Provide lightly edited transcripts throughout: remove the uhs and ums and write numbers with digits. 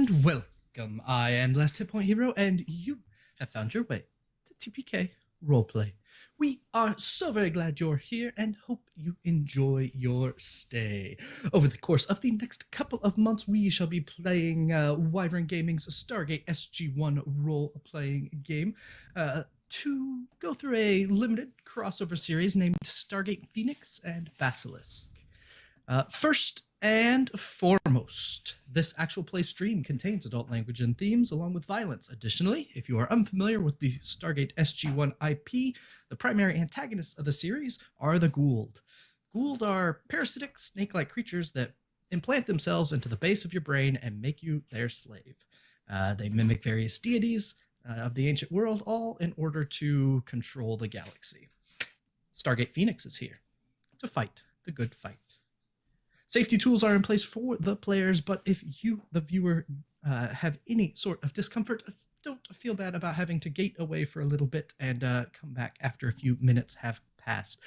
and welcome. I am Last Hit Point Hero, and you have found your way to TPK Roleplay. We are so very glad you're here and hope you enjoy your stay. Over the course of the next couple of months, we shall be playing Wyvern Gaming's Stargate SG-1 role-playing game to go through a limited crossover series named Stargate Phoenix and Basilisk. First and foremost, this actual play stream contains adult language and themes along with violence. Additionally, if you are unfamiliar with the Stargate SG-1 IP, the primary antagonists of the series are the Goa'uld. Goa'uld are parasitic, snake-like creatures that implant themselves into the base of your brain and make you their slave. They mimic various deities of the ancient world, all in order to control the galaxy. Stargate Phoenix is here to fight the good fight. Safety tools are in place for the players, but if you, the viewer, have any sort of discomfort, don't feel bad about having to gate away for a little bit and come back after a few minutes have passed.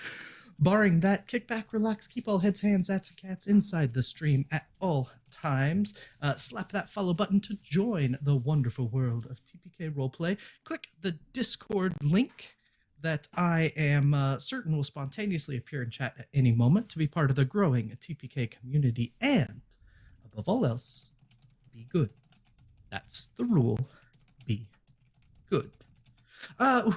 Barring that, kick back, relax, keep all heads, hands, zats, and cats inside the stream at all times. Slap that follow button to join the wonderful world of TPK Roleplay. Click the Discord link that I am certain will spontaneously appear in chat at any moment to be part of the growing TPK community. And, above all else, be good. That's the rule. Be good.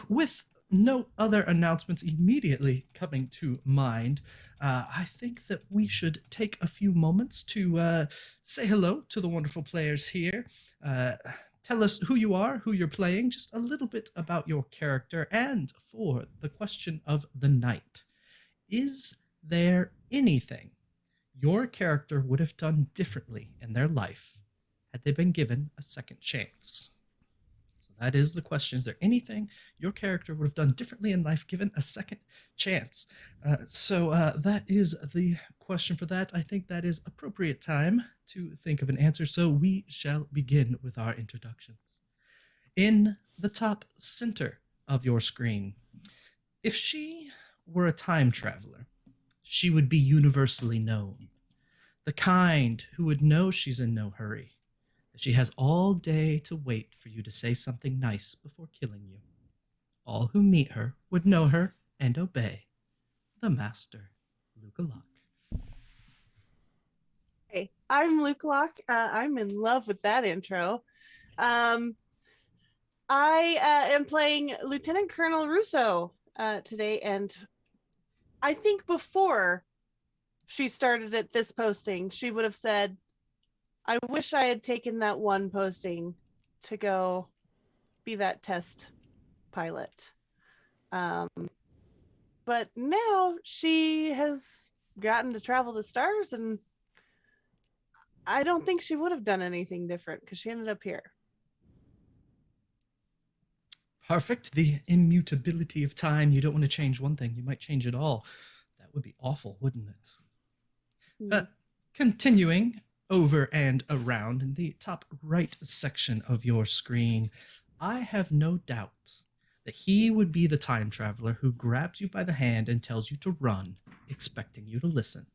With no other announcements immediately coming to mind, I think that we should take a few moments to say hello to the wonderful players here. Tell us who you are, who you're playing, just a little bit about your character, and for the question of the night, is there anything your character would have done differently in their life had they been given a second chance? So that is the question. Is there anything your character would have done differently in life given a second chance? So that is the question for that. I think that is appropriate time to think of an answer, so we shall begin with our introductions. In the top center of your screen, if she were a time traveler, she would be universally known. The kind who would know she's in no hurry, that she has all day to wait for you to say something nice before killing you. All who meet her would know her and obey. The Master, Lugalak. Hey, I'm Luke Locke. I'm in love with that intro. I am playing Lieutenant Colonel Russo today, and I think before she started at this posting, she would have said, I wish I had taken that one posting to go be that test pilot. But now she has gotten to travel the stars, and I don't think she would have done anything different because she ended up here. Perfect. The immutability of time. You don't want to change one thing. You might change it all. That would be awful, wouldn't it? Continuing over and around in the top right section of your screen, I have no doubt that he would be the time traveler who grabs you by the hand and tells you to run, expecting you to listen.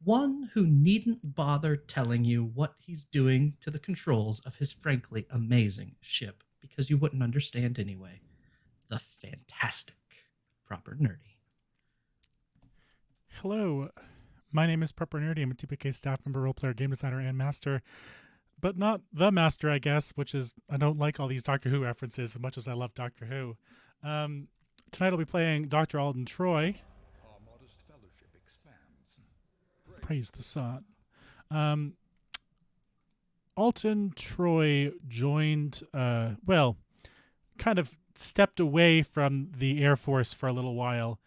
One who needn't bother telling you what he's doing to the controls of his frankly amazing ship, because you wouldn't understand anyway. The fantastic Proper Nerdy. Hello, my name is Proper Nerdy. I'm a TPK staff member, role player, game designer, and master. But not the master, I guess, which is, I don't like all these Doctor Who references as much as I love Doctor Who. Tonight I'll be playing Dr. Alden Troy. Praise the sun. Alton Troy joined, kind of stepped away from the Air Force for a little while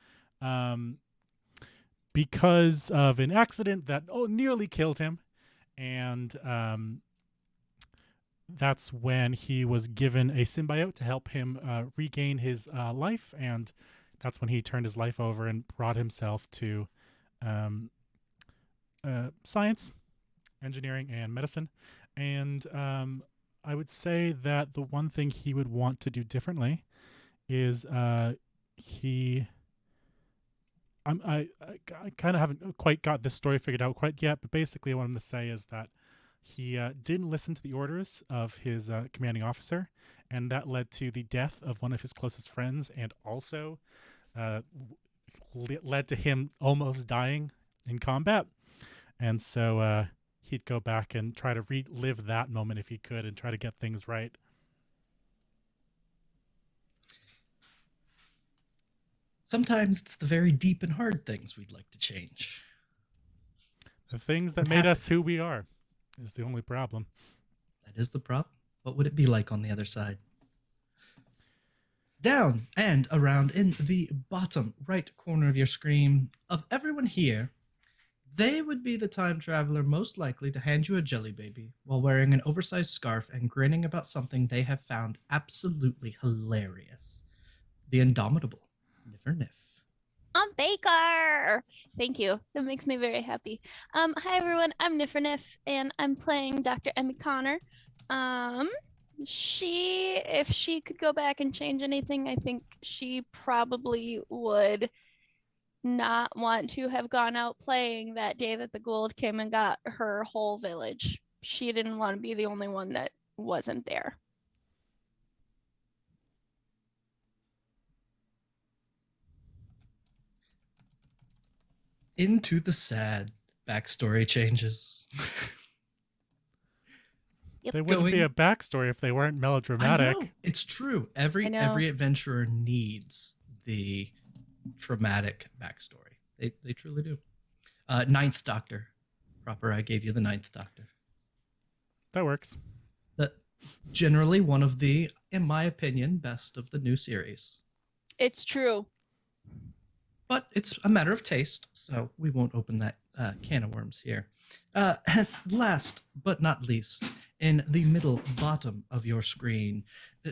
because of an accident that nearly killed him. And that's when he was given a symbiote to help him regain his life. And that's when he turned his life over and brought himself to science, engineering, and medicine. And I would say that the one thing he would want to do differently is I kind of haven't quite got this story figured out quite yet, but basically what I'm going to say is that He didn't listen to the orders of his commanding officer, and that led to the death of one of his closest friends, and also led to him almost dying in combat. And so he'd go back and try to relive that moment if he could and try to get things right. Sometimes it's the very deep and hard things we'd like to change. The things that made us who we are is the only problem. That is the problem. What would it be like on the other side? Down and around in the bottom right corner of your screen, of everyone here, they would be the time traveler most likely to hand you a jelly baby while wearing an oversized scarf and grinning about something they have found absolutely hilarious. The indomitable Niffer Niff. I'm Baker. Thank you. That makes me very happy. Hi everyone. I'm Niffer Niff, and I'm playing Dr. Emmy Connor. If she could go back and change anything, I think she probably would not want to have gone out playing that day that the Goa'uld came and got her whole village. She didn't want to be the only one that wasn't there. Into the sad backstory changes. Yep. There wouldn't be a backstory if they weren't melodramatic. I know. It's true. Every adventurer needs the traumatic backstory. They truly do. Ninth Doctor. Proper, I gave you the Ninth Doctor. That works. Generally one of the, in my opinion, best of the new series. It's true. But it's a matter of taste, so we won't open that can of worms here. And last but not least, in the middle bottom of your screen,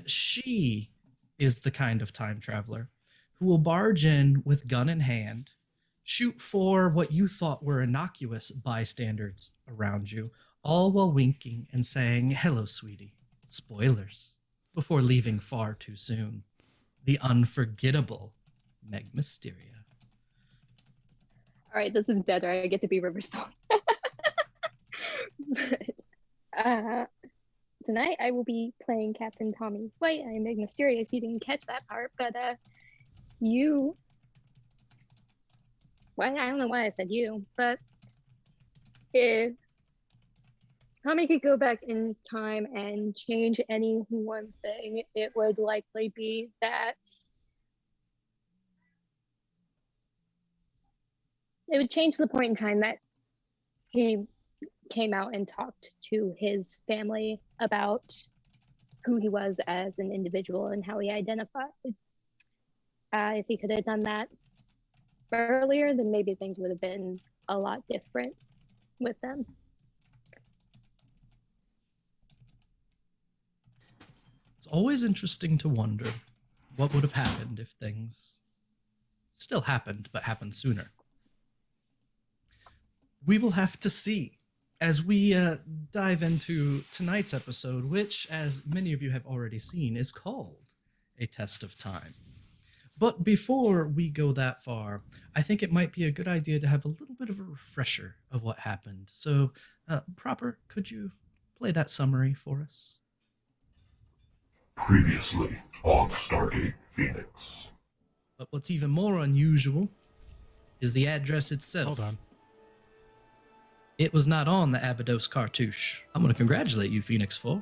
she is the kind of time traveler who will barge in with gun in hand, shoot for what you thought were innocuous bystanders around you, all while winking and saying, "Hello, sweetie. Spoilers," before leaving far too soon. The unforgettable Meg Mysteria. All right, this is better. I get to be Riverstone. But tonight I will be playing Captain Tommy White. I'm Meg Mysteria if you didn't catch that part, but I don't know why I said you, but if Tommy could go back in time and change any one thing, it would likely be that it would change the point in time that he came out and talked to his family about who he was as an individual and how he identified. If he could have done that earlier, then maybe things would have been a lot different with them. It's always interesting to wonder what would have happened if things still happened, but happened sooner. We will have to see as we dive into tonight's episode, which, as many of you have already seen, is called A Test of Time. But before we go that far, I think it might be a good idea to have a little bit of a refresher of what happened. So, Proper, could you play that summary for us? Previously on Stargate Phoenix. But what's even more unusual is the address itself. Hold on. It was not on the Abydos Cartouche. I'm going to congratulate you, Phoenix 4.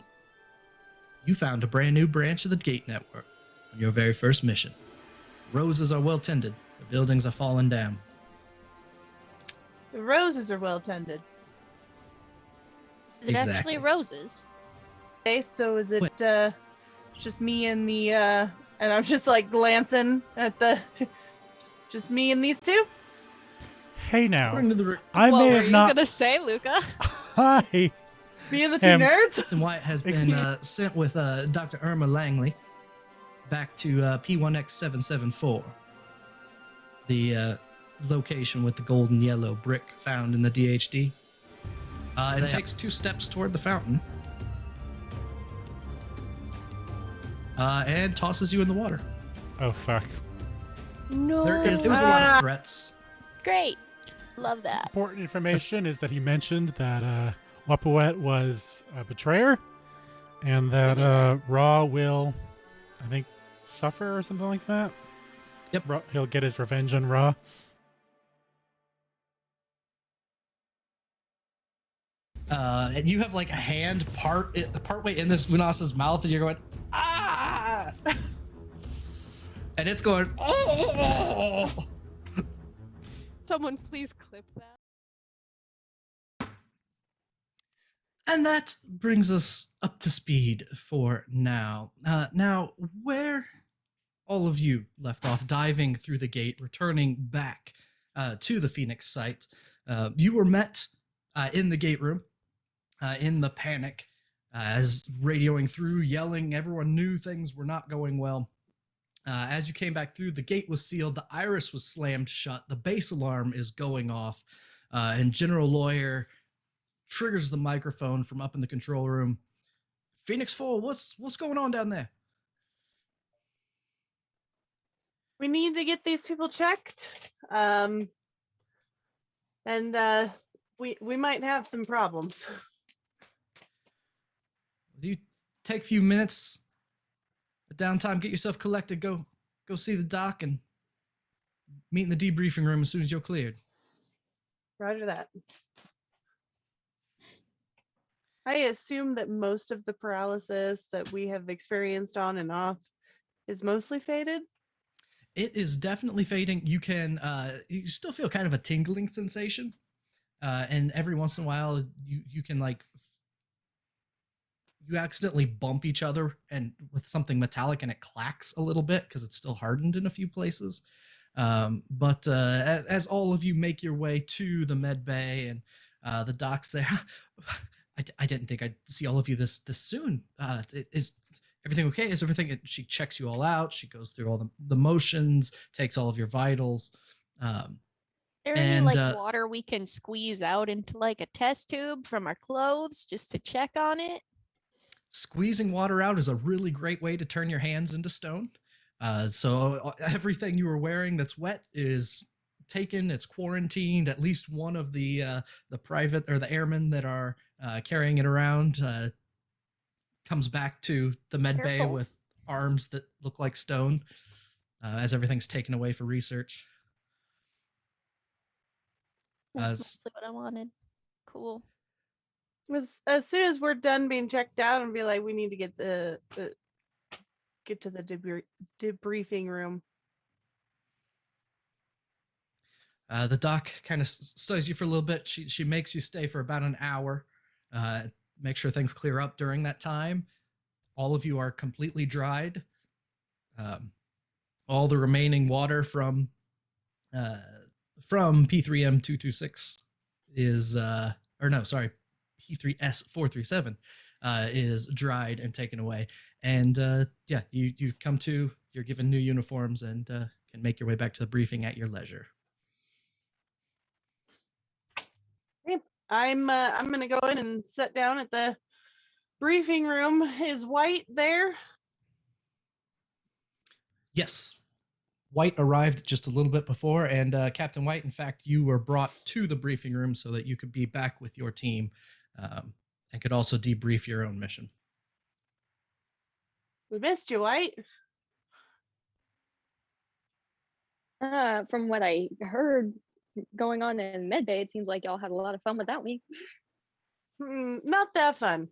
You found a brand new branch of the Gate Network on your very first mission. Roses are well tended. The buildings are falling down. The roses are well tended. Is it Exactly. actually roses? Okay, so is it Wait. just me and the and I'm just like glancing at the just me and these two? Hey now, According to the I What may were have you not. gonna say, Luca? Hi. Me and the two Em. nerds? Captain White has been sent with Dr. Irma Langley back to P1X774, the location with the gold and yellow brick found in the DHD. It takes 2 steps toward the fountain and tosses you in the water. Oh fuck. No. There was a lot of threats. Great. Love that. Important information is that he mentioned that Wapouette was a betrayer, and that Ra will, I think, suffer or something like that. Yep. He'll get his revenge on Ra. And you have like a hand partway in this Unas's mouth, and you're going, ah! And it's going, oh! Someone please clip that. And that brings us up to speed for now. Now, where all of you left off, diving through the gate, returning back to the Phoenix site, you were met in the gate room, in the panic, as radioing through, yelling. Everyone knew things were not going well. As you came back through, the gate was sealed, the iris was slammed shut, the base alarm is going off, and General Lawyer triggers the microphone from up in the control room. Phoenix 4, what's going on down there? We need to get these people checked. And we might have some problems. You take a few minutes, a downtime, get yourself collected, go see the doc, and meet in the debriefing room as soon as you're cleared. Roger that. I assume that most of the paralysis that we have experienced on and off is mostly faded. It is definitely fading. You can you still feel kind of a tingling sensation, and every once in a while you can like you accidentally bump each other and with something metallic, and it clacks a little bit because it's still hardened in a few places. But as all of you make your way to the med bay and the doc's there, I didn't think I'd see all of you this soon. Is everything okay? Is everything? She checks you all out. She goes through all the motions, takes all of your vitals. There any like water we can squeeze out into like a test tube from our clothes just to check on it? Squeezing water out is a really great way to turn your hands into stone. So everything you were wearing that's wet is taken. It's quarantined. At least one of the private or the airmen that are carrying it around comes back to the med bay with arms that look like stone, as everything's taken away for research. That's mostly what I wanted. Cool. As soon as we're done being checked out and be like, we need to get to the debriefing room. The doc kind of studies you for a little bit. She makes you stay for about an hour. Make sure things clear up during that time. All of you are completely dried. All the remaining water from P3M226 is P3S437 is dried and taken away. And you come to, you're given new uniforms and can make your way back to the briefing at your leisure. I'm gonna go in and sit down at the briefing room. Is White there? Yes. White arrived just a little bit before, and Captain White, in fact, you were brought to the briefing room so that you could be back with your team and could also debrief your own mission. We missed you, White. From what I heard going on in Medbay, it seems like y'all had a lot of fun without me. Not that fun.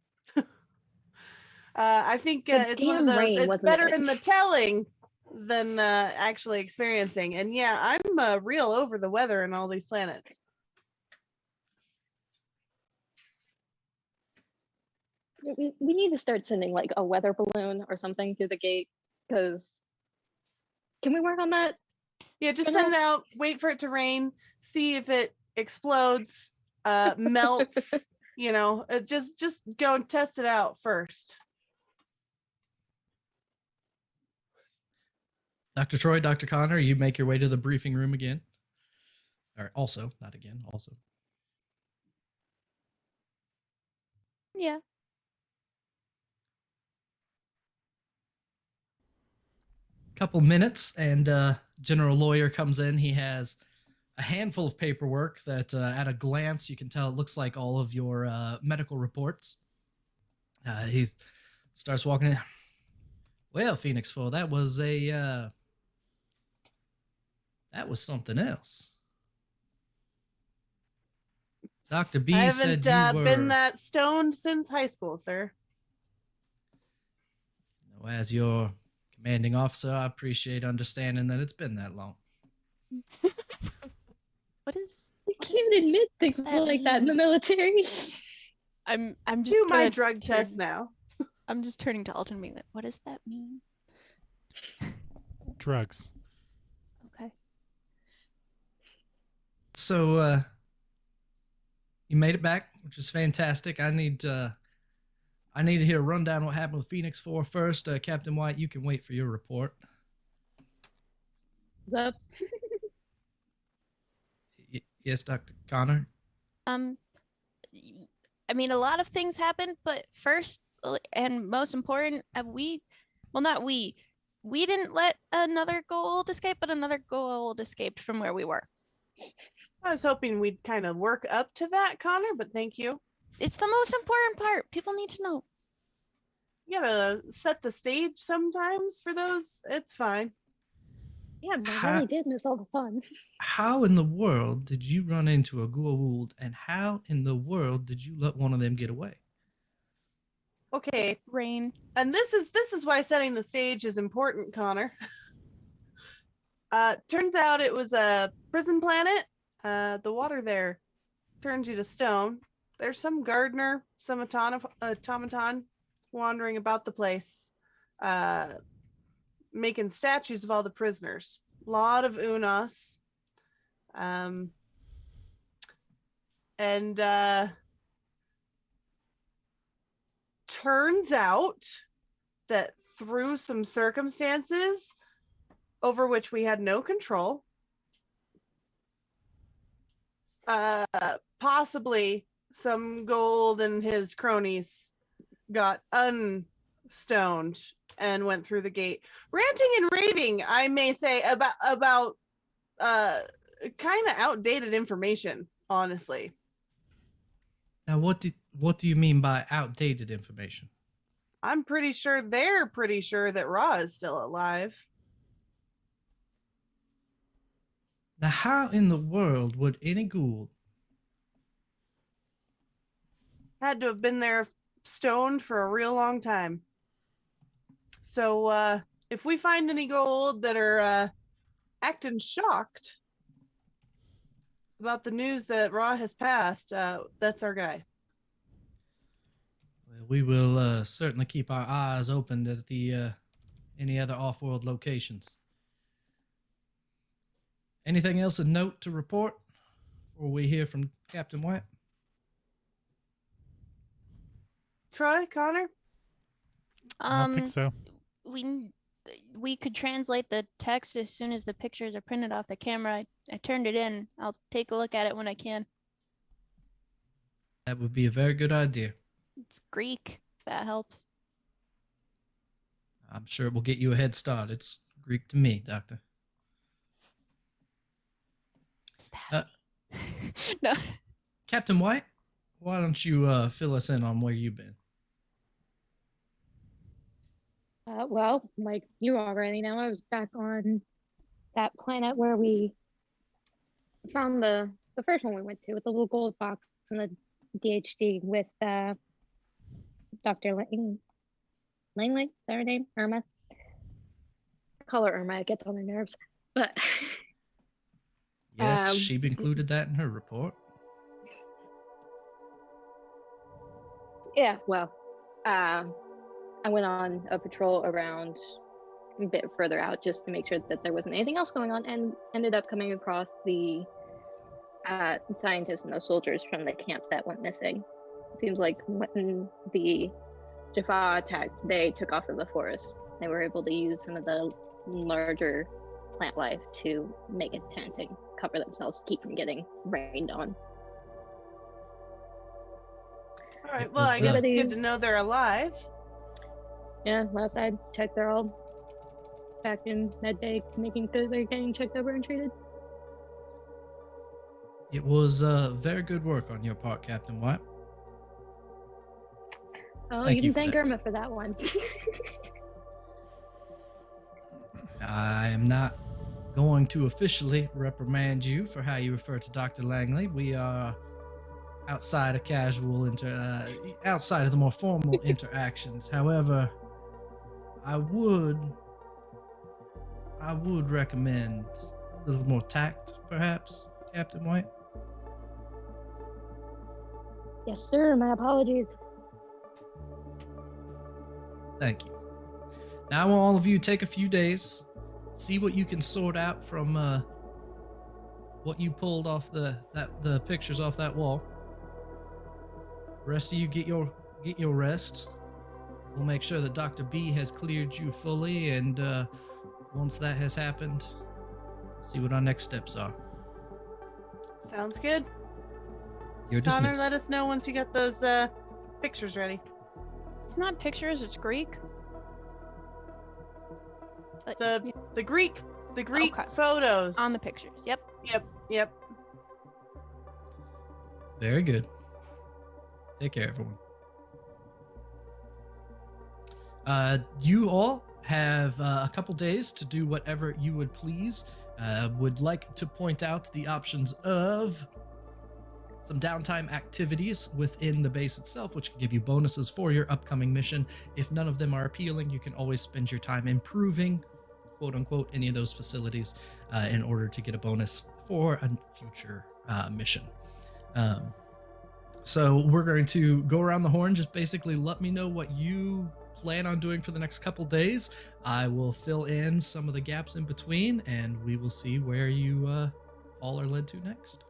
I think it's one of those. It's better in the telling than actually experiencing. And yeah, I'm real over the weather in all these planets. We need to start sending like a weather balloon or something through the gate, because can we work on that? Yeah, just send it out, wait for it to rain, see if it explodes, melts, just go and test it out first. Dr. Troy, Dr. Connor, you make your way to the briefing room again. Or also, not again, also. Yeah. Couple minutes, and General Lawyer comes in. He has a handful of paperwork that at a glance you can tell it looks like all of your medical reports. He starts walking in. Well, Phoenix 4, that was something else. Dr. B I said haven't you were... been that stoned since high school, sir. As your commanding officer, I appreciate understanding that it's been that long. What is? You what can't is- admit things does that like that in the mean? military. I'm just Do my gonna drug turn- test now. I'm just turning to Alton, being like, "What does that mean?" Drugs. Okay. So, you made it back, which is fantastic. I need to hear a rundown of what happened with Phoenix 4 first. Captain White, you can wait for your report. What's up? Yes, Dr. Connor? I mean, a lot of things happened, but first and most important, we didn't let another Goa'uld escape, but another Goa'uld escaped from where we were. I was hoping we'd kind of work up to that, Connor, but thank you. It's the most important part. People need to know. You gotta set the stage sometimes for those. It's fine. Yeah, but I really did miss all the fun. How in the world did you run into a Goa'uld, and how in the world did you let one of them get away? Okay, Rain. and this is why setting the stage is important, Connor. Turns out it was a prison planet. The water there turns you to stone. There's some gardener, some automaton wandering about the place, making statues of all the prisoners. A lot of Unos. Turns out that through some circumstances over which we had no control, possibly some Goa'uld and his cronies got unstoned and went through the gate, ranting and raving, I may say, about kind of outdated information, honestly. Now, what do you mean by outdated information? I'm pretty sure they're pretty sure that Ra is still alive. Now, how in the world would any Goa'uld... Had to have been there stoned for a real long time. So if we find any Goa'uld that are acting shocked about the news that Ra has passed, that's our guy. Well, we will certainly keep our eyes open at the any other off-world locations. Anything else of note to report before we hear from Captain White? Troy, Connor? I don't think so. We could translate the text as soon as the pictures are printed off the camera. I turned it in. I'll take a look at it when I can. That would be a very good idea. It's Greek, if that helps. I'm sure it will get you a head start. It's Greek to me, Doctor. Stab me. No. Captain White, why don't you fill us in on where you've been? Well, like you already know, I was back on that planet where we found the first one we went to with the little gold box and the DHD with Dr. Langley, is that her name? Irma? I call her Irma, it gets on her nerves. But Yes, she included that in her report. yeah, well, I went on a patrol around a bit further out just to make sure that there wasn't anything else going on, and ended up coming across the scientists and those soldiers from the camps that went missing. It seems like when the Jaffa attacked, they took off in the forest. They were able to use some of the larger plant life to make a tent and cover themselves to keep from getting rained on. All right, well, I guess it's good to know they're alive. Yeah, last I checked, they're all back in medbay, making sure they're getting checked over and treated. It was very good work on your part, Captain White. Oh, Thank you you can for thank that. Irma for that one. I am not going to officially reprimand you for how you refer to Dr. Langley. We are outside of outside of the more formal interactions. However, I would recommend a little more tact, perhaps, Captain White. Yes, sir. My apologies. Thank you. Now I want all of you to take a few days, see what you can sort out from what you pulled off the pictures off that wall. The rest of you get your rest. We'll make sure that Dr. B has cleared you fully, and once that has happened, see what our next steps are. Sounds good. You're Connor, dismissed. let us know once you get those pictures ready. It's not pictures, it's Greek. The Greek Okay. photos On the pictures. Yep. Yep. Very good. Take care, everyone. You all have a couple days to do whatever you would please. Would like to point out the options of some downtime activities within the base itself, which can give you bonuses for your upcoming mission. If none of them are appealing, you can always spend your time improving, quote unquote, any of those facilities in order to get a bonus for a future mission. So we're going to go around the horn. Just basically let me know what you plan on doing for the next couple days. I will fill in some of the gaps in between, and we will see where you all are led to next.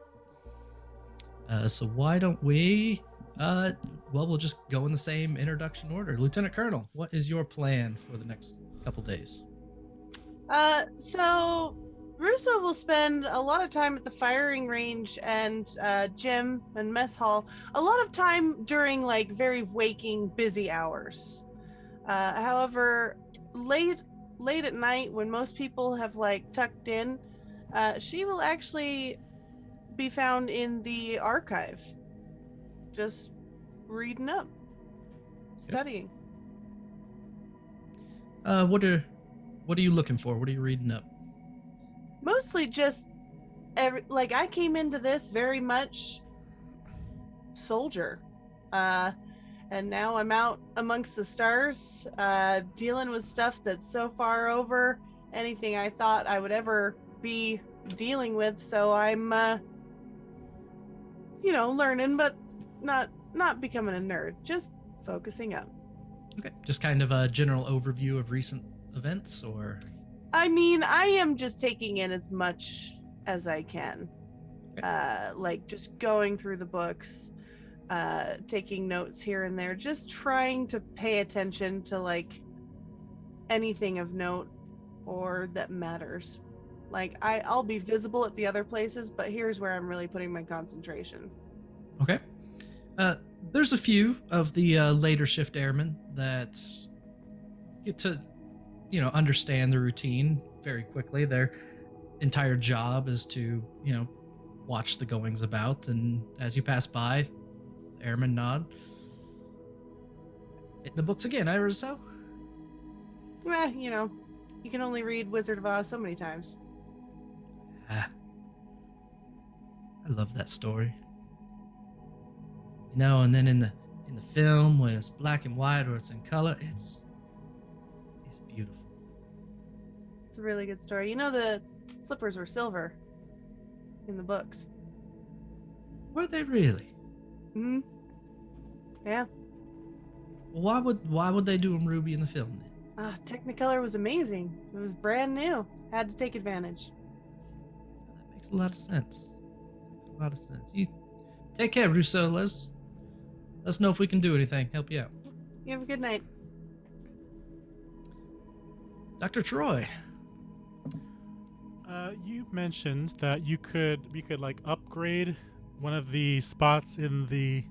So why don't we, we'll just go in the same introduction order. Lieutenant Colonel, what is your plan for the next couple days? So Russo will spend a lot of time at the firing range and gym and mess hall. A lot of time during like very waking, busy hours. However, late at night when most people have like tucked in, she will actually be found in the archive, just reading up, studying. What are you looking for? What are you reading up? Mostly just I came into this very much soldier, and now I'm out amongst the stars, dealing with stuff that's so far over anything I thought I would ever be dealing with. So I'm learning, but not becoming a nerd, just focusing up. Okay, just kind of a general overview of recent events, or? I mean, I am just taking in as much as I can. Okay. Just going through the books, taking notes here and there, just trying to pay attention to like anything of note or that matters. Like I'll be visible at the other places, but here's where I'm really putting my concentration. Okay. There's a few of the later shift airmen that get to, understand the routine very quickly. Their entire job is to, watch the goings about, and as you pass by, the airmen nod. Hit the books again, Russo? You can only read Wizard of Oz so many times. I love that story. And then in the film, when it's black and white or it's in color, it's beautiful. It's a really good story. The slippers were silver in the books. Were they really? Hmm. Yeah. Well, why would they do them ruby in the film then? Technicolor was amazing. It was brand new. Had to take advantage. That makes a lot of sense. You take care, Russo. Let us know if we can do anything. Help you out. You have a good night. Dr. Troy. You mentioned that we could like upgrade one of the spots in the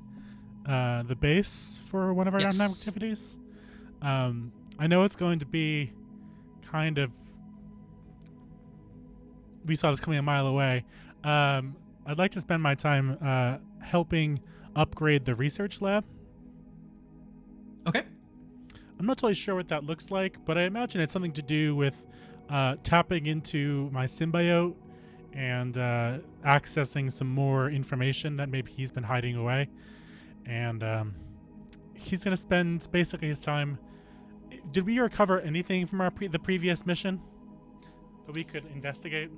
base for one of our Yes. downtime activities. I know it's going to be kind of, we saw this coming a mile away. I'd like to spend my time helping upgrade the research lab. Okay. I'm not totally sure what that looks like, but I imagine it's something to do with tapping into my symbiote and accessing some more information that maybe he's been hiding away. And he's going to spend basically his time... Did we recover anything from the previous mission that we could investigate?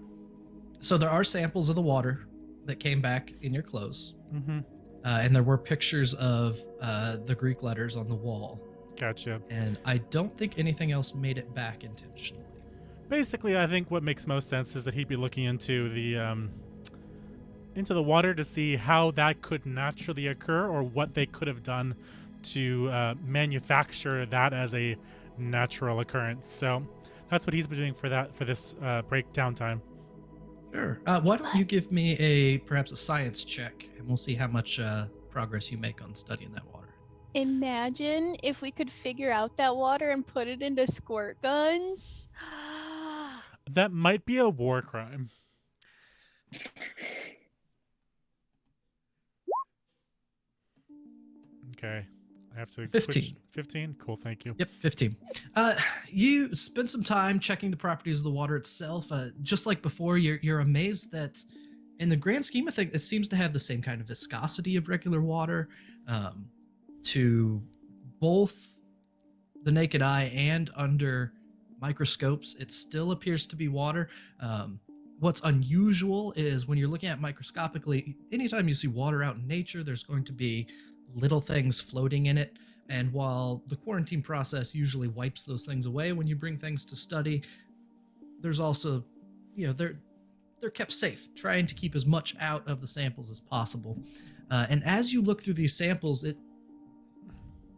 So there are samples of the water that came back in your clothes. Mm-hmm. And there were pictures of the Greek letters on the wall. Gotcha. And I don't think anything else made it back intentionally. Basically, I think what makes most sense is that he'd be looking into the water to see how that could naturally occur, or what they could have done to manufacture that as a natural occurrence. So that's what he's been doing for this breakdown time. Sure. Why don't you give me perhaps a science check, and we'll see how much progress you make on studying that water. Imagine if we could figure out that water and put it into squirt guns. That might be a war crime. Okay. I have to 15. 15? Cool, thank you. Yep, 15. You spend some time checking the properties of the water itself. Just like before, you're amazed that in the grand scheme of things, it seems to have the same kind of viscosity of regular water. To both the naked eye and under microscopes, it still appears to be water. What's unusual is when you're looking at microscopically, anytime you see water out in nature, there's going to be little things floating in it. And while the quarantine process usually wipes those things away when you bring things to study, there's also, they're kept safe, trying to keep as much out of the samples as possible. And as you look through these samples,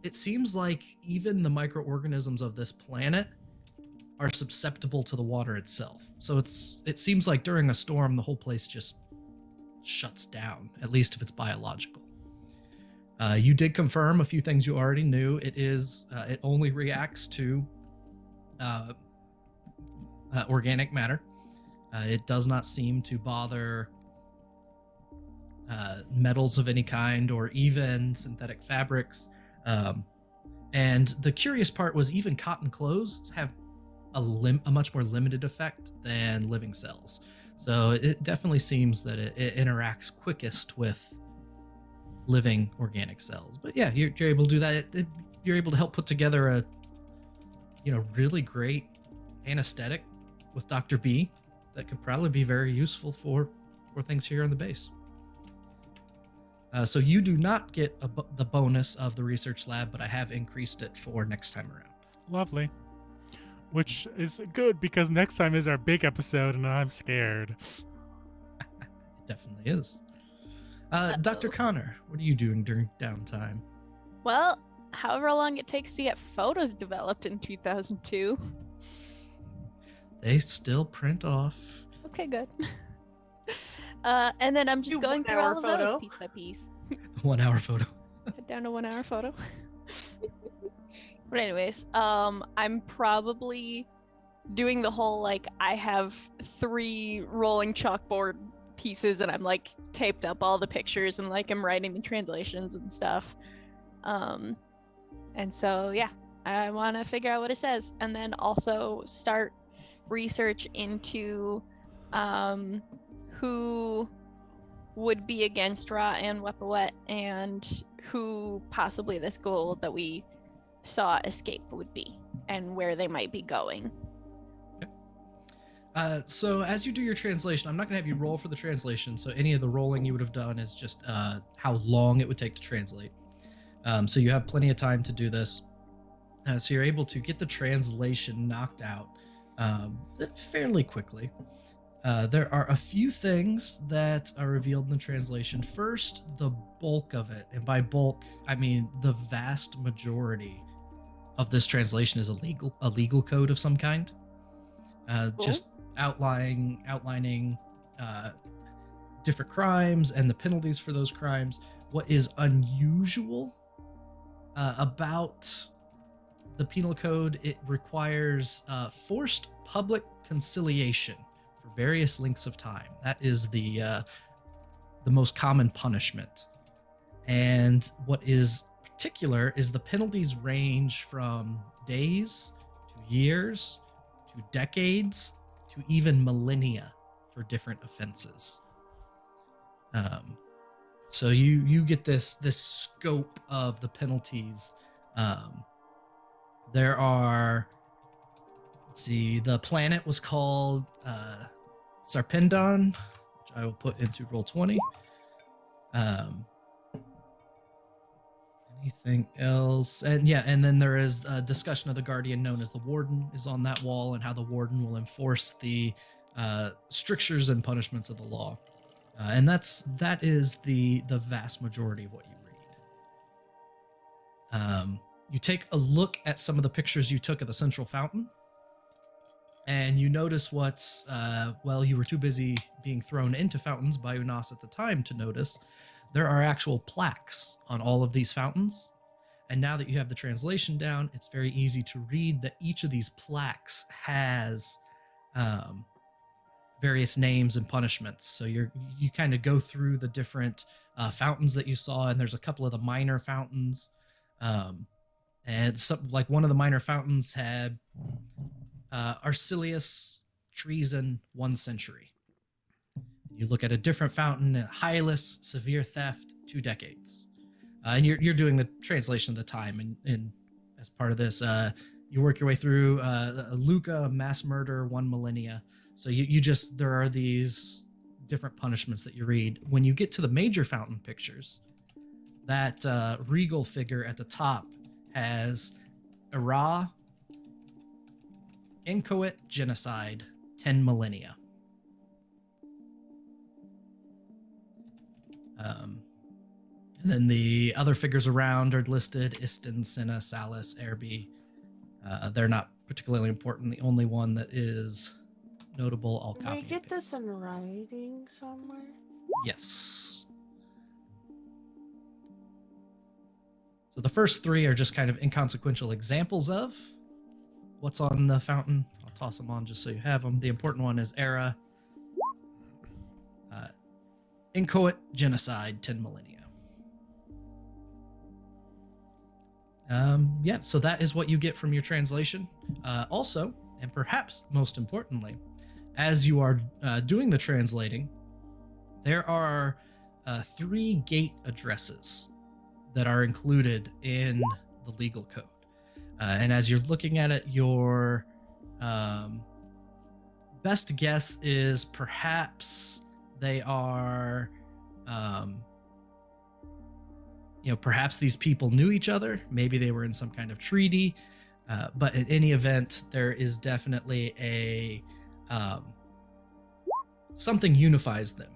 it seems like even the microorganisms of this planet are susceptible to the water itself. So it seems like during a storm, the whole place just shuts down, at least if it's biological. You did confirm a few things you already knew. It only reacts to organic matter. It does not seem to bother metals of any kind or even synthetic fabrics. And the curious part was even cotton clothes have a much more limited effect than living cells. So it definitely seems that it interacts quickest with living organic cells. But yeah, you're able to do that. You're able to help put together a really great anesthetic with Dr. B that could probably be very useful for things here on the base. So you do not get the bonus of the research lab, but I have increased it for next time around. Lovely. Which is good, because next time is our big episode and I'm scared. It definitely is. Dr. Connor, what are you doing during downtime? Well, however long it takes to get photos developed in 2002. They still print off. Okay, good. And then I'm just going through all of those piece by piece. 1 hour photo. Down to 1 hour photo. But anyways, I'm probably doing the whole, I have 3 rolling chalkboard pieces and I'm taped up all the pictures and I'm writing the translations and stuff. And so, yeah, I want to figure out what it says and then also start research into who would be against Ra and Wepawet and who possibly this Goa'uld that we saw escape would be and where they might be going. So as you do your translation, I'm not going to have you roll for the translation, so any of the rolling you would have done is just how long it would take to translate. So you have plenty of time to do this. So you're able to get the translation knocked out fairly quickly. There are a few things that are revealed in the translation. First, the bulk of it, and by bulk, I mean the vast majority of this translation is a legal code of some kind. Cool. Just outlining different crimes and the penalties for those crimes. What is unusual about the penal code, it requires forced public conciliation for various lengths of time. That is the the most common punishment. And what is particular is the penalties range from days to years to decades to even millennia for different offenses. So you get this scope of the penalties. There are, let's see, the planet was called Sarpendon, which I will put into Roll20. Anything else? And then there is a discussion of the guardian known as the warden is on that wall, and how the warden will enforce the strictures and punishments of the law. And that is the vast majority of what you read. You take a look at some of the pictures you took of the central fountain, and you notice what's you were too busy being thrown into fountains by Unas at the time to notice. There are actual plaques on all of these fountains. And now that you have the translation down, it's very easy to read that each of these plaques has various names and punishments. So you kind of go through the different fountains that you saw, and there's a couple of the minor fountains. And like one of the minor fountains had Arcelius, treason, 1 century. You look at a different fountain, Hylas, severe theft, 2 decades. And you're doing the translation of the time, and as part of this, you work your way through Luca, mass murder, 1 millennia. So there are these different punishments that you read. When you get to the major fountain pictures, that regal figure at the top has Era, inchoate genocide, 10 millennia. And then the other figures around are listed: Istin, Cinna, Salus, Erby. They're not particularly important. The only one that is notable, I'll Can copy. I get this in writing somewhere? Yes. So the first 3 are just kind of inconsequential examples of what's on the fountain. I'll toss them on just so you have them. The important one is Era, inchoate genocide, 10 millennia. So that is what you get from your translation. Also, and perhaps most importantly, as you are doing the translating, there are 3 gate addresses that are included in the legal code. And as you're looking at it, your best guess is perhaps they are, perhaps these people knew each other. Maybe they were in some kind of treaty. But in any event, there is definitely a something unifies them.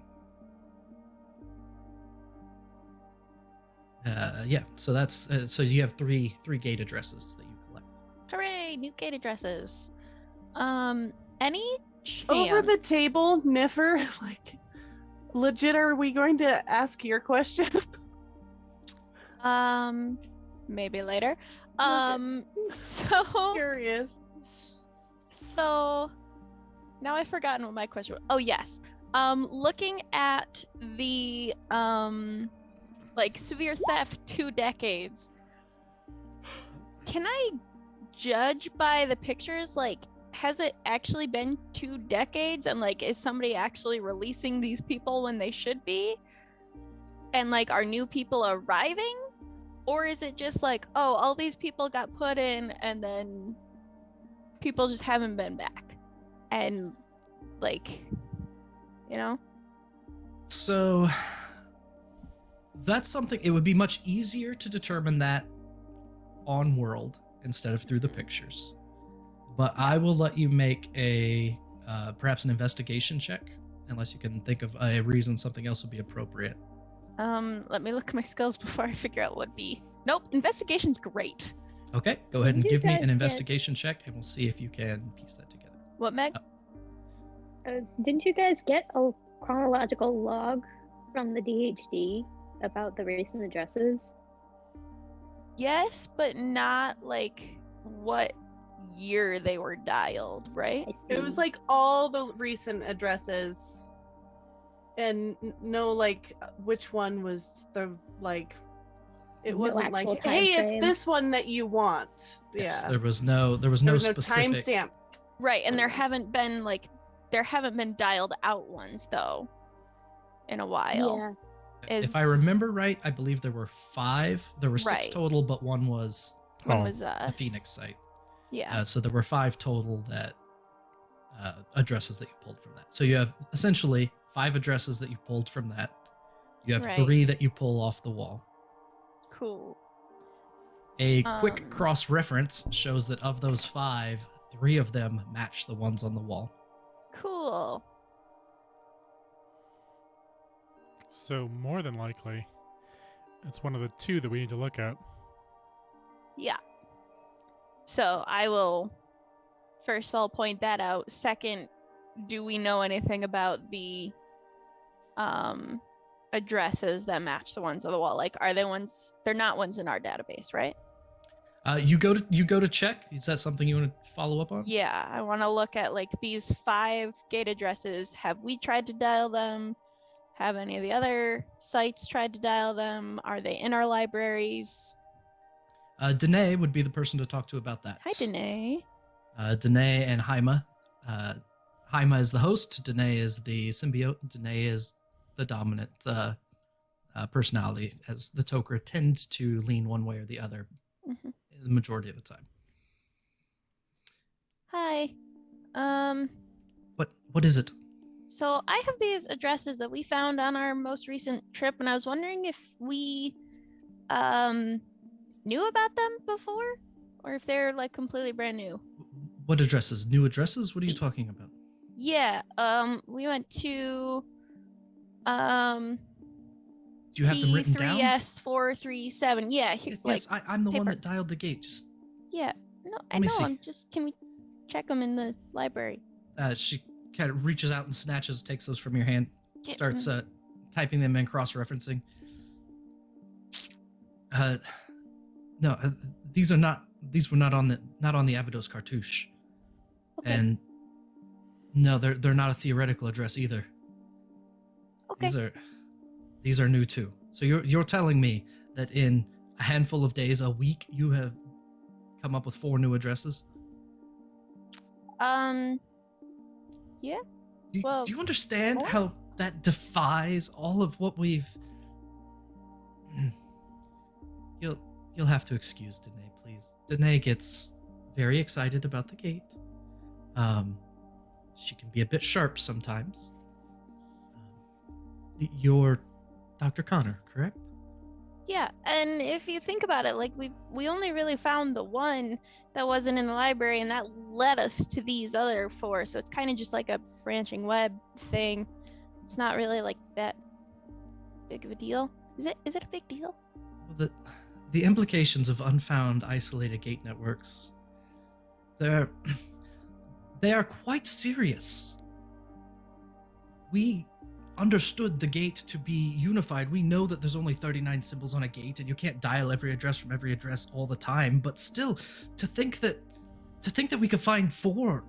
So that's so you have three gate addresses that you collect. Hooray, new gate addresses. Any chance? Over the table, Niffer, like, legit, are we going to ask your question? Maybe later. Okay. So Curious. So now I've forgotten what my question was. Oh yes. Looking at the like severe theft 2 decades, can I judge by the pictures, like, has it actually been 2 decades, and like, is somebody actually releasing these people when they should be, and like, are new people arriving, or is it just like, oh, all these people got put in and then people just haven't been back, and like, So that's something, it would be much easier to determine that on world instead of through the pictures. But I will let you make a perhaps an investigation check, unless you can think of a reason something else would be appropriate. Let me look at my skills before I figure out what be. Nope, investigation's great. Okay, go ahead and You give me guys an investigation check, and we'll see if you can piece that together. What, Meg? Didn't you guys get a chronological log from the DHD about the recent addresses? Yes, but not like what year they were dialed, right? I It see. was like all the recent addresses. and know like which one was the like. It No wasn't like, actual time hey, it's frame. this one that you want. Yes, Yeah. there was no There was no specific timestamp. Right, and there haven't been dialed out ones though in a while. Yeah. If I remember right, I believe there were 5. There were 6 Right. total, but one was One Oh. was the Phoenix site. yeah. So there were 5 total that addresses that you pulled from that. So you have essentially 5 addresses that you pulled from that. You have Right. 3 that you pull off the wall. Cool. A quick Um, cross-reference shows that of those 5, 3 of them match the ones on the wall. Cool. So more than likely, it's one of the 2 that we need to look at. Yeah. So I will first of all point that out. Second, do we know anything about the addresses that match the ones on the wall? Like, are they ones? They're not ones in our database, right? You go to check. Is that something you want to follow up on? Yeah, I want to look at like these 5 gate addresses. Have we tried to dial them? Have any of the other sites tried to dial them? Are they in our libraries? Danae would be the person to talk to about that. Hi, Danae. Danae and Haima. Haima is the host. Danae is the symbiote. Danae is the dominant personality, as the Toker tends to lean one way or the other Mhm. the majority of the time. Hi. What is it? So I have these addresses that we found on our most recent trip, and I was wondering if we knew about them before, or if they're like completely brand new. What addresses? New addresses? What are you These- talking about? Yeah. We went to Do you have them written down? P3S437. Yeah. Here, Yes, I'm the one paper. that dialed the gate. Just Yeah. No, I Let me know. see. I'm just. Can we check them in the library? she kind of reaches out and snatches, takes those from your hand, Yeah, starts typing them in, cross-referencing. No, these were not on the Abydos Cartouche. Okay. And no, they're not a theoretical address either. Okay. These are new too. So you're telling me that in a handful of days, a week, you have come up with 4 new addresses? Yeah. Do Well, you understand more? how that defies all of what we've? You'll have to excuse Danae, please. Danae gets very excited about the gate. She can be a bit sharp sometimes. You're Dr. Connor, correct? Yeah, and if you think about it, like we only really found the one that wasn't in the library, and that led us to these other 4. So it's kind of just like a branching web thing. It's not really like that big of a deal. Is it a big deal? Well, the implications of unfound isolated gate networks, they are quite serious. We understood the gate to be unified. We know that there's only 39 symbols on a gate, and you can't dial every address from every address all the time. But still, to think that we could find 4,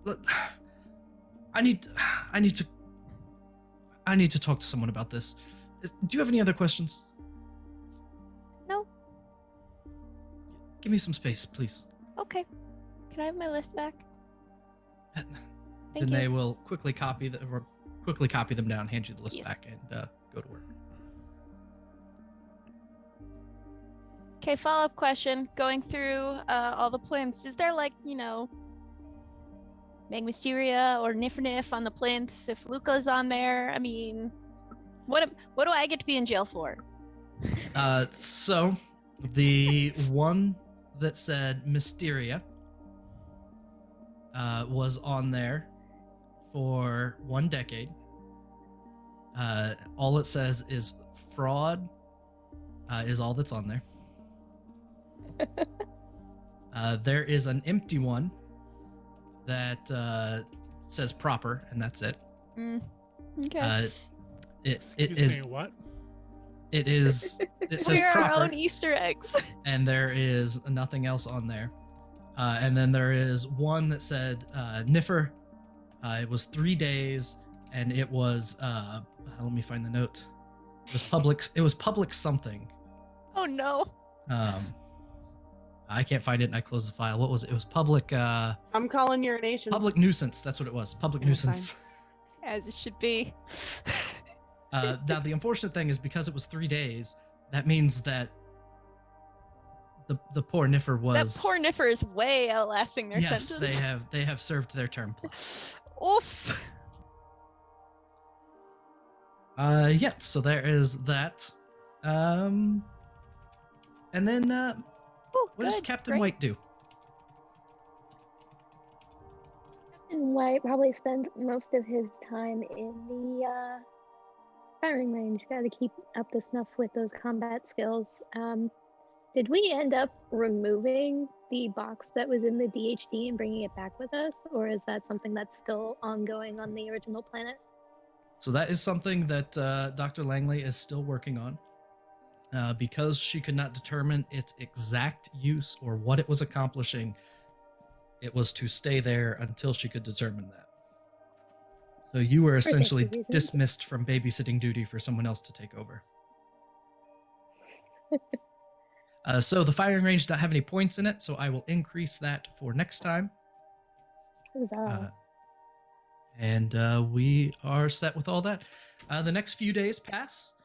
Look, I need to talk to someone about this. Do you have any other questions? No. Give me some space, please. Okay. Can I have my list back? Thank Danae you. will quickly copy them down, hand you the list Yes. back, and go to work. Okay, follow-up question. Going through all the plinths, is there like, Meg Mysteria or Nif on the plinths? If Luca's on there, I mean, what do I get to be in jail for? So the one that said Mysteria was on there for 1 decade. All it says is fraud is all that's on there. There is an empty one that says proper, and that's it. Okay. It Excuse is me, what? it is it says We're our proper, own Easter eggs. and there is nothing else on there. And then there is one that said Niffer. It was 3 days, and it was let me find the note. It was public. It was public something. Oh no. I can't find it, and I closed the file. What was it? It was public. I'm calling urination. Public nuisance. That's what it was. Public nuisance. As it should be. Now the unfortunate thing is because it was 3 days, that means that the poor Niffer was. That poor Niffer is way outlasting their yes, sentence. they have served their term plus. Oof. Yeah, so there is that. And then Oh, what does good, Captain great. White do? And White probably spends most of his time in the firing range. Got to keep up the snuff with those combat skills. Did we end up removing the box that was in the DHD and bringing it back with us, or is that something that's still ongoing on the original planet? So that is something that Dr. Langley is still working on. Because she could not determine its exact use or what it was accomplishing, it was to stay there until she could determine that. So you were essentially safety reasons. dismissed from babysitting duty for someone else to take over. So the firing range does not have any points in it, so I will increase that for next time. Huzzah. And we are set with all that. The next few days pass,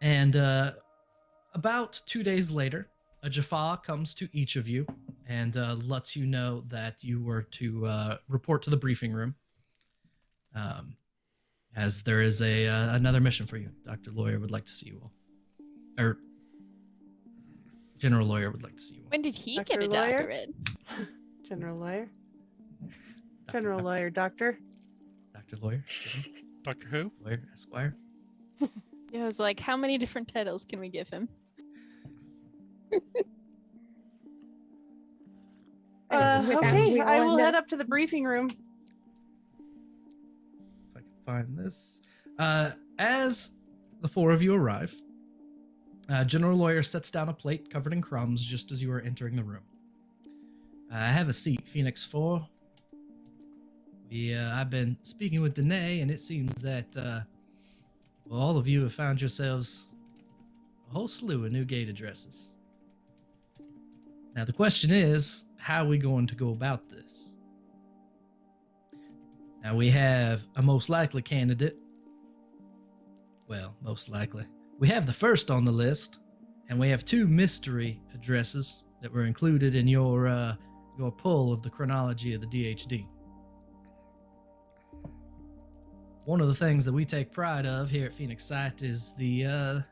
and about 2 days later, a Jaffa comes to each of you and lets you know that you were to report to the briefing room, as there is another mission for you. Dr. Lawyer would like to see you all. Or General Lawyer would like to see you all. When did he Dr. get a Lawyer? doctorate? General lawyer. Dr. General lawyer, doctor. Dr. Lawyer. General Doctor Who? Lawyer. Esquire. Yeah, I was like, how many different titles can we give him? With that, Okay, we I will will end head up- up to the briefing room. If I can find this. As the four of you arrive, General Lawyer sets down a plate covered in crumbs just as you are entering the room. Have a seat, Phoenix 4. I've been speaking with Danae, and it seems that well, all of you have found yourselves a whole slew of new gate addresses. Now the question is, how are we going to go about this? Now we have a most likely candidate. Well, most likely. We have the first on the list, and we have 2 mystery addresses that were included in your pull of the chronology of the DHD. One of the things that we take pride of here at Phoenix Sight is the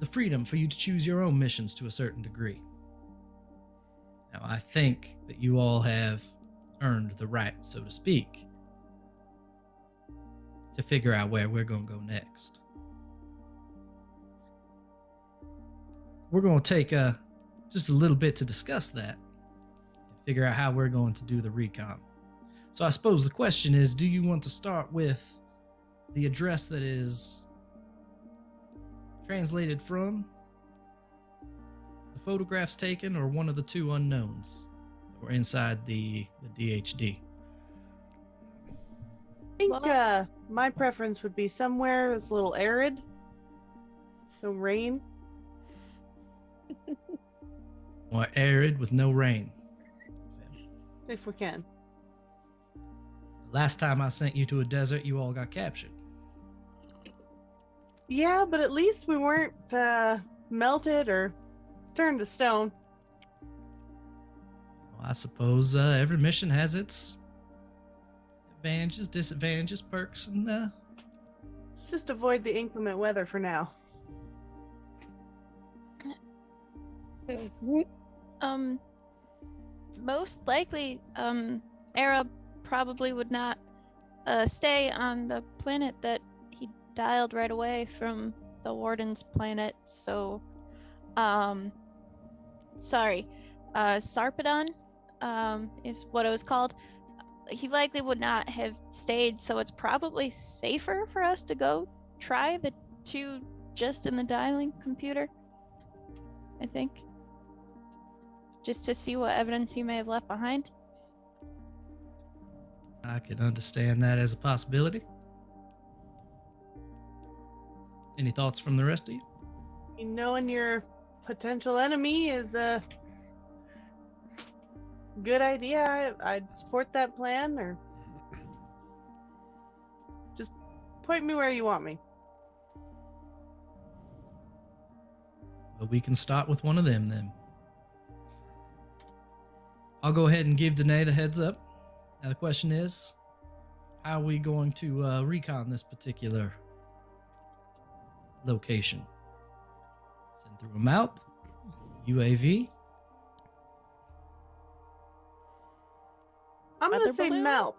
freedom for you to choose your own missions to a certain degree. Now, I think that you all have earned the right, so to speak, to figure out where we're going to go next. We're going to take just a little bit to discuss that and figure out how we're going to do the recon. So I suppose the question is, do you want to start with the address that is translated from the photographs taken, or one of the 2 unknowns that were inside the DHD? I think my preference would be somewhere that's a little arid. No rain. Or arid with no rain. If we can. Last time I sent you to a desert, you all got captured. Yeah, but at least we weren't melted or turned to stone. Well, I suppose every mission has its advantages, disadvantages, perks, and Let's just avoid the inclement weather for now. Most likely, Era probably would not stay on the planet that he dialed right away from the Warden's planet. So, Sarpedon is what it was called. He likely would not have stayed, so it's probably safer for us to go try the 2 just in the dialing computer, I think. just to see what evidence he may have left behind? I can understand that as a possibility. Any thoughts from the rest of you? You knowing your potential enemy is a good idea. I'd support that plan, or just point me where you want me. Well, we can start with one of them then. I'll go ahead and give Danae the heads up. Now the question is, how are we going to recon this particular location? Send through a map, UAV. I'm Weather gonna say balloon? Malp.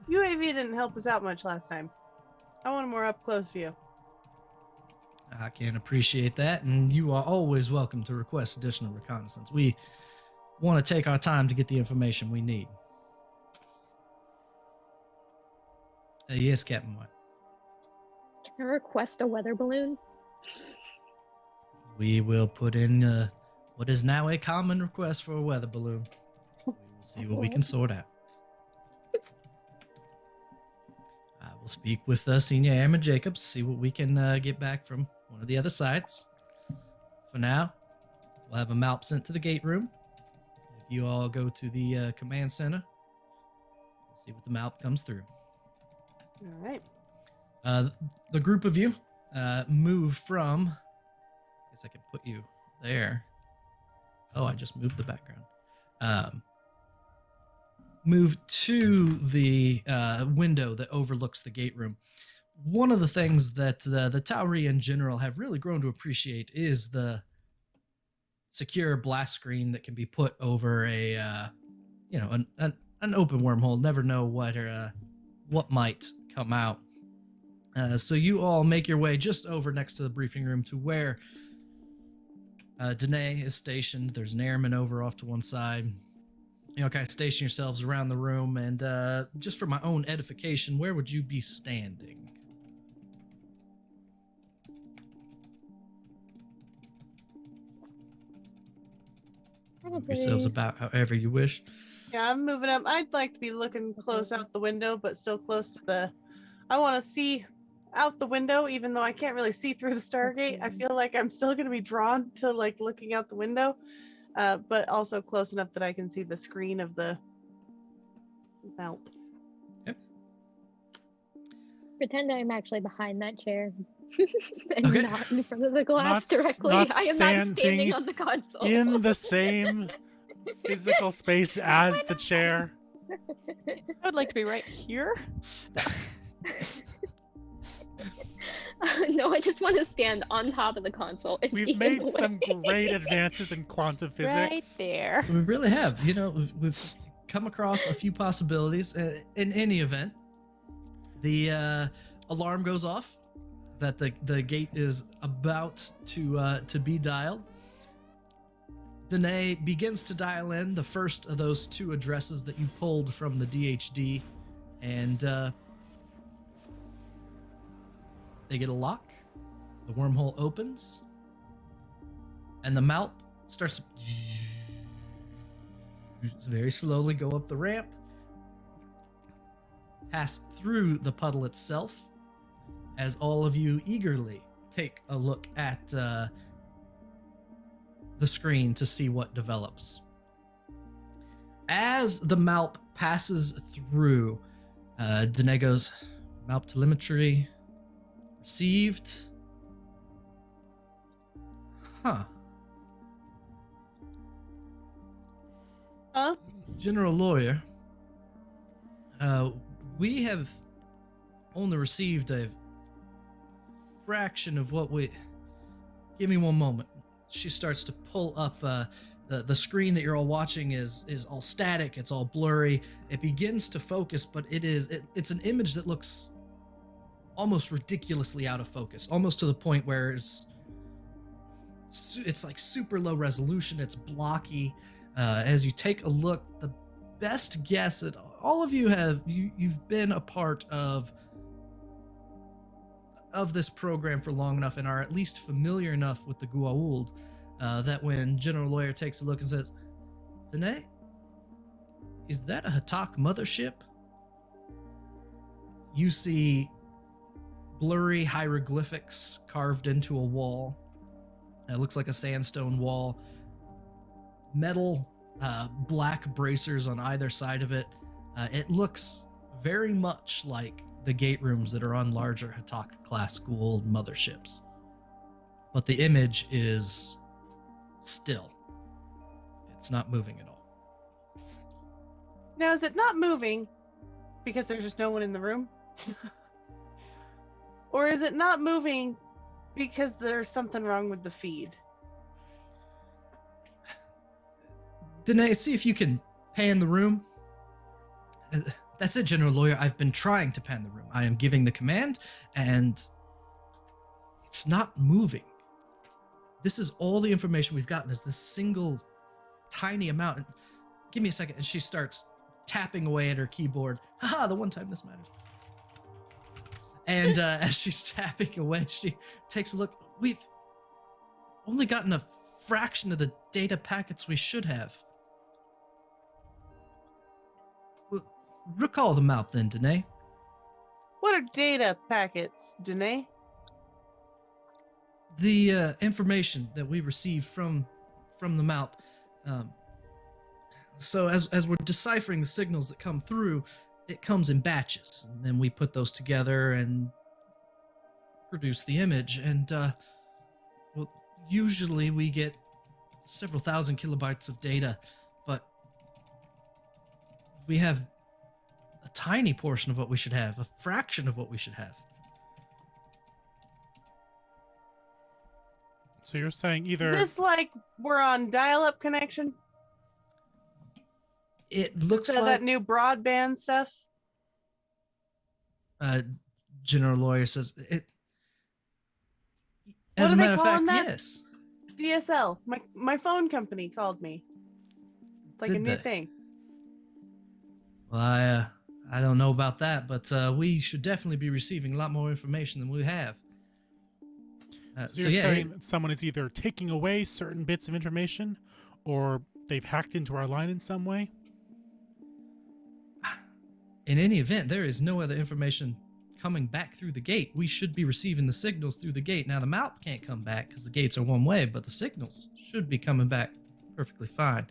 UAV didn't help us out much last time. I want a more up close view. I can appreciate that, and you are always welcome to request additional reconnaissance. We want to take our time to get the information we need. Yes, Captain White. Can I request a weather balloon? We will put in what is now a common request for a weather balloon. We will see what we can sort out. I will speak with Senior Airman Jacobs, see what we can get back from one of the other sites. For now, we'll have a map sent to the gate room. If you all go to the command center, we'll see what the map comes through. All right. The group of you move from. I guess I can put you there. Oh, I just moved the background. Move to the window that overlooks the gate room. One of the things that the Tauri in general have really grown to appreciate is the secure blast screen that can be put over a, an open wormhole. Never know what might come out. So you all make your way just over next to the briefing room to where Danae is stationed. There's an airman over off to one side. You know, kind of station yourselves around the room, and just for my own edification, where would you be standing? Move yourselves about however you wish. Yeah, I'm moving up. I'd like to be looking close out the window, but still close to the. I want to see out the window, even though I can't really see through the Stargate. I feel like I'm still going to be drawn to like looking out the window, but also close enough that I can see the screen of the map. Yep. Pretend I'm actually behind that chair and Okay. not in front of the glass Not- directly. not I am not standing standing on the console. In the same physical space as the chair. I would like to be right here. No, I just want to stand on top of the console. And be We've in made the some way. great advances in quantum Right physics. there. We really have. You know, we've come across a few possibilities. In any event, the alarm goes off that the gate is about to be dialed. Danae begins to dial in the first of those two addresses that you pulled from the DHD, and they get a lock. The wormhole opens, and the Malp starts to very slowly go up the ramp, pass through the puddle itself, as all of you eagerly take a look at the screen to see what develops. As the Malp passes through, Danae goes, Malp telemetry received. Huh. Huh? General Lawyer, we have only received a fraction of what we... Give me one moment. She starts to pull up the screen that you're all watching is all static. It's all blurry. It begins to focus, but it's an image that looks almost ridiculously out of focus, almost to the point where it's like super low resolution. It's blocky. As you take a look, the best guess at all of you you've been a part of of this program for long enough and are at least familiar enough with the Goa'uld that when General Lawyer takes a look and says, Danae, is that a Hatak mothership? You see blurry hieroglyphics carved into a wall. It looks like a sandstone wall. Metal, black bracers on either side of it. It looks very much like the gate rooms that are on larger Hatak-class Goa'uld motherships. But the image is still. It's not moving at all. Now, is it not moving because there's just no one in the room? Or is it not moving because there's something wrong with the feed? Danae, see if you can pan the room. That's it, General Lawyer. I've been trying to pan the room. I am giving the command, and it's not moving. This is all the information we've gotten is this single tiny amount. Give me a second. And she starts tapping away at her keyboard. Haha, the one time this matters. And as she's tapping away, she takes a look. We've only gotten a fraction of the data packets we should have. Recall the map then, Danae. What are data packets, Danae? The information that we received from the map. So as we're deciphering the signals that come through, it comes in batches, and then we put those together and produce the image. And well, usually we get several thousand kilobytes of data, but we have a tiny portion of what we should have, a fraction of what we should have. So you're saying either... Is this like we're on dial-up connection? It looks So like that new broadband stuff? General Lawyer says it. What As are a they matter of fact, calling that? yes. DSL. My phone company called me. It's like Did a new they? thing. Well, I don't know about that, but we should definitely be receiving a lot more information than we have. So you're saying that someone is either taking away certain bits of information, or they've hacked into our line in some way? In any event, there is no other information coming back through the gate. We should be receiving the signals through the gate. Now, the map can't come back because the gates are one way, but the signals should be coming back perfectly fine.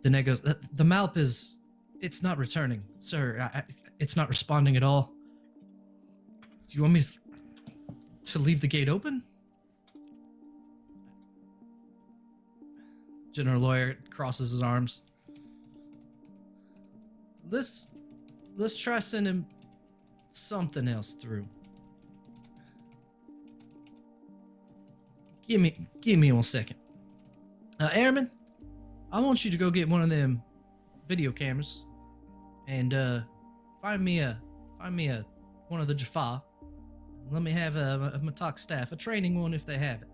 Danae goes, the Malp is... It's not returning, sir. It's not responding at all. Do you want me to leave the gate open? General Lawyer crosses his arms. Let's try sending something else through. Give me 1 second. Airman, I want you to go get one of them video cameras and find me one of the Jaffa. Let me have a Matak staff, a training one if they have it.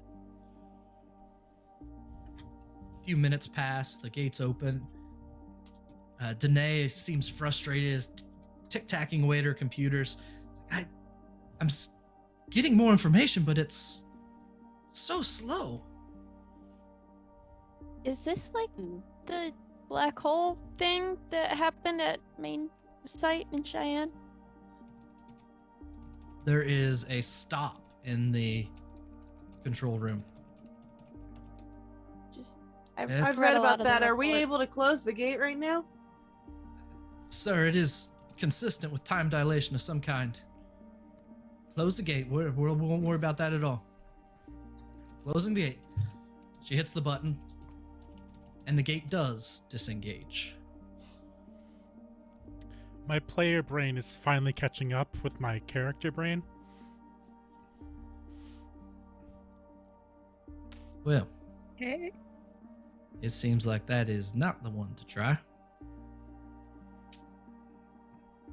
A few minutes pass, the gates open. Danae seems frustrated, is tic-tacking away at her computers. I'm getting more information, but it's so slow. Is this like the black hole thing that happened at main site in Cheyenne? There is a stop in the control room. I've It's- read a lot about of the that. Are we able to reports. close the gate right now? Sir, it is consistent with time dilation of some kind. Close the gate. We won't worry about that at all. Closing the gate. She hits the button, and the gate does disengage. My player brain is finally catching up with my character brain. Well, Okay. it seems like that is not the one to try.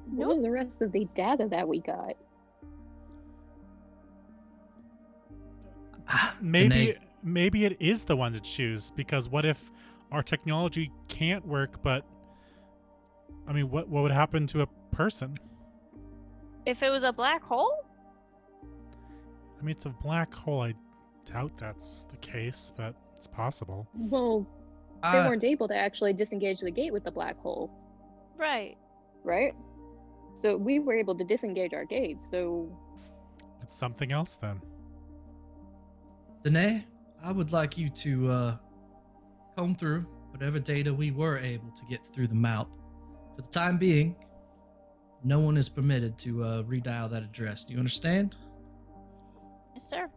What was the rest of the data that we got? Maybe it is the one to choose, because what if our technology can't work, but I mean, what would happen to a person? If it was a black hole? I mean, it's a black hole. I doubt that's the case, but it's possible. Well, they weren't able to actually disengage the gate with the black hole, Right. right? So we were able to disengage our gate, so... It's something else then. Danae, I would like you to comb through whatever data we were able to get through the map. For the time being, no one is permitted to redial that address. Do you understand? Yes, sir.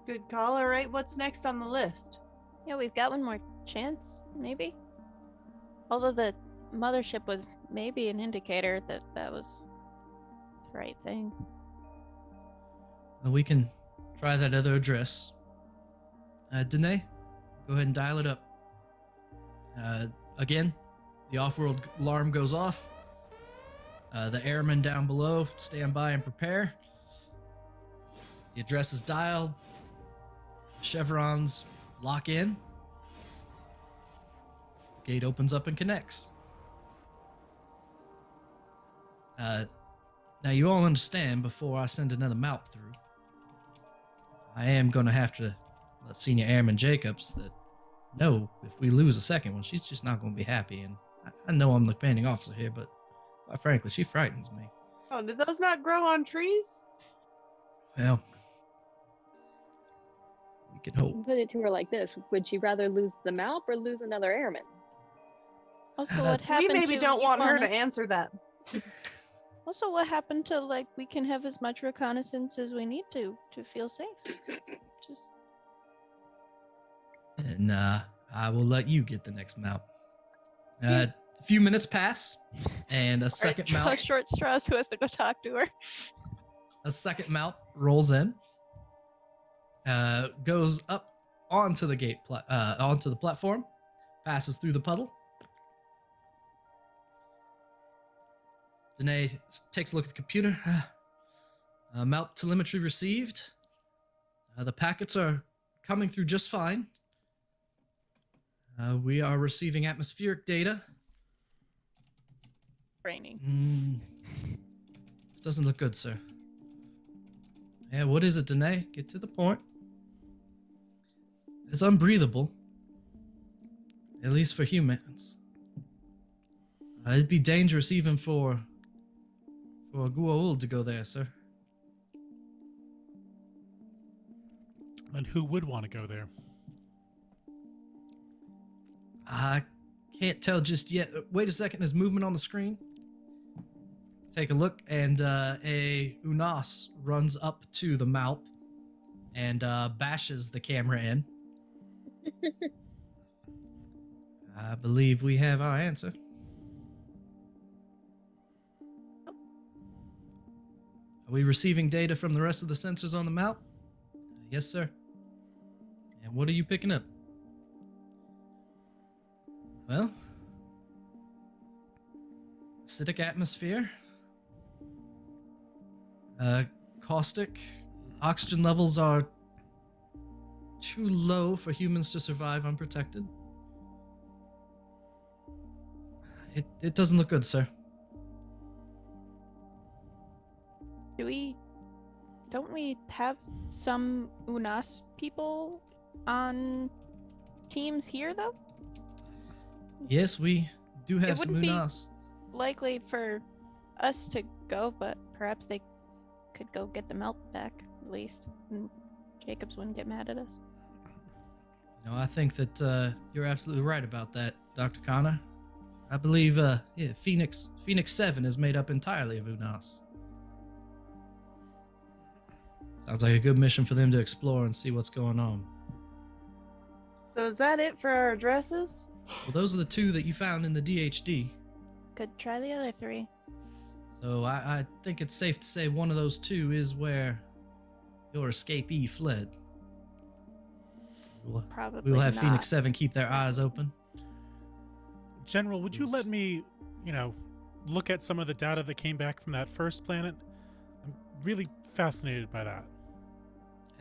Good call. All right, what's next on the list? Yeah, we've got one more chance, maybe. Although the mothership was maybe an indicator that that was the right thing. Well, we can try that other address. Danae, go ahead and dial it up. Again, the off-world alarm goes off. The airmen down below stand by and prepare. The address is dialed. Chevrons lock in. Gate opens up and connects. Now you all understand, before I send another mount through, I am going to have to let Senior Airman Jacobs that know if we lose a second one, she's just not going to be happy. And I know I'm the commanding officer here, but quite frankly, she frightens me. Oh, did those not grow on trees? Well, we can hope. Put it to her like this: would she rather lose the Malp or lose another airman? Also, what We happened maybe to don't want her to reconnaissance- answer that. Also, what happened to, like, we can have as much reconnaissance as we need to feel safe? Just And I will let you get the next mount. A few minutes pass, and a second Alright, mount. short straws. Who has to go talk to her? A second mount rolls in, goes up onto the gate, onto the platform, passes through the puddle. Danae takes a look at the computer. Mount telemetry received. The packets are coming through just fine. We are receiving atmospheric data. Raining. This doesn't look good, sir. Yeah, what is it, Danae? Get to the point. It's unbreathable. At least for humans. It'd be dangerous even for a Goa'uld to go there, sir. And who would want to go there? I can't tell just yet. Wait a second, there's movement on the screen. Take a look, and a Unas runs up to the Malp and bashes the camera in. I believe we have our answer. Are we receiving data from the rest of the sensors on the Malp? Yes, sir. And what are you picking up? Well, acidic atmosphere, caustic, oxygen levels are too low for humans to survive unprotected. It doesn't look good, sir. Don't we have some Unas people on teams here, though? Yes, we do have some wouldn't be- Unas. Likely for us to go, but perhaps they could go get the melt back, at least. And Jacobs wouldn't get mad at us. No, I think that you're absolutely right about that, Dr. Connor. I believe, Phoenix 7 is made up entirely of Unas. Sounds like a good mission for them to explore and see what's going on. So is that it for our addresses? Well, those are the two that you found in the DHD. Could try the other three. So I think it's safe to say one of those two is where your escapee fled. Probably We'll have not. Phoenix 7 keep their eyes open. General, would you let me, look at some of the data that came back from that first planet? I'm really fascinated by that.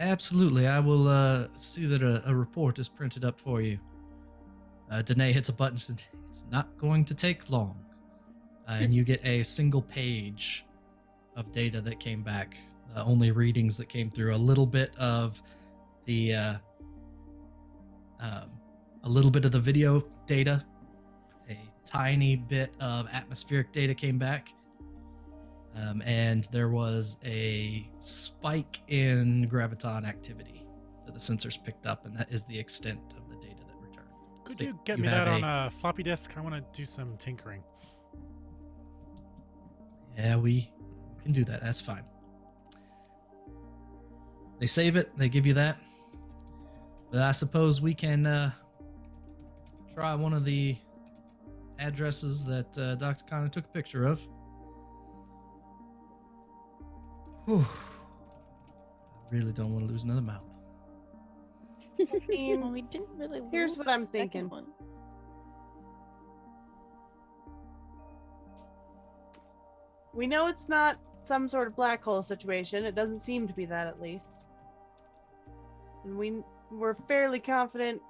Absolutely. I will see that a report is printed up for you. Danae hits a button and says, it's not going to take long. And you get a single page of data that came back The only readings that came through, a little bit of the video data, a tiny bit of atmospheric data came back, and there was a spike in graviton activity that the sensors picked up, and that is the extent of the data that returned. Could So you get you me that have on a floppy disk? I want to do some tinkering. Yeah, we can do that. That's fine. They save it. They give you that. But I suppose we can try one of the addresses that Dr. Connor took a picture of. Whew. I really don't want to lose another mount. I mean, Well, we didn't really. here's lose what I'm the second thinking. one. We know it's not some sort of black hole situation. It doesn't seem to be that, at least. And we're fairly confident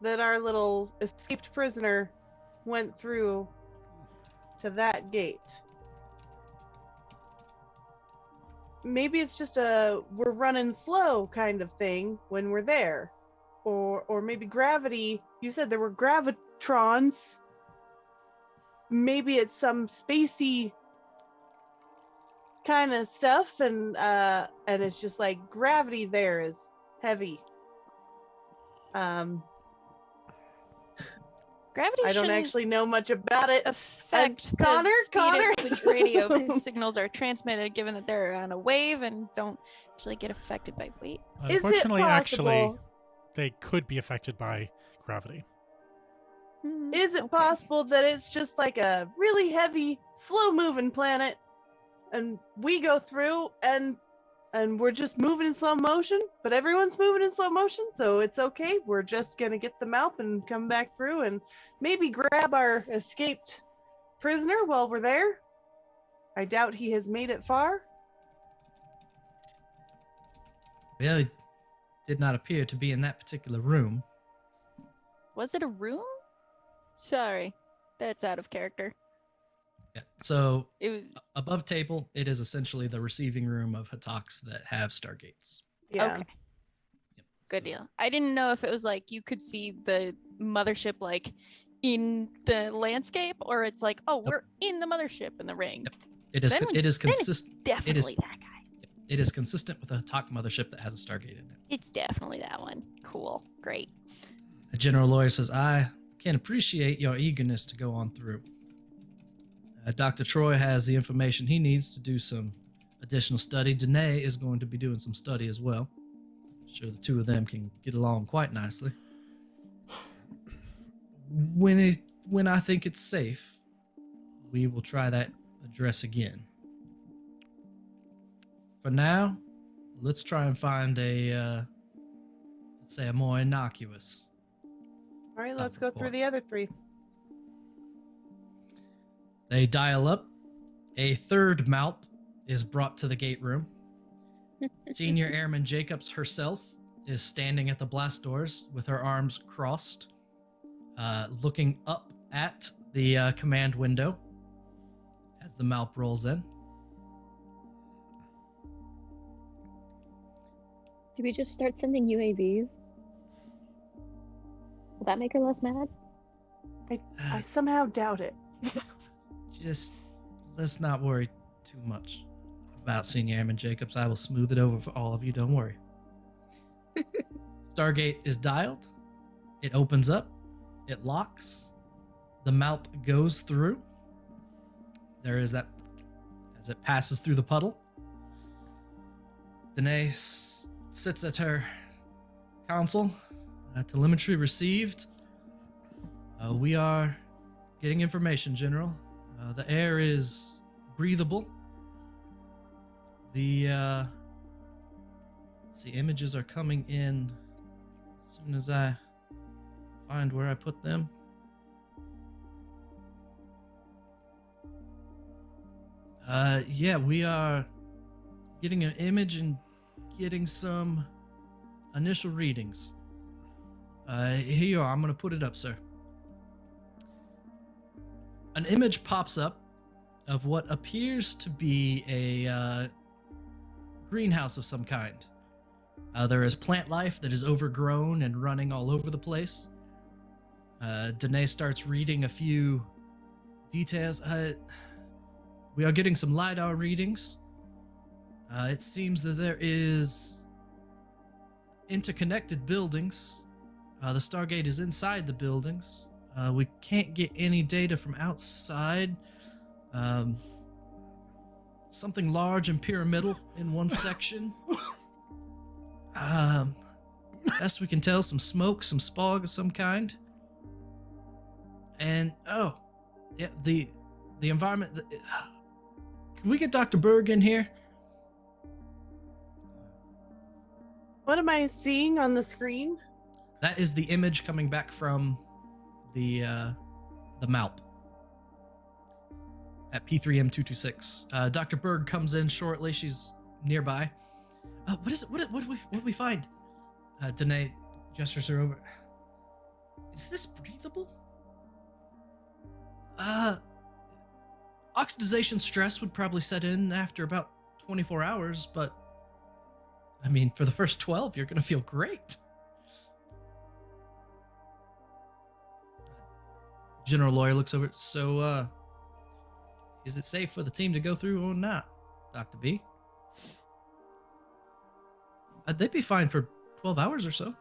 that our little escaped prisoner went through to that gate. Maybe it's just a we're running slow kind of thing when we're there. Or maybe gravity, you said there were gravitrons. Maybe it's some spacey kind of stuff, and it's just like gravity there is heavy. Gravity I don't shouldn't actually know much about it. affect the Connor, speed Connor. at which radio signals are transmitted, given that they're on a wave and don't actually get affected by weight. Is it Unfortunately, actually, possible? they could be affected by gravity. Is it Okay. possible that it's just like a really heavy, slow-moving planet, and we go through and we're just moving in slow motion, but everyone's moving in slow motion, so it's okay. We're just gonna get the map and come back through and maybe grab our escaped prisoner while we're there. I doubt he has made it far. Well, it did not appear to be in that particular room. Was it a room? Sorry, that's out of character. Yeah. So It was above table, it is essentially the receiving room of Hatoks that have Stargates. Yeah. okay. Yep. Good So- deal. I didn't know if it was like you could see the mothership like in the landscape, or it's like, oh, Nope. we're in the mothership in the ring. Yep. It is. Then It it's- is then it's consistent. Definitely that guy. It is consistent with a Hatok mothership that has a Stargate in it. It's definitely that one. Cool. Great. The general lawyer says, "I can appreciate your eagerness to go on through. Dr. Troy has the information he needs to do some additional study. Danae is going to be doing some study as well. I'm sure the two of them can get along quite nicely. When I think it's safe, we will try that address again. For now, let's try and find a, let's say, a more innocuous. All right, Stop let's go through report. the other three. They dial up. A third Malp is brought to the gate room. Senior Airman Jacobs herself is standing at the blast doors with her arms crossed, looking up at the command window as the Malp rolls in. Do we just start sending UAVs? Will that make her less mad? I somehow doubt it. Just let's not worry too much about Senior Airman Jacobs. I will smooth it over for all of you. Don't worry. Stargate is dialed. It opens up. It locks. The Malp goes through. There is that as it passes through the puddle. Danae sits at her console. Telemetry received. We are getting information, General. The air is breathable. The images are coming in as soon as I find where I put them. Yeah, we are getting an image and getting some initial readings. Here you are. I'm going to put it up, sir. An image pops up of what appears to be a greenhouse of some kind. There is plant life that is overgrown and running all over the place. Danae starts reading a few details. We are getting some LiDAR readings. It seems that there is interconnected buildings. The Stargate is inside the buildings. We can't get any data from outside. Something large and pyramidal in one section. Best we can tell, some smoke, some smog of some kind. And, yeah, the environment... Can we get Dr. Berg in here? What am I seeing on the screen? That is the image coming back from the MALP at P3M226. Dr. Berg comes in shortly. She's nearby. What is it? What do we find? Danae gestures her over. Is this breathable? Oxidization stress would probably set in after about 24 hours, but I mean, for the first 12, you're gonna feel great. General Lawyer looks over. So, is it safe for the team to go through or not, Dr. B? They'd be fine for 12 hours or so.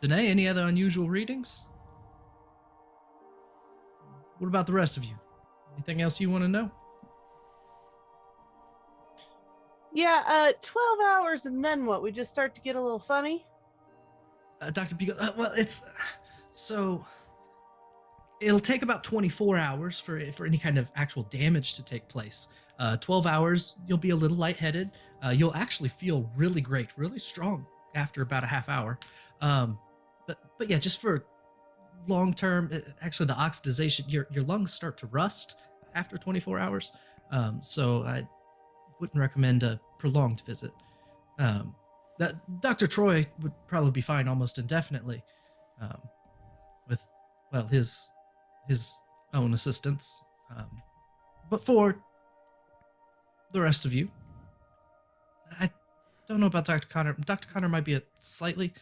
Danae, any other unusual readings? What about the rest of you? Anything else you want to know? Yeah, 12 hours and then what? We just start to get a little funny? Dr. B, well, it's... So... It'll take about 24 hours for any kind of actual damage to take place. 12 hours, you'll be a little lightheaded. You'll actually feel really great, really strong after about a half hour. But yeah, just for long term, actually the oxidization, your lungs start to rust after 24 hours. So I wouldn't recommend a prolonged visit. That Dr. Troy would probably be fine almost indefinitely, with, well, his own assistance. But for the rest of you, I don't know about Dr. Connor. Dr. Connor might be slightly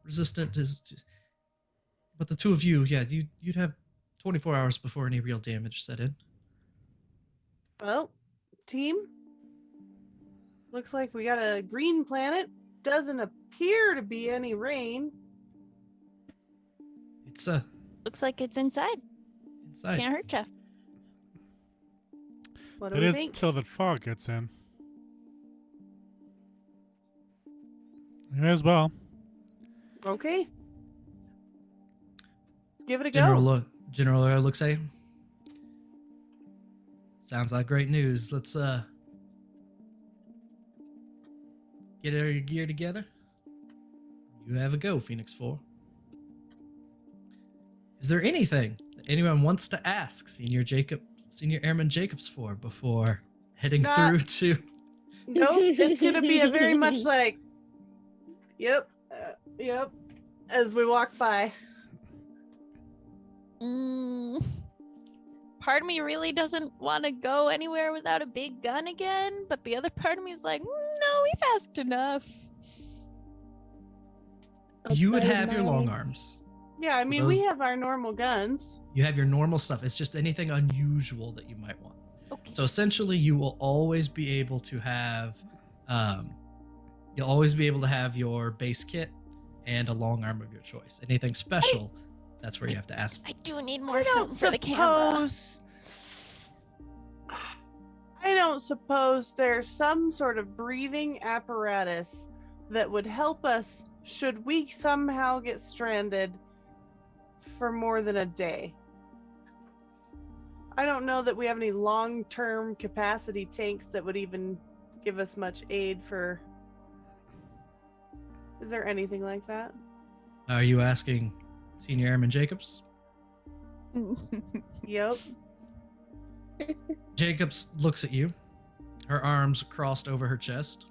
resistant, but the two of you, yeah, you'd have 24 hours before any real damage set in. Well, team, looks like we got a green planet. Doesn't appear to be any rain. It's Looks like it's inside. inside. Can't hurt ya. What do It we is think? till the fog gets in. You may as well. Okay. Let's give it a General go. General looks at you. Sounds like great news. Let's get our gear together. You have a go, Phoenix 4. Is there anything that anyone wants to ask Senior Airman Jacobs for before heading Nah. through to... Nope, it's gonna be a very much like, yep, as we walk by. Part of me really doesn't want to go anywhere without a big gun again, but the other part of me is like, no, we've asked enough. You would Okay, have your no. long arms. Yeah, I So mean, we those- have our normal guns. You have your normal stuff. It's just anything unusual that you might want. Okay. So essentially, you will always be able to have, you'll always be able to have your base kit and a long arm of your choice. Anything special, that's where you have to ask. I do need more I film don't for the camera. I don't suppose there's some sort of breathing apparatus that would help us should we somehow get stranded for more than a day. I don't know that we have any long-term capacity tanks that would even give us much aid for... Is there anything like that? Are you asking Senior Airman Jacobs? Yep. Jacobs looks at you, her arms crossed over her chest.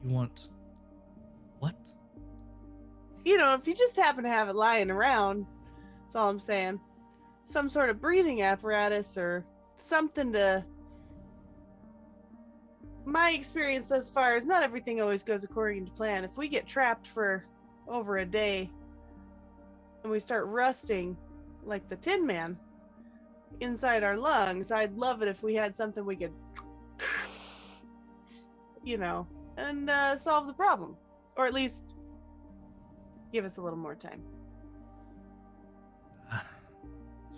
You want what? if you just happen to have it lying around, that's all I'm saying. Some sort of breathing apparatus or something to. My experience thus far is not everything always goes according to plan. If we get trapped for over a day and we start rusting like the Tin Man inside our lungs, I'd love it if we had something we could, and solve the problem. Or at least give us a little more time.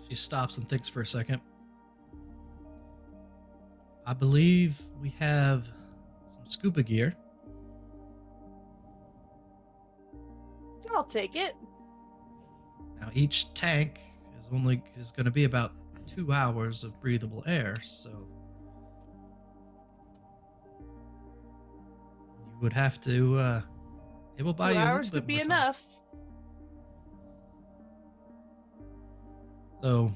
She stops and thinks for a second. I believe we have some scuba gear. I'll take it. Now, each tank is going to be about 2 hours of breathable air, so you would have to. It will buy 2 you a hours little bit could be more time. enough. So,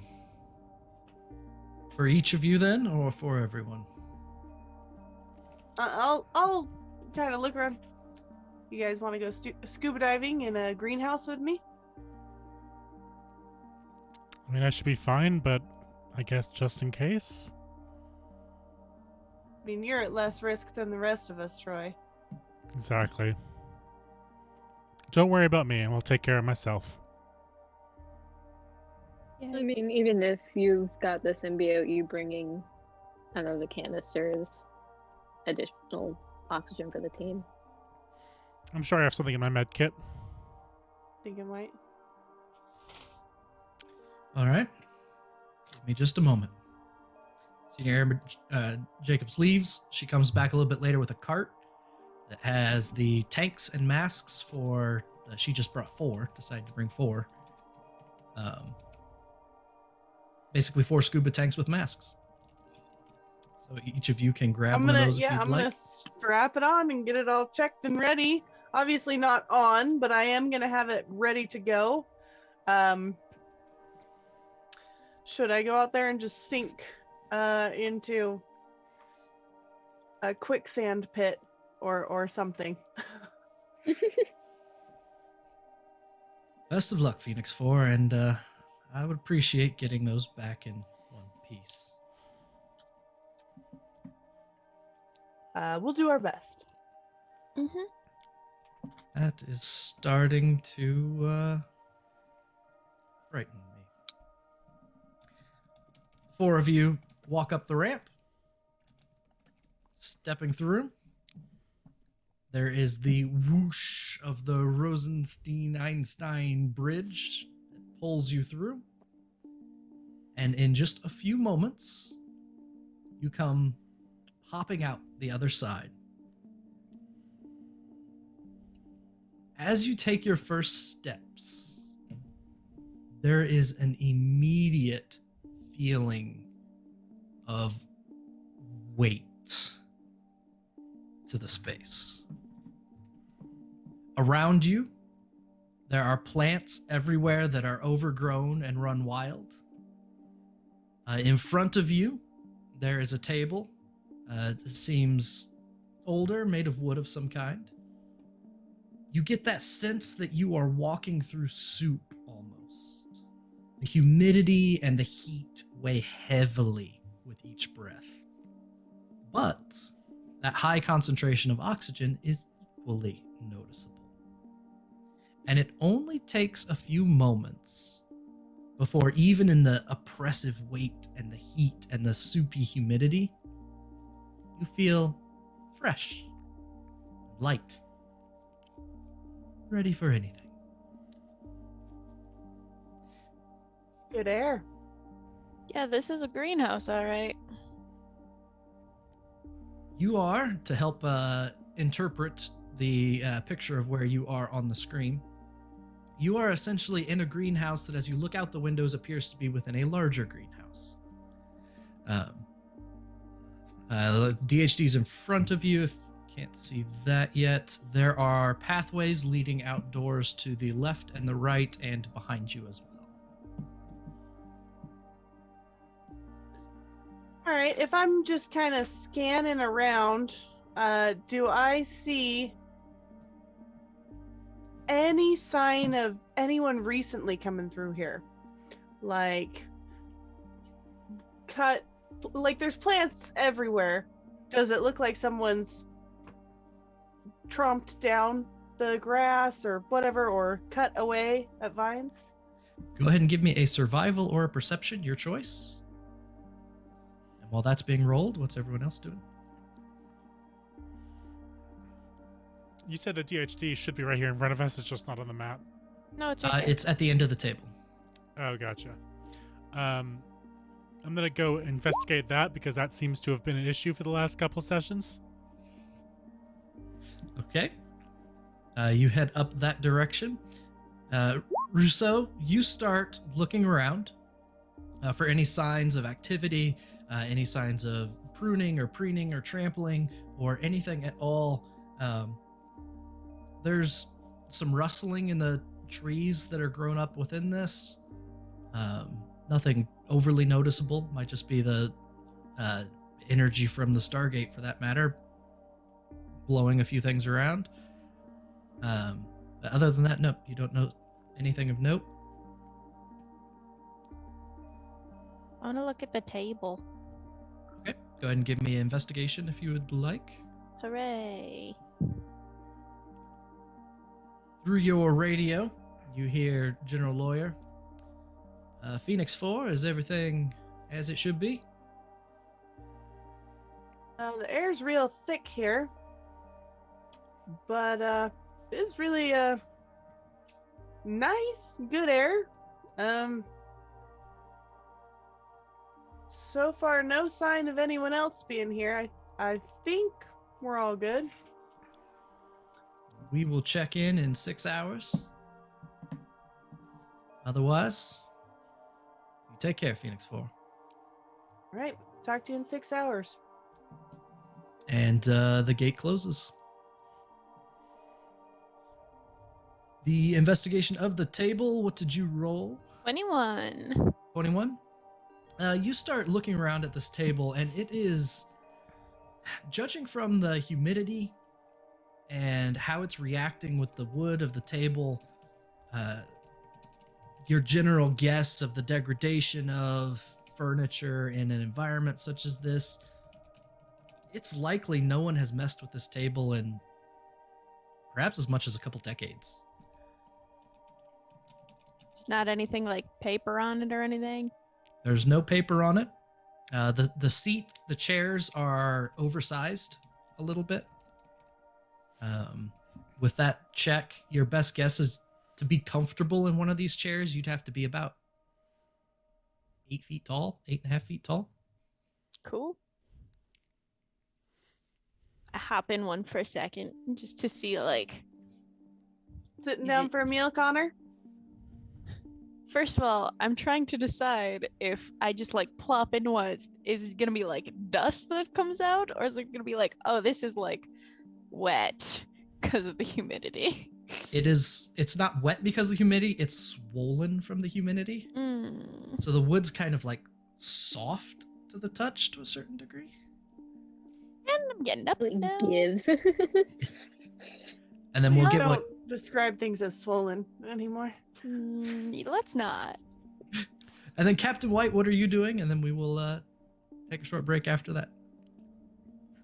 for each of you then, or for everyone? I'll kind of look around. You guys want to go scuba diving in a greenhouse with me? I mean, I should be fine, but I guess just in case. I mean, you're at less risk than the rest of us, Troy. Exactly. Don't worry about me, and I'll take care of myself. Yeah. I mean, even if you've got the symbiote, you bringing, the canisters, additional oxygen for the team. I'm sure I have something in my med kit. Think I might. All right. Give me just a moment. Senior Jacobs leaves. She comes back a little bit later with a cart that has the tanks and masks for. She just brought 4. Decided to bring 4. Basically 4 scuba tanks with masks. So each of you can grab one of those if you'd I'm like. gonna strap it on and get it all checked and ready. Obviously not on, but I am gonna have it ready to go. Should I go out there and just sink into a quicksand pit or something? Best of luck, Phoenix 4, and I would appreciate getting those back in one piece. We'll do our best. Mm-hmm. That is starting to frighten me. 4 of you walk up the ramp. Stepping through. There is the whoosh of the Rosenstein-Einstein bridge that pulls you through. And in just a few moments, you come popping out the other side. As you take your first steps, there is an immediate feeling of weight to the space. Around you, there are plants everywhere that are overgrown and run wild. In front of you, there is a table. It seems older, made of wood of some kind. You get that sense that you are walking through soup almost. The humidity and the heat weigh heavily with each breath. But that high concentration of oxygen is equally noticeable. And it only takes a few moments before, even in the oppressive weight and the heat and the soupy humidity, you feel fresh, light, ready for anything. Good air. Yeah, this is a greenhouse, all right. You are, to help interpret the picture of where you are on the screen, you are essentially in a greenhouse that, as you look out the windows, appears to be within a larger greenhouse. DHD's in front of you, if you can't see that yet. There are pathways leading outdoors to the left and the right and behind you as well. All right, if I'm just kind of scanning around, do I see any sign of anyone recently coming through here? Like there's plants everywhere. Does it look like someone's tromped down the grass or whatever, or cut away at vines? Go ahead and give me a survival or a perception, your choice. And while that's being rolled, what's everyone else doing? You said the DHD should be right here in front of us. It's just not on the map. No, it's right there. It's at the end of the table. Oh, gotcha. I'm gonna go investigate that because that seems to have been an issue for the last couple sessions. Okay. You head up that direction. Rousseau, you start looking around for any signs of activity, any signs of pruning or preening or trampling or anything at all. There's some rustling in the trees that are grown up within this. Nothing overly noticeable. Might just be the energy from the Stargate, for that matter, blowing a few things around. But other than that, no, you don't know anything of note. I want to look at the table. Okay, go ahead and give me an investigation if you would like. Hooray. Through your radio, you hear General Lawyer. Phoenix 4, is everything as it should be? The air's real thick here, but it's really nice, good air. So far, no sign of anyone else being here. I think we're all good. We will check in 6 hours. Otherwise, you take care, Phoenix 4. All right, talk to you in 6 hours. And the gate closes. The investigation of the table, what did you roll? 21. 21? You start looking around at this table, and it is, judging from the humidity and how it's reacting with the wood of the table, your general guess of the degradation of furniture in an environment such as this, it's likely no one has messed with this table in perhaps as much as a couple decades. It's not anything like paper on it or anything. There's no paper on it. The chairs are oversized a little bit. With that check, your best guess is to be comfortable in one of these chairs, you'd have to be about 8 feet tall, 8.5 feet tall. Cool. I hop in one for a second just to see, like... Sitting Is down it- for a meal, Connor? First of all, I'm trying to decide if I just, like, plop in one. Is it going to be, like, dust that comes out? Or is it going to be like, oh, this is, like, wet because of the humidity? It's not wet because of the humidity, it's swollen from the humidity. So the wood's kind of like soft to the touch to a certain degree. And I'm getting up It now. gives. And then we'll I get don't what describe things as swollen anymore. Let's not. and then Captain White, what are you doing? And then we will take a short break after that.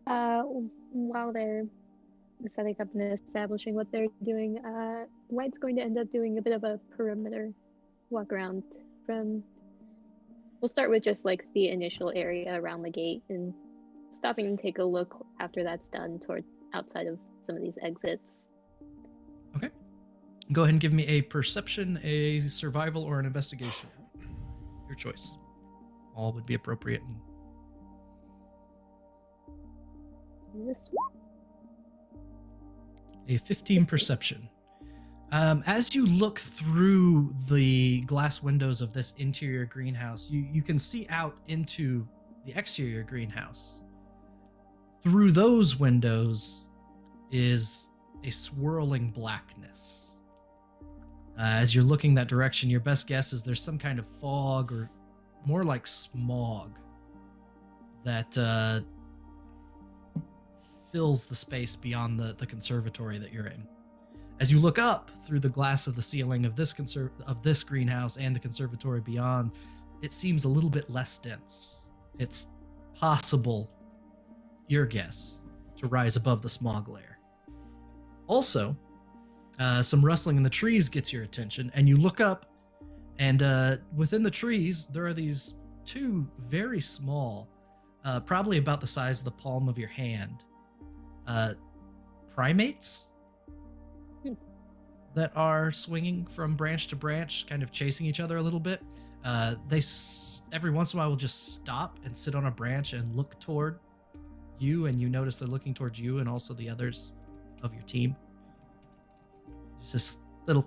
While they're setting up and establishing what they're doing, White's going to end up doing a bit of a perimeter walk around from... We'll start with just like the initial area around the gate and stopping and take a look after that's done toward outside of some of these exits. Okay. Go ahead and give me a perception, a survival, or an investigation. Your choice. All would be appropriate. This one. A 15 perception. As you look through the glass windows of this interior greenhouse, you can see out into the exterior greenhouse. Through those windows is a swirling blackness. As you're looking that direction, your best guess is there's some kind of fog or more like smog that fills the space beyond the conservatory that you're in. As you look up through the glass of the ceiling of this greenhouse and the conservatory beyond, it seems a little bit less dense. It's possible, your guess, to rise above the smog layer. Also, some rustling in the trees gets your attention, and you look up, and within the trees, there are these two very small, probably about the size of the palm of your hand, primates that are swinging from branch to branch, kind of chasing each other a little bit. They every once in a while will just stop and sit on a branch and look toward you, and you notice they're looking towards you and also the others of your team. It's just little.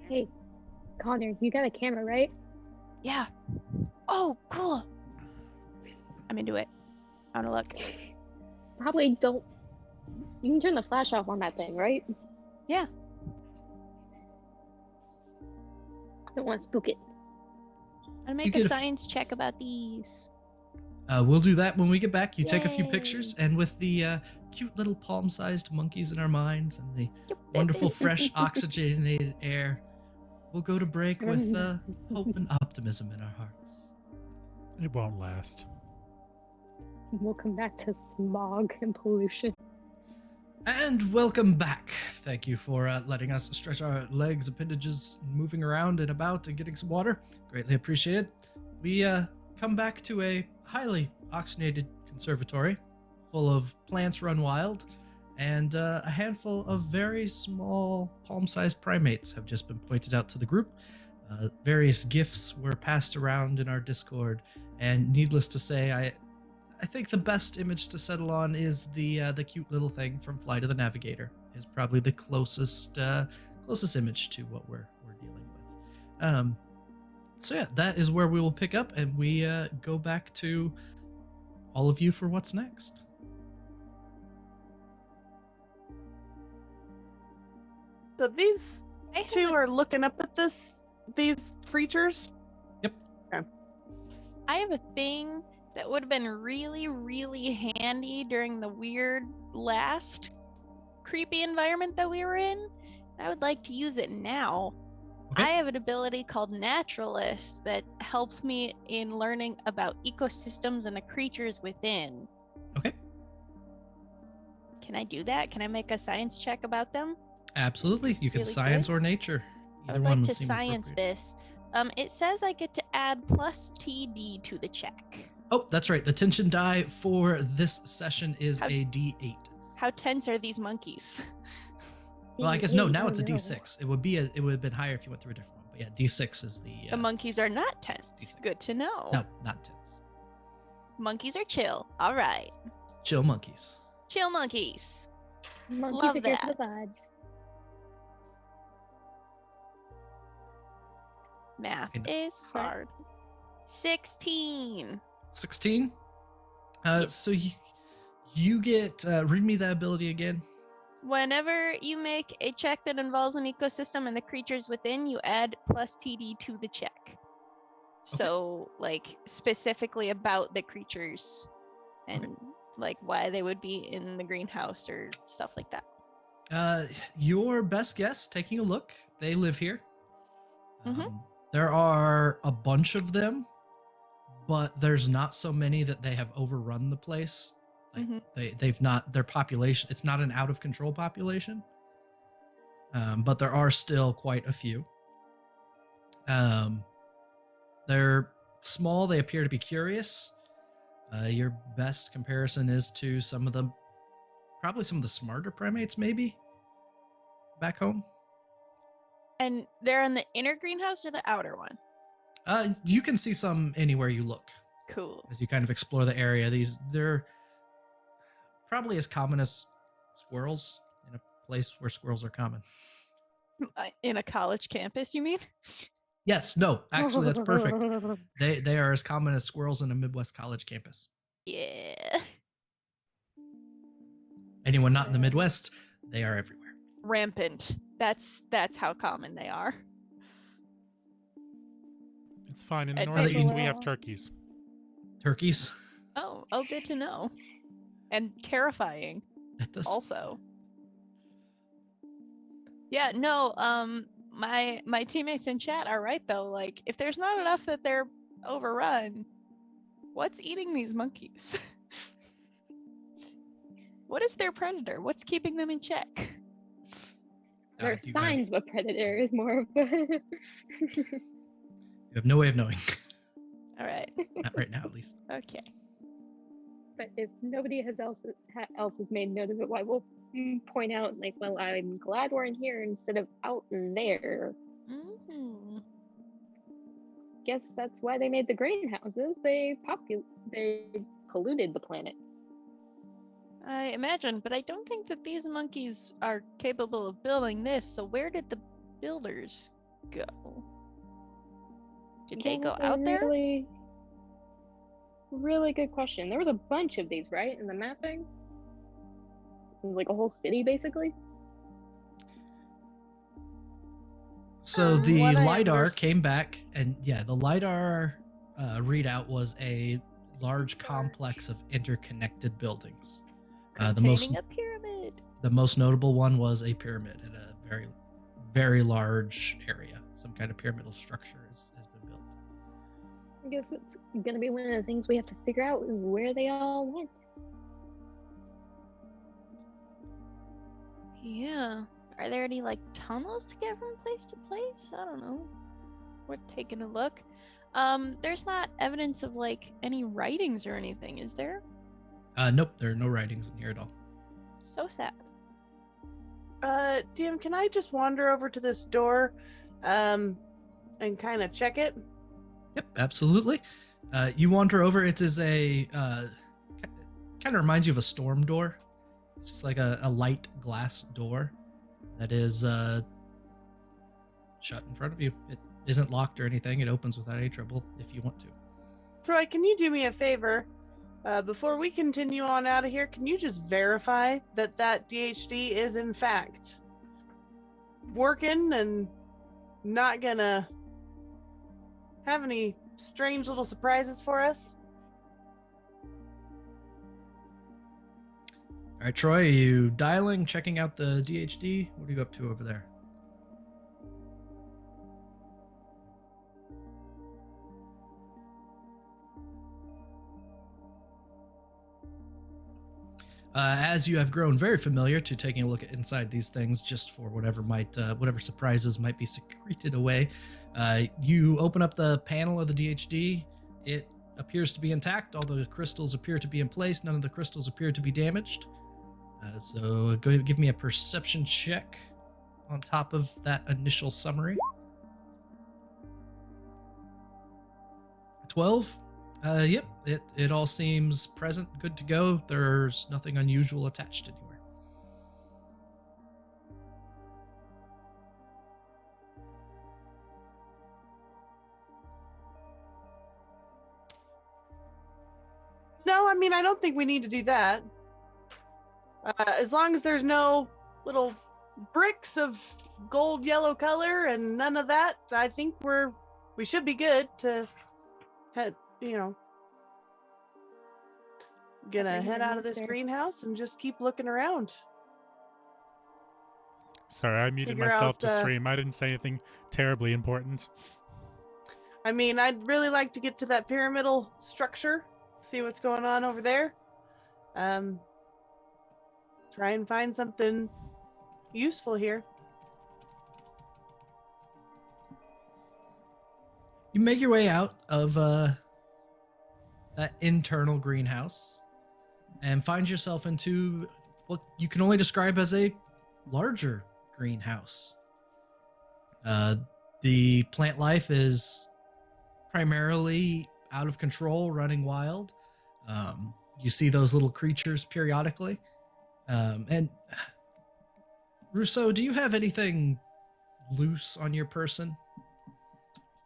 Hey, Connor, you got a camera, right? Yeah. Oh, cool. I'm into it. I wanna look. Probably don't. You can turn the flash off on that thing, right? Yeah. I don't want to spook it. I'll make a science check about these. We'll do that when we get back. You take a few Yay. pictures, and with the cute little palm-sized monkeys in our minds and the wonderful, fresh, oxygenated air, we'll go to break with hope and optimism in our hearts. It won't last. We'll come back to smog and pollution. And welcome back. Thank you for letting us stretch our legs, appendages, moving around and about and getting some water. Greatly appreciated. We come back to a highly oxygenated conservatory full of plants run wild, and a handful of very small palm-sized primates have just been pointed out to the group. Various gifts were passed around in our Discord, and needless to say, I think the best image to settle on is the cute little thing from Flight of the Navigator. Is probably the closest image to what we're dealing with. So yeah, that is where we will pick up, and we go back to all of you for what's next. So these two are looking up at these creatures. Yep. Okay. I have a thing that would have been really, really handy during the weird last creepy environment that we were in. I would like to use it now. Okay. I have an ability called Naturalist that helps me in learning about ecosystems and the creatures within. Okay. Can I do that? Can I make a science check about them? Absolutely. You can Really science good. or nature. I Either would one like to seem science appropriate. this. It says I get to add plus TD to the check. Oh, that's right. The tension die for this session is How- a D8. How tense are these monkeys? Well, I guess no. D8, Now it's a oh, no. D6. It would have been higher if you went through a different one. But yeah, D6 is the. The monkeys are not tense. D6. Good to know. No, not tense. Monkeys are chill. All right. Chill monkeys. Chill monkeys. Monkeys Love are here for that. the vibes. Math I know. is hard. 16. 16. So you get read me that ability again. Whenever you make a check that involves an ecosystem and the creatures within, you add plus TD to the check. So, like, specifically about the creatures and, like, why they would be in the greenhouse or stuff like that. Your best guess, taking a look, they live here. Mhm. There are a bunch of them, but there's not so many that they have overrun the place. Like Mhm. they've not, their population, it's not an out of control population. But there are still quite a few. They're small, they appear to be curious. Your best comparison is to probably some of the smarter primates, maybe back home. And they're in the inner greenhouse or the outer one? You can see some anywhere you look Cool. as you kind of explore the area. They're probably as common as squirrels in a place where squirrels are common. In a college campus, you mean? Yes, no, actually that's perfect. They are as common as squirrels in a Midwest college campus. Yeah. Anyone not in the Midwest, they are everywhere. Rampant. That's how common they are. It's fine. In the And Northeast, we have everywhere. turkeys. Turkeys. Oh, good to know. and terrifying It does. also. Yeah, no, my teammates in chat are right though. Like, if there's not enough that they're overrun, what's eating these monkeys? What is their predator? What's keeping them in check? There are do you signs of a predator is more of a You have no way of knowing. All right. Not right now, at least. Okay. But if nobody else has made note of it, why we'll point out, like, well, I'm glad we're in here instead of out there. Mm-hmm. Guess that's why they made the greenhouses. They polluted the planet. I imagine, but I don't think that these monkeys are capable of building this. So where did the builders go? Did they go out there? Really, really good question. There was a bunch of these, right, in the mapping? Like a whole city, basically. So the What I LiDAR came back, and yeah, the LiDAR readout was a large complex of interconnected buildings. Containing a pyramid. The most notable one was a pyramid in a very, very large area. Some kind of pyramidal structure has been built. I guess it's gonna be one of the things we have to figure out is where they all went. Yeah. Are there any like tunnels to get from place to place? I don't know. We're taking a look. There's not evidence of like any writings or anything, is there? Nope, there are no writings in here at all. So sad. DM, can I just wander over to this door, and kind of check it? Yep, absolutely. You wander over. It is a kind of reminds you of a storm door. It's just like a light glass door that is shut in front of you. It isn't locked or anything. It opens without any trouble if you want to. Troy, can you do me a favor? Before we continue on out of here, can you just verify that DHD is in fact working and not gonna have any strange little surprises for us? All right, Troy, are you dialing, checking out the DHD? What are you up to over there? As you have grown very familiar to taking a look at inside these things, just for whatever surprises might be secreted away, you open up the panel of the DHD. It appears to be intact. All the crystals appear to be in place. None of the crystals appear to be damaged. So go ahead and give me a perception check on top of that initial summary. 12. Yep, it all seems present, good to go. There's nothing unusual attached anywhere. No, I mean, I don't think we need to do that. As long as there's no little bricks of gold yellow color and none of that, I think we should be good to head, gonna head out of this greenhouse and just keep looking around. Sorry, I muted Figure myself out, to stream. I didn't say anything terribly important. I mean, I'd really like to get to that pyramidal structure, see what's going on over there. Try and find something useful here. You make your way out of that internal greenhouse and find yourself into what you can only describe as a larger greenhouse. The plant life is primarily out of control, running wild. You see those little creatures periodically. And Rousseau, do you have anything loose on your person?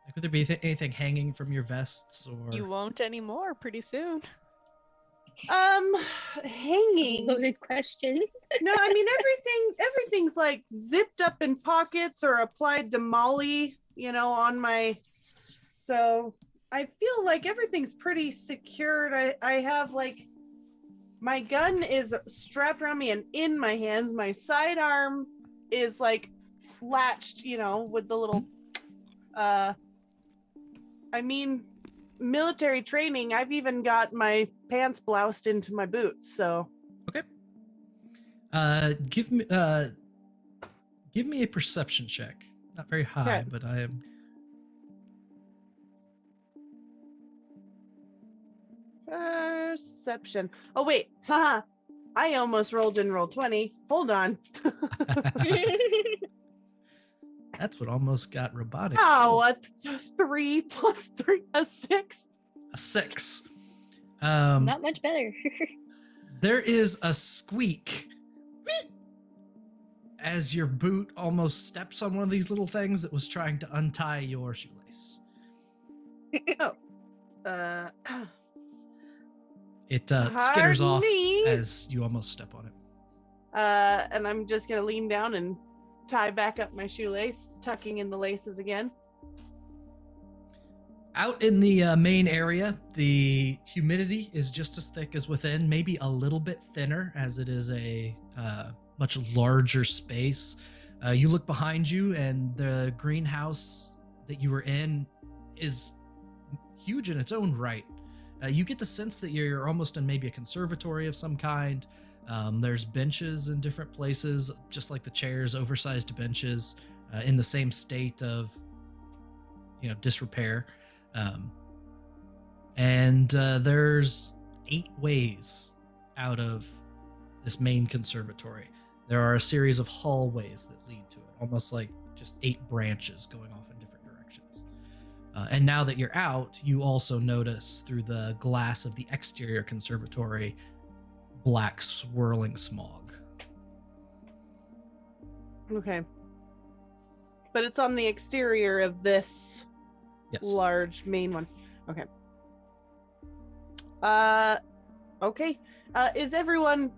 Like, would there be anything hanging from your vests or? You won't anymore pretty soon. Hanging. Loaded question. No, I mean everything's like zipped up in pockets or applied to Molly, on my. So I feel like everything's pretty secured. I have like my gun is strapped around me and in my hands. My sidearm is like latched, with the little, military training. I've even got my pants bloused into my boots. So Okay. Give me a perception check. Not very high, Okay. but I am. Perception. Oh wait, haha! I almost rolled in roll 20. Hold on. That's what almost got robotic. Oh, a 3 plus 3, a 6. A 6. Not much better. There is a squeak as your boot almost steps on one of these little things that was trying to untie your shoelace. It skitters Pardon off me? as you almost step on it. And I'm just gonna lean down and tie back up my shoelace, tucking in the laces again. Out in the main area, the humidity is just as thick as within, maybe a little bit thinner as it is a much larger space. You look behind you and the greenhouse that you were in is huge in its own right. You get the sense that you're almost in maybe a conservatory of some kind. There's benches in different places, just like the chairs, oversized benches in the same state of, disrepair. And there's 8 ways out of this main conservatory. There are a series of hallways that lead to it, almost like just 8 branches going off in different directions. And now that you're out, you also notice through the glass of the exterior conservatory black swirling smog. Okay. But it's on the exterior of this large main one. Okay. Okay. Is everyone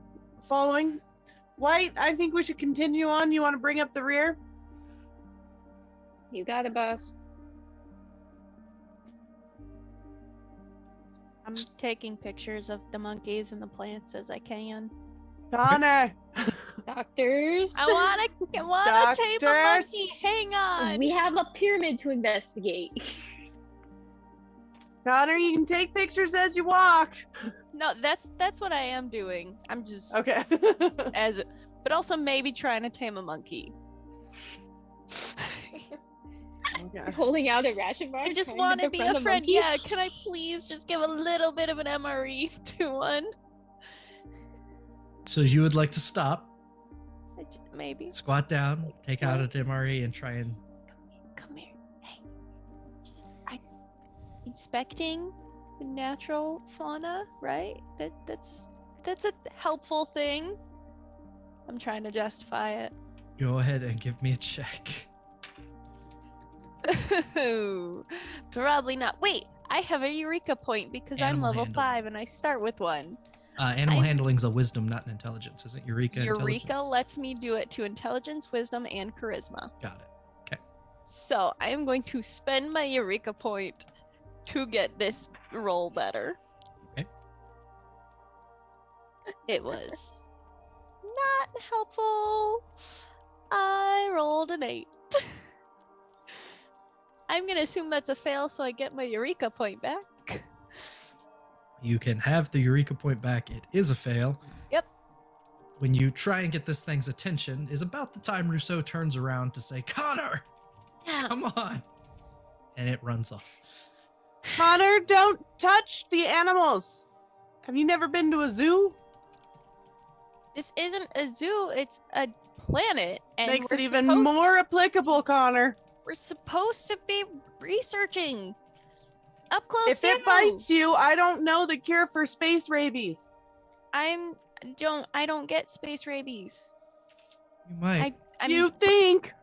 following? White, I think we should continue on. You want to bring up the rear? You got it, boss. I'm taking pictures of the monkeys and the plants as I can. Connor! Doctors. I want to tape a Doctors! monkey. Hang on. We have a pyramid to investigate. Connor, you can take pictures as you walk. No, that's what I am doing. I'm just Okay. but also maybe trying to tame a monkey. Okay. Holding out a ration bar. I just trying want to be befriend a friend. monkey? Yeah, can I please just give a little bit of an MRE to one? So you would like to stop, Maybe. squat down, take out an MRE, and try and... Come here. Hey. I'm inspecting the natural fauna, right? That's a helpful thing. I'm trying to justify it. Go ahead and give me a check. Probably not. Wait, I have a Eureka point because I'm Animal level handling. 5 and I start with 1. Animal handling's a wisdom, not an intelligence. Isn't Eureka intelligence? Eureka lets me do it to intelligence, wisdom, and charisma. Got it. Okay. So I am going to spend my Eureka point to get this roll better. Okay. It was not helpful. I rolled an 8. I'm going to assume that's a fail so I get my Eureka point back. You can have the Eureka point back. It is a fail. Yep. When you try and get this thing's attention is about the time Rousseau turns around to say, Connor, Yeah. come on. And it runs off. Connor, don't touch the animals. Have you never been to a zoo? This isn't a zoo, it's a planet. And Makes we're it even supposed- more applicable, Connor. We're supposed to be researching. Up close If it view. bites you, I don't know the cure for space rabies. I don't get space rabies. You might. I'm You think?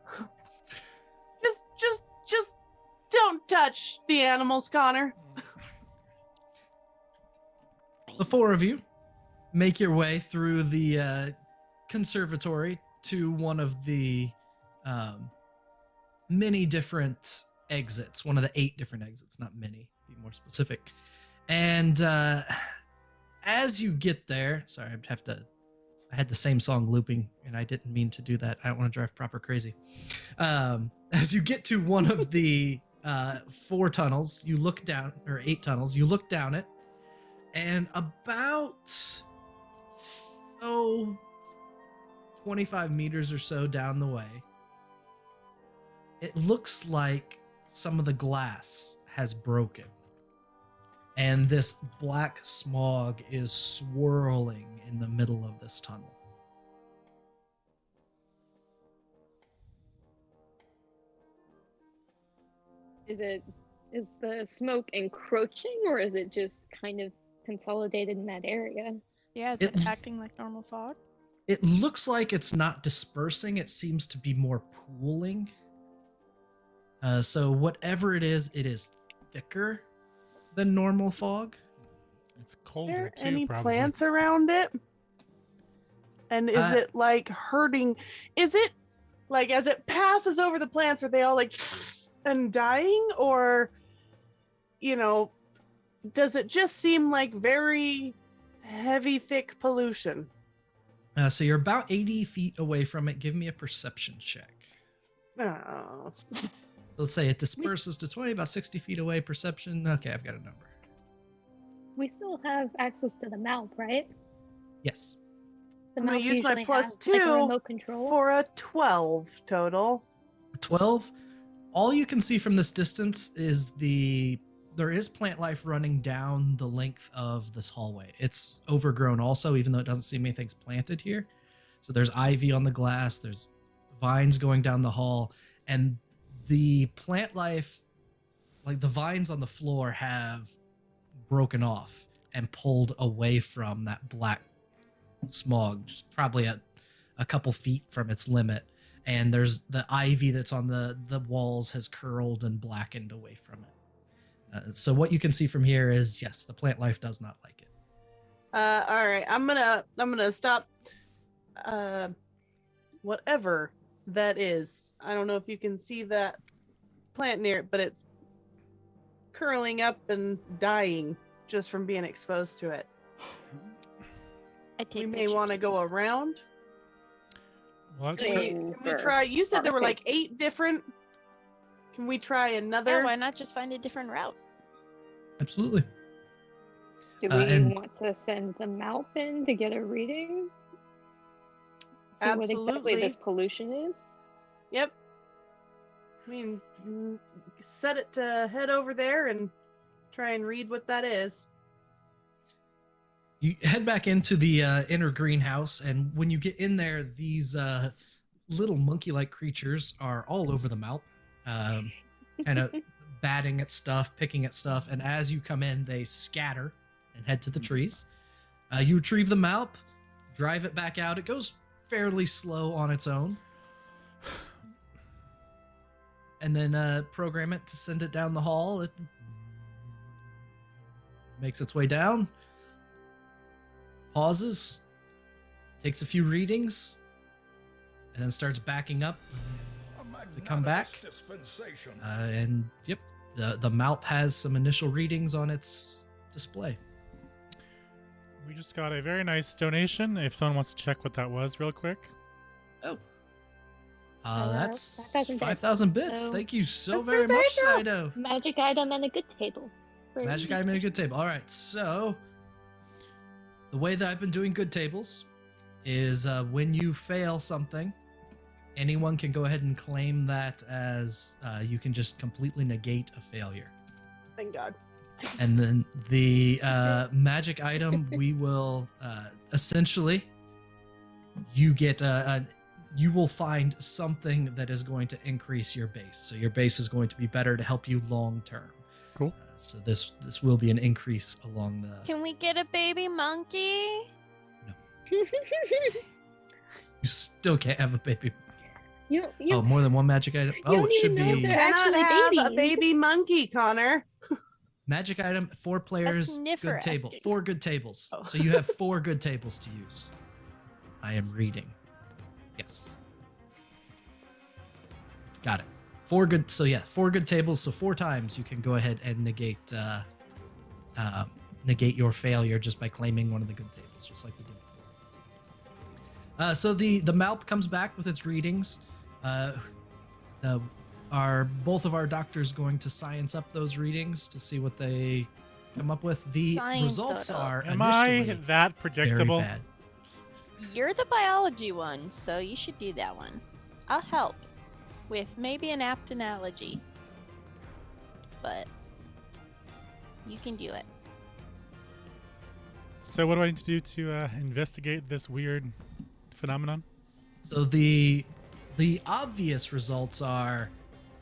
Just don't touch the animals, Connor. The 4 of you make your way through the conservatory to one of the many different exits, one of the 8 different exits, not many, be more specific. And as you get there, sorry, I had the same song looping and I didn't mean to do that. I don't want to drive proper crazy. As you get to one of the 4 tunnels, you look down, or 8 tunnels, you look down it, and about 25 meters or so down the way, it looks like some of the glass has broken. And this black smog is swirling in the middle of this tunnel. Is the smoke encroaching, or is it just kind of consolidated in that area? Yeah, is It- it acting like normal fog? It looks like it's not dispersing. It seems to be more pooling. So whatever it is thicker than normal fog. It's Are colder there too, any probably. plants around it? And is it like hurting? Is it like as it passes over the plants, are they all like and dying? Or, does it just seem like very heavy, thick pollution? So you're about 80 feet away from it. Give me a perception check. Oh. Let's say it disperses to 20, about 60 feet away. Perception. Okay, I've got a number. We still have access to the mouth, right? Yes. The I'm gonna mouth use my usually plus has, like, a 2 remote control. For a 12 total. 12. All you can see from this distance is there is plant life running down the length of this hallway. It's overgrown also, even though it doesn't seem anything's planted here. So there's ivy on the glass, there's vines going down the hall, and the plant life, like the vines on the floor, have broken off and pulled away from that black smog, just probably a couple feet from its limit. And there's the ivy that's on the walls has curled and blackened away from it. So what you can see from here is, yes, the plant life does not like it. All right, I'm gonna stop. Whatever that is, I don't know if you can see that plant near it, but it's curling up and dying just from being exposed to it. I take We may pictures. want to go around. Well, that's Can true. we try? You said there were like 8 different. Can we try another? Yeah, why not just find a different route? Absolutely. Do we and- want to send the mouth in to get a reading? See what exactly Absolutely. this pollution is? Yep. I mean, set it to head over there and try and read what that is. You head back into the inner greenhouse, and when you get in there, these little monkey-like creatures are all over the mount, kind of batting at stuff, picking at stuff, and as you come in, they scatter and head to the trees. You retrieve the mount, drive it back out. It goes fairly slow on its own, and then program it to send it down the hall. It makes its way down, pauses, takes a few readings, and then starts backing up to come back. And yep, the mount has some initial readings on its display. We just got a very nice donation. If someone wants to check what that was real quick. Oh. Hello, That's 5,000 bits. 5,000 bits. So- Thank you so Mr. very much, Saito. Saito. Magic item and a good table. For Magic me. item and a good table. All right, so the way that I've been doing good tables is when you fail something, anyone can go ahead and claim that as you can just completely negate a failure. Thank God. And then the magic item, we will essentially, you get you will find something that is going to increase your base. So your base is going to be better to help you long term. Cool. So this will be an increase along the. Can we get a baby monkey? You still can't have a baby. you Oh, more than one magic item. Oh, don't it should even know if be they're Cannot actually have a babies. baby monkey, Connor. magic item. 4 players. sniffer Good table. asking. 4 good tables. Oh. So you have 4 good tables to use. I am reading. Yes. Got it. 4 good. So yeah, 4 good tables. So 4 times you can go ahead and negate negate your failure just by claiming one of the good tables, just like we did before. So the Malp comes back with its readings. Are both of our doctors going to science up those readings to see what they come up with? The Science results it up. are Am I initially that very predictable? bad. You're the biology one, so you should do that one. I'll help with maybe an apt analogy, but you can do it. So what do I need to do to investigate this weird phenomenon? So the obvious results are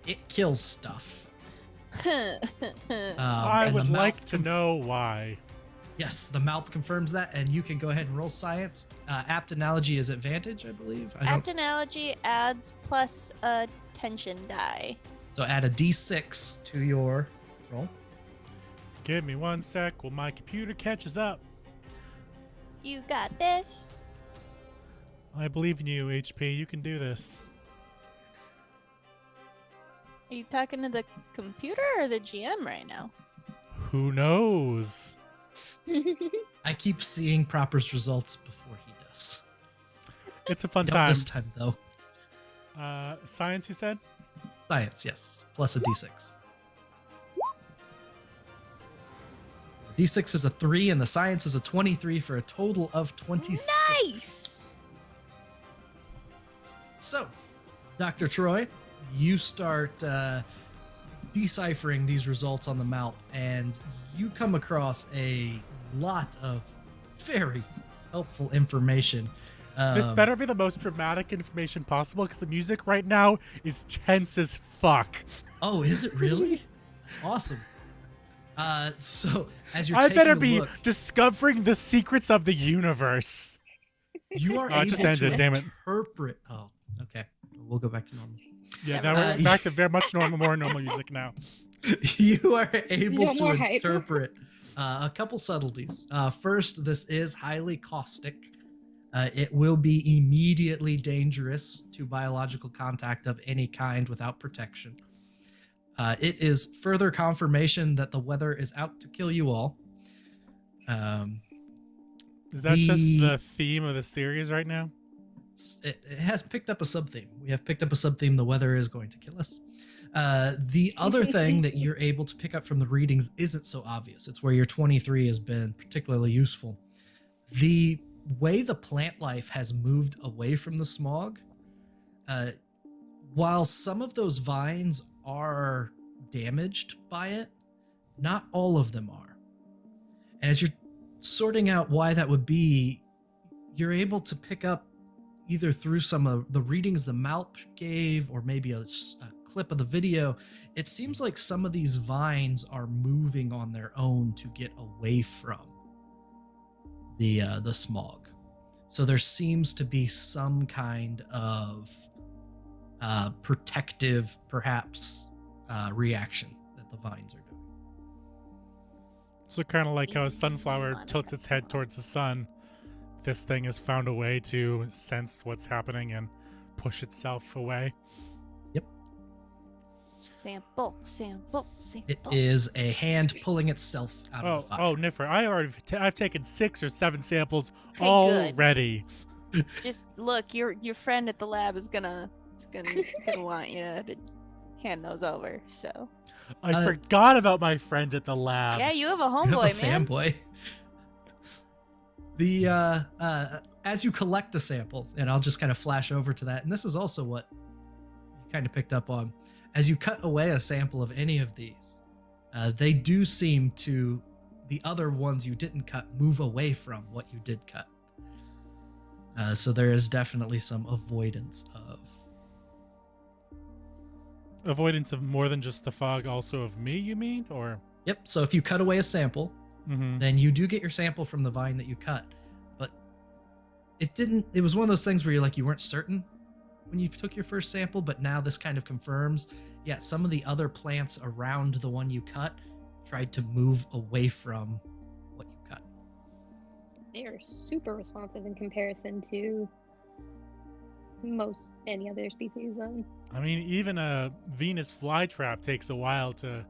it kills stuff. I and would the like Malp to know why. Yes, the Malp confirms that, and you can go ahead and roll science. Apt analogy is advantage, I believe. Apt analogy adds plus a tension die. So add a d6 to your roll. Give me 1 sec while my computer catches up. You got this. I believe in you, HP. You can do this. Are you talking to the computer or the GM right now? Who knows? I keep seeing Proper's results before he does. It's a fun Don't time. this time, though. Science, you said? Science, yes. Plus a d6. D6 is a 3, and the science is a 23 for a total of 26. Nice! So, Dr. Troy, you start deciphering these results on the Malp, and you come across a lot of very helpful information. This better be the most dramatic information possible because the music right now is tense as fuck. Oh, is it really? That's awesome. So, as you're I taking better a be look, discovering the secrets of the universe. you are Oh, it able just to ended, damn it. interpret. Oh, okay. We'll go back to normal. Yeah, now we're back to very much more normal music now. You are able No to more hype. interpret a couple subtleties. First, this is highly caustic. It will be immediately dangerous to biological contact of any kind without protection. It is further confirmation that the weather is out to kill you all. Is that just the theme of the series right now? It has picked up a sub-theme. We have picked up a sub-theme. The weather is going to kill us. The other thing that you're able to pick up from the readings isn't so obvious. It's where your 23 has been particularly useful. The way the plant life has moved away from the smog, while some of those vines are damaged by it, not all of them are. And as you're sorting out why that would be, you're able to pick up either through some of the readings the Malp gave or maybe a clip of the video, it seems like some of these vines are moving on their own to get away from the smog. So there seems to be some kind of protective, perhaps, reaction that the vines are doing. So kind of like how a sunflower tilts its head towards the sun, this thing has found a way to sense what's happening and push itself away. Yep. Sample. It is a hand pulling itself out of the fire. Oh, Niffer, I've taken 6 or 7 samples Okay, already. Just look, your friend at the lab is gonna want you to hand those over. So I forgot about my friend at the lab. yeah, you have a You have homeboy, a man. fanboy. The as you collect a sample, and I'll just kind of flash over to that, and this is also what you kind of picked up on. As you cut away a sample of any of these, they do seem to, the other ones you didn't cut, move away from what you did cut. So there is definitely some avoidance of more than just the fog, also of me, you mean? Or Yep. So if you cut away a sample, then you do get your sample from the vine that you cut. But it was one of those things where you weren't certain when you took your first sample, but now this kind of confirms, yeah, some of the other plants around the one you cut tried to move away from what you cut. They are super responsive in comparison to most any other species. I mean, even a Venus flytrap takes a while to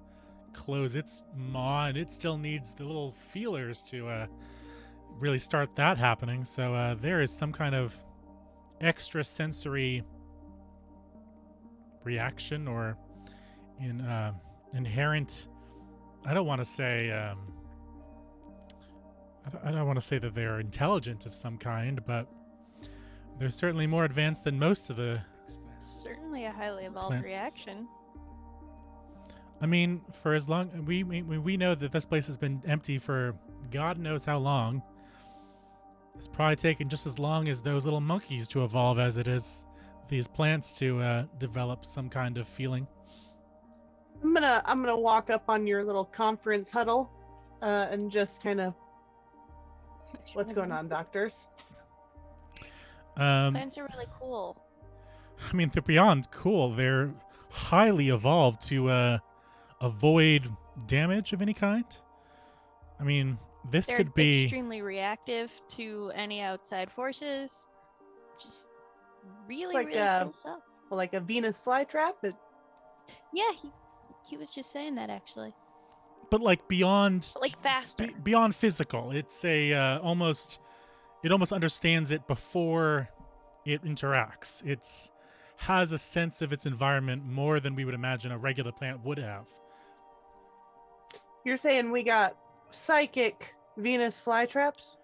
close its maw, and it still needs the little feelers to really start that happening. So there is some kind of extra sensory reaction or inherent. I don't want to say. I don't want to say that they're intelligent of some kind, but they're certainly more advanced than most of the. Certainly a highly evolved Plants. reaction. I mean, for as long we know that this place has been empty for God knows how long. It's probably taken just as long as those little monkeys to evolve as it is these plants to develop some kind of feeling. I'm gonna walk up on your little conference huddle, and just kind of, what's going on, doctors? Plants are really cool. I mean, they're beyond cool. They're highly evolved to avoid damage of any kind. I mean, this They're could be extremely reactive to any outside forces. Just really, like, really cool stuff. Well, like a Venus flytrap. Yeah, he was just saying that actually. but like beyond But, like faster. beyond physical. It's a almost understands it before it interacts. It's has a sense of its environment more than we would imagine a regular plant would have. You're saying we got psychic Venus flytraps?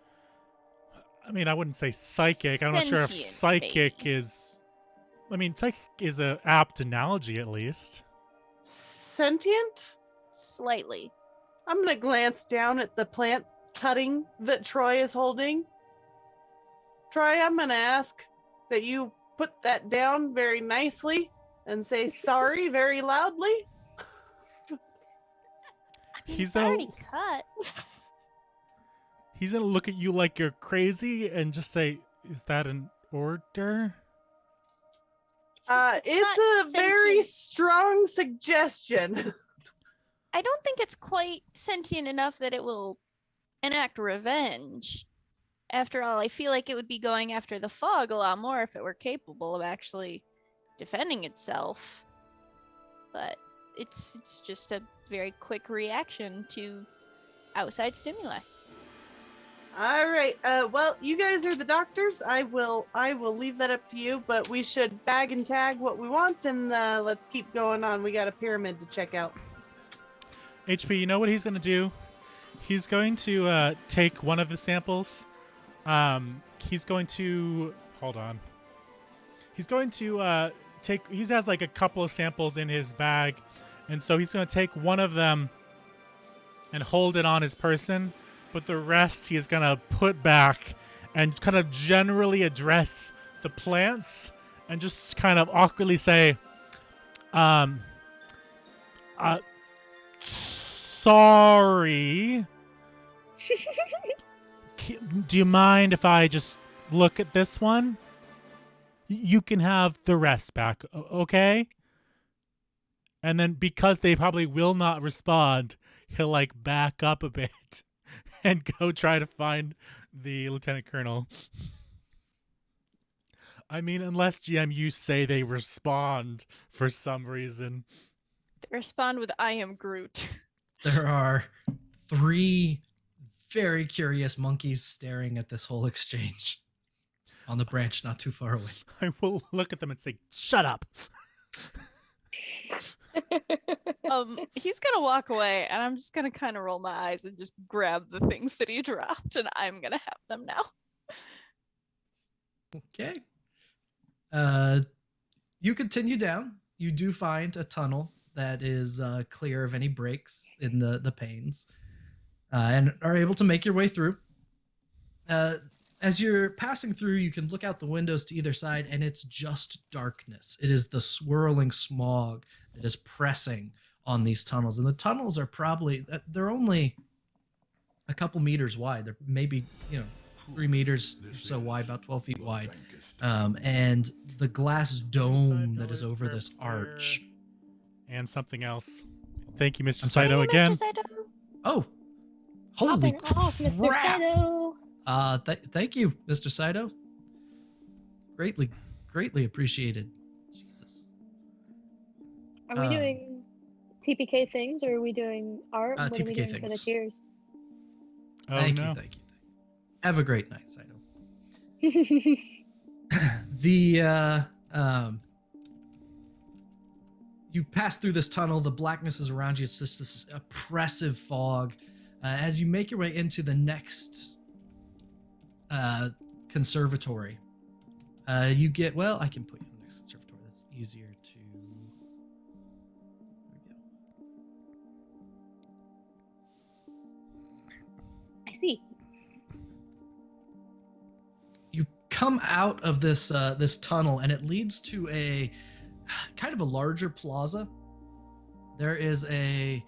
I mean, I wouldn't say psychic. I'm not sure if Sentient, psychic maybe. is. I mean, psychic is a apt analogy, at least. Sentient? Slightly. I'm gonna glance down at the plant cutting that Troy is holding. Troy, I'm gonna ask that you put that down very nicely and say sorry very loudly. I mean, He's it's already gonna- cut. He's gonna look at you like you're crazy and just say, "Is that an order?" It's not a very sentient. strong suggestion. I don't think it's quite sentient enough that it will enact revenge. After all, I feel like it would be going after the fog a lot more if it were capable of actually defending itself. But it's just a very quick reaction to outside stimuli. All right. Well, you guys are the doctors. I will leave that up to you, but we should bag and tag what we want, and let's keep going on. We got a pyramid to check out. HP, you know what he's going to do? He's going to take one of the samples. He's going to... Hold on. He's going to take... He has like a couple of samples in his bag. And so he's going to take one of them and hold it on his person. But the rest he is going to put back and kind of generally address the plants. And just kind of awkwardly say... Sorry. Do you mind if I just look at this one? You can have the rest back, okay? And then because they probably will not respond, he'll like back up a bit and go try to find the lieutenant colonel. I mean, unless GM you say they respond for some reason. They respond with "I am Groot." There are 3 very curious monkeys staring at this whole exchange on the branch not too far away. I will look at them and say, "Shut up." He's gonna walk away, and I'm just gonna kind of roll my eyes and just grab the things that he dropped, and I'm gonna have them now. Okay. You continue down. You do find a tunnel that is clear of any breaks in the panes, and are able to make your way through. As you're passing through, you can look out the windows to either side, and it's just darkness. It is the swirling smog that is pressing on these tunnels, and the tunnels are probably they're only a couple meters wide. They're maybe 3 meters or so wide, about 12 feet wide, and the glass dome that is over this arch. And something else. Thank you, Mr. I'm sorry? Saito, again. Mr. Saito. Oh, holy Popping off, Mr. crap! Saito. Thank you, Mr. Saito. Greatly appreciated. Jesus. Are we doing TPK things, or are we doing art? What are we TPK doing for the things. tiers? Oh Thank no. you. Have a great night, Saito. You pass through this tunnel. The blackness is around you. It's just this oppressive fog. As you make your way into the next conservatory, you get, well, I can put you in the next conservatory. That's easier to... There we go. I see. You come out of this this tunnel, and it leads to a kind of a larger plaza. There is a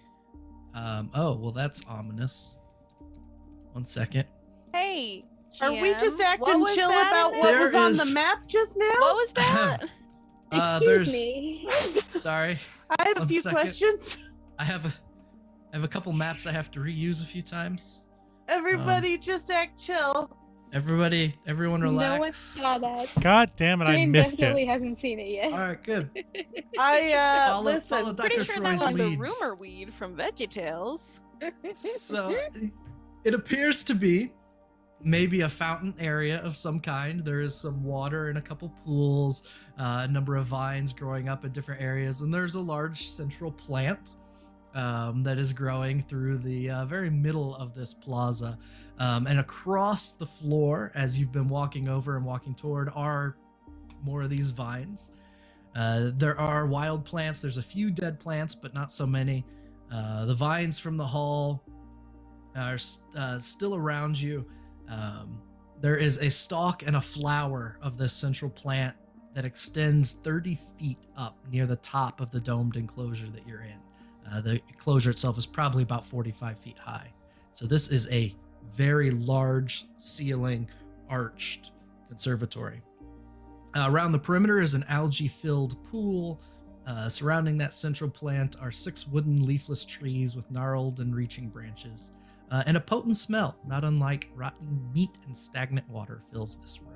oh, well, that's ominous. 1 second. Hey, Are we GM, just what acting was chill that about in what there? There was on the is- map just now? What was that? Excuse There's me. sorry. I have a 1 few second. questions. I have a couple maps I have to reuse a few times. Everybody just act chill. Everyone No one relax. saw that. God damn it! I Jane missed definitely it. hasn't seen it yet. All right, good. I Follow listen. Dr. Pretty sure that Troy's was the lead. rumor weed from VeggieTales. So it appears to be maybe a fountain area of some kind. There is some water and a couple pools, a number of vines growing up in different areas, and there's a large central plant that is growing through the very middle of this plaza. And across the floor, as you've been walking over and walking toward, are more of these vines. There are wild plants. There's a few dead plants, but not so many. The vines from the hall are still around you. There is a stalk and a flower of this central plant that extends 30 feet up near the top of the domed enclosure that you're in. The enclosure itself is probably about 45 feet high. So this is a very large ceiling arched conservatory. Around the perimeter is an algae-filled pool. Surrounding that central plant are 6 wooden leafless trees with gnarled and reaching branches. And a potent smell, not unlike rotten meat and stagnant water, fills this room.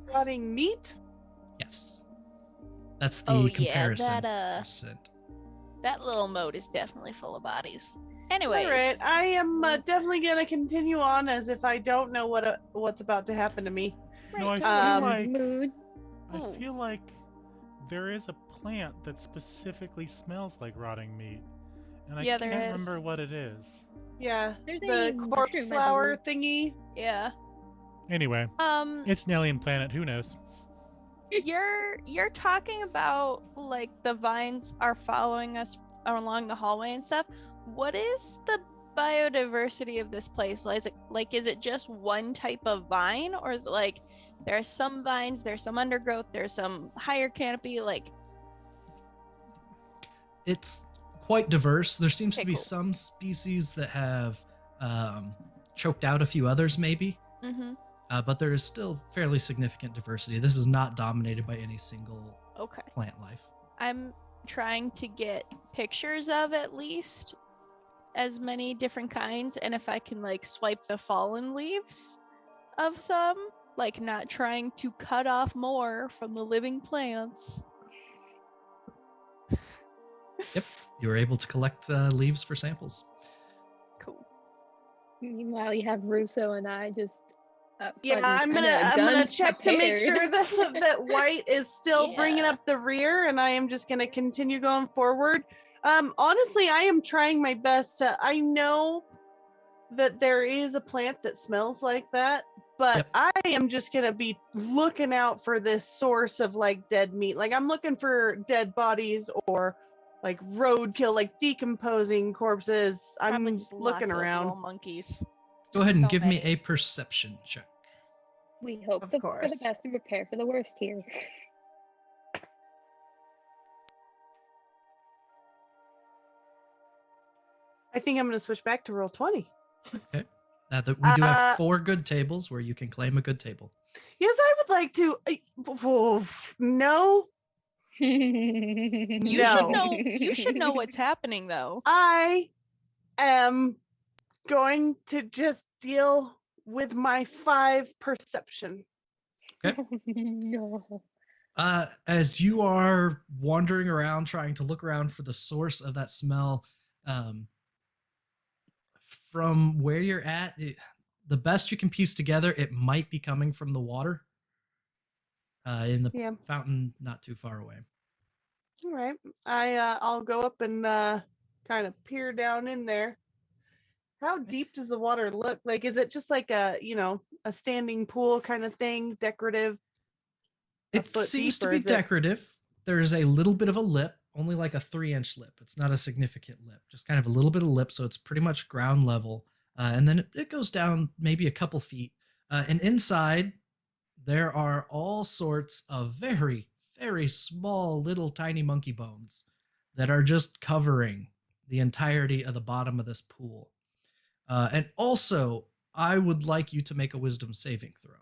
Rotting meat? Yes. That's the Oh, yeah, comparison. that, percent. That little moat is definitely full of bodies. Anyways, All right, I am definitely gonna continue on as if I don't know what's about to happen to me. No, I right, feel like Mood. I feel like there is a plant that specifically smells like rotting meat, and I Yeah, can't there is. remember what it is. Yeah, There's the a corpse mushroom, I flower believe. thingy. yeah. Anyway, it's an alien planet. Who knows? You're talking about like the vines are following us along the hallway and stuff. What is the biodiversity of this place? Is it just one type of vine, or is it like there are some vines, there's some undergrowth, there's some higher canopy? Like, It's quite diverse. There seems to Okay, be cool. some species that have choked out a few others, maybe. But there is still fairly significant diversity. This is not dominated by any single okay. plant life. I'm trying to get pictures of at least as many different kinds, and if I can like swipe the fallen leaves of some, like not trying to cut off more from the living plants. Yep, you were able to collect leaves for samples. Cool. Meanwhile, you have Russo and I just. Yeah, I'm kinda gonna guns check to make prepared. sure that White is still bringing Yeah. up the rear, and I am just gonna continue going forward. Honestly, I am trying my best to. I know that there is a plant that smells like that, but Yep. I am just gonna be looking out for this source of like dead meat. Like I'm looking for dead bodies or like roadkill, like decomposing corpses. Probably I'm just lots looking of around. little monkeys. Go ahead and So give me many. a perception check. We hope Of for the course. best and prepare for the worst here. I think I'm gonna switch back to roll 20. Okay. We do have Uh, 4 good tables where you can claim a good table. Yes, I would like to. No, You No. should know. You should know what's happening, though. I am going to just deal with my 5 perception. No. As you are wandering around trying to look around for the source of that smell, from where you're at, the best you can piece together, it might be coming from the water in the Yeah. fountain not too far away. All right. I'll go up and kind of peer down in there. How deep does the water look? Like, is it just like a standing pool kind of thing, decorative? It foot seems deep, to or be is it- decorative. There's a little bit of a lip, only like a 3-inch lip. It's not a significant lip, just kind of a little bit of lip, so it's pretty much ground level. And then it goes down maybe a couple feet. And inside, there are all sorts of very, very small little tiny monkey bones that are just covering the entirety of the bottom of this pool. And also, I would like you to make a wisdom saving throw,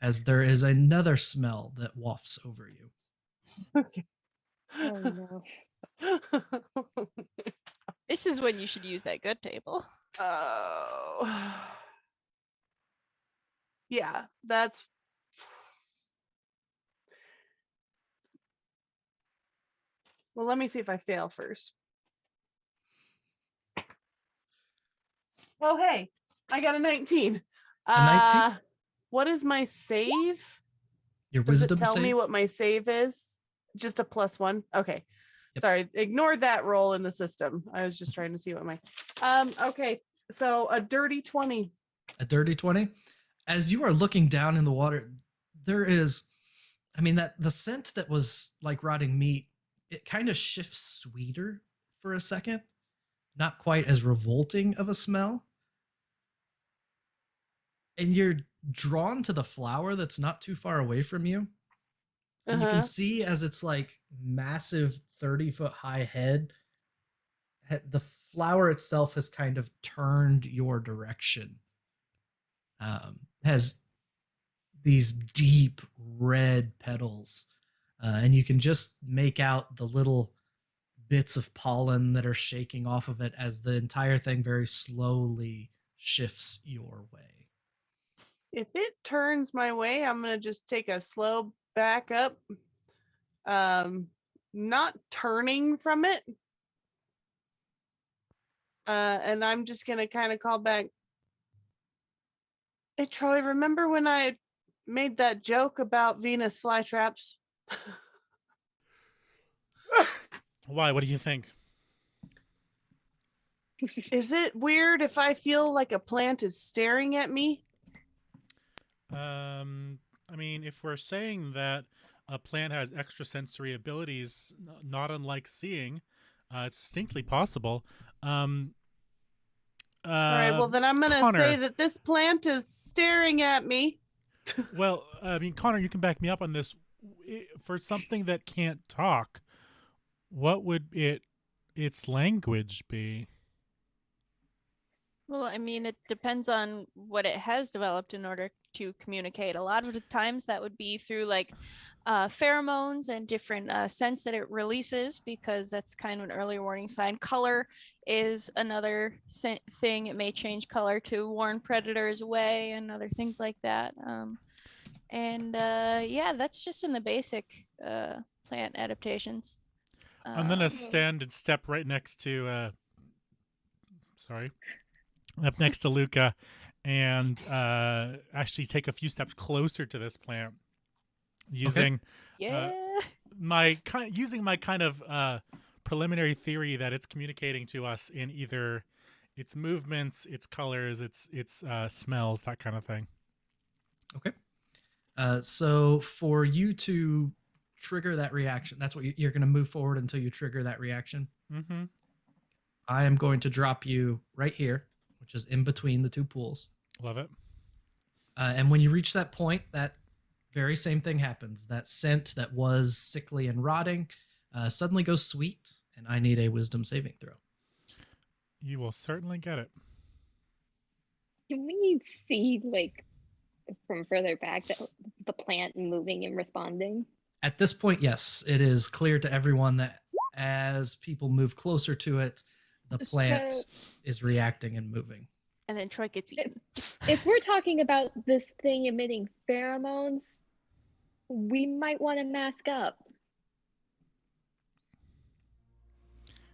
as there is another smell that wafts over you. Okay. Oh no. This is when you should use that good table. Oh. Yeah, that's. Well, let me see if I fail first. Oh, hey, I got a 19. A 19? What is my save? Your Does it wisdom tell save? me what my save is? Just a +1. Okay. Yep. Sorry, ignore that roll in the system. I was just trying to see what my. Okay, so a dirty 20. A dirty 20? As you are looking down in the water, there is, that the scent that was like rotting meat, it kind of shifts sweeter for a second. Not quite as revolting of a smell. And you're drawn to the flower that's not too far away from you. And you can see as it's like massive 30-foot high head, the flower itself has kind of turned your direction. Has these deep red petals, and you can just make out the little bits of pollen that are shaking off of it as the entire thing very slowly shifts your way. If it turns my way, I'm gonna just take a slow back up. Not turning from it. And I'm just gonna kind of call back. Hey Troy, remember when I made that joke about Venus flytraps? Why? What do you think? Is it weird if I feel like a plant is staring at me? If we're saying that a plant has extrasensory abilities, not unlike seeing, it's distinctly possible. All right, well then I'm gonna Connor. say that this plant is staring at me. Well, Connor, you can back me up on this. For something that can't talk, what would its language be? Well, it depends on what it has developed in order to communicate. A lot of the times that would be through like pheromones and different scents that it releases, because that's kind of an early warning sign. Color is another thing. It may change color to warn predators away and other things like that. Yeah, that's just in the basic plant adaptations. I'm gonna stand and step right next to up next to Luca, and actually take a few steps closer to this plant, using my kind of preliminary theory that it's communicating to us in either its movements, its colors, its smells, that kind of thing. Okay. So for you to trigger that reaction, that's what you're going to move forward until you trigger that reaction. Mm-hmm. I am going to drop you right here, which is in between the two pools. Love it. And when you reach that point, that very same thing happens. That scent that was sickly and rotting suddenly goes sweet, and I need a wisdom saving throw. You will certainly get it. Can we see, like, from further back, the plant moving and responding? At this point, yes, it is clear to everyone that as people move closer to it, the plant is reacting and moving. And then Troy gets eaten. If we're talking about this thing emitting pheromones, we might want to mask up.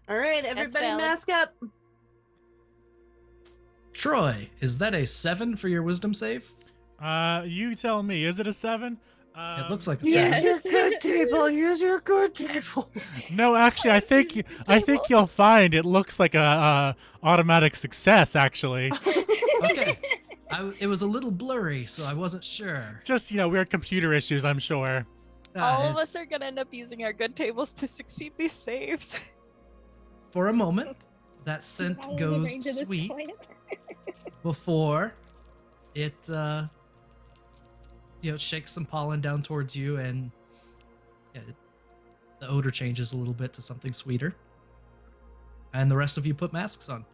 All right, everybody valid. mask up. Troy, is that a 7 for your wisdom save? You tell me. Is it a 7? It looks like a Yeah. 7. Here's your good table. Here's your good table. No, actually, I think you'll find it looks like a automatic success. Actually, Okay. It was a little blurry, so I wasn't sure. just weird computer issues, I'm sure. All Uh, of us are gonna end up using our good tables to succeed these saves. for a moment, that How scent are we goes bring to this sweet point? before it, shakes some pollen down towards you, and the odor changes a little bit to something sweeter. And the rest of you put masks on,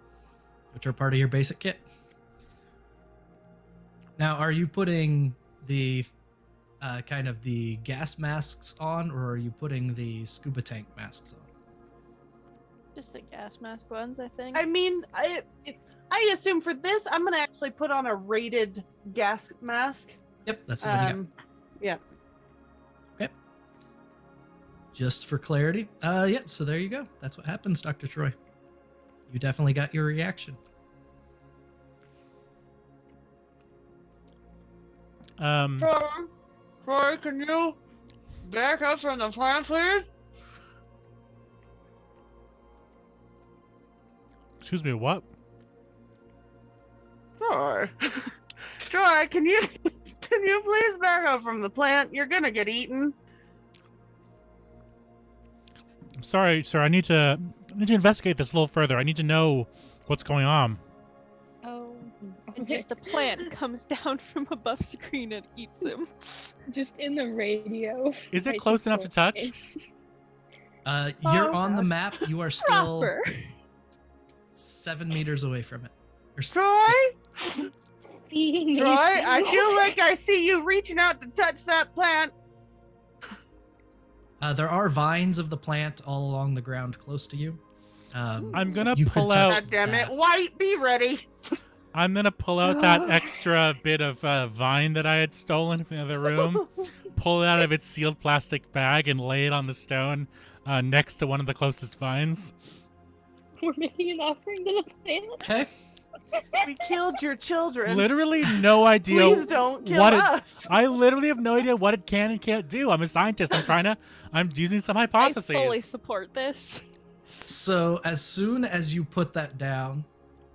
which are part of your basic kit. Now, are you putting the kind of the gas masks on, or are you putting the scuba tank masks on? Just the gas mask ones, I think. I mean, I assume for this, I'm gonna actually put on a rated gas mask. Yep, that's what you got. Yeah. Okay. Just for clarity. So there you go. That's what happens, Dr. Troy. You definitely got your reaction. Troy, can you back up from the plant, please? Excuse me, what? Troy. Troy, can you please back up from the plant? You're gonna get eaten. I'm sorry, sir. I need to investigate this a little further. I need to know what's going on. Oh, And just a plant comes down from above screen and eats him. just in the radio. Is it I close just enough to touch? You're Oh, on the gosh. map. You are still Proper. 7 meters away from it. Troy? Feeding Troy, I feel like I see you reaching out to touch that plant. There are vines of the plant all along the ground close to you. I'm gonna you could pull touch out. God damn it. that. White, be ready. I'm gonna pull out that extra bit of vine that I had stolen from the other room, pull it out of its sealed plastic bag, and lay it on the stone next to one of the closest vines. We're making an offering to the plant. Okay. We killed your children. Literally no idea. Please don't kill what us. I literally have no idea what it can and can't do. I'm a scientist. I'm using some I hypotheses. fully support this. So as soon as you put that down,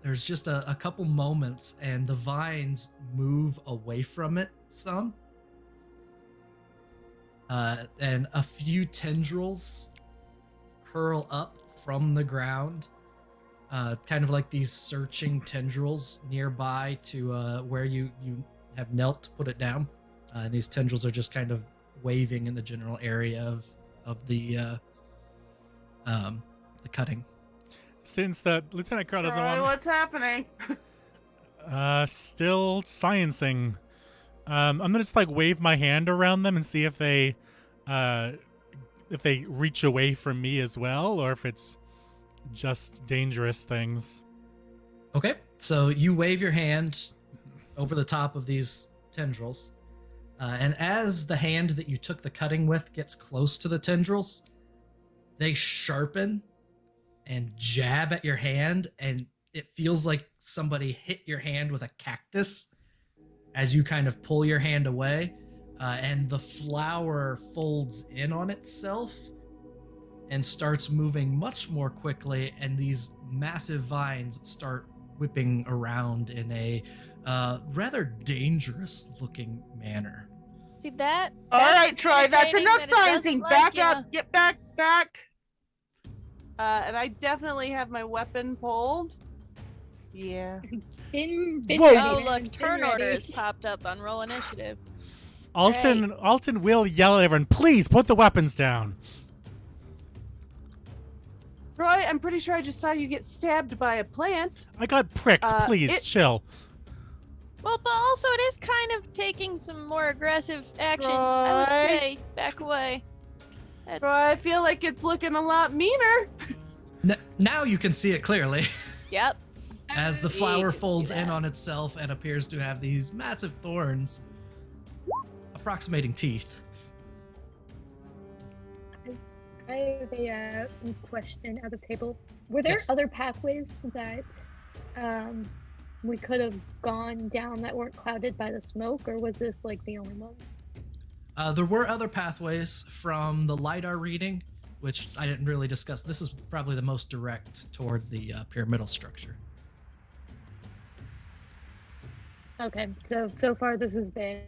there's just a couple moments and the vines move away from it some. And a few tendrils curl up from the ground, kind of like these searching tendrils nearby to where you have knelt to put it down. And these tendrils are just kind of waving in the general area of the cutting. Since the Lieutenant Colonel doesn't Troy, want what's happening? still sciencing. I'm gonna just like wave my hand around them and see if they reach away from me as well, or if it's just dangerous things. Okay, so you wave your hand over the top of these tendrils, and as the hand that you took the cutting with gets close to the tendrils, they sharpen and jab at your hand, and it feels like somebody hit your hand with a cactus as you kind of pull your hand away, and the flower folds in on itself and starts moving much more quickly, and these massive vines start whipping around in a rather dangerous looking manner. See that? All That's right, Troy, that's indicating enough that it doesn't sciencing. like Back ya. up. Get back. And I definitely have my weapon pulled. Yeah. Been Whoa. ready, Oh, man. look, Been turn ready. order has popped up on roll initiative. Alton will yell at everyone, "Please put the weapons down." Troy, I'm pretty sure I just saw you get stabbed by a plant. I got pricked. Please chill. Well, but also it is kind of taking some more aggressive actions. I would Troy. say back away. That's, Troy, I feel like it's looking a lot meaner. Now you can see it clearly yep. as the flower You can see folds in that. on itself and appears to have these massive thorns approximating teeth. I have a question at the table. Were there Yes. other pathways that we could have gone down that weren't clouded by the smoke, or was this like the only one? There were other pathways from the LiDAR reading, which I didn't really discuss. This is probably the most direct toward the pyramidal structure. Okay, so far this has been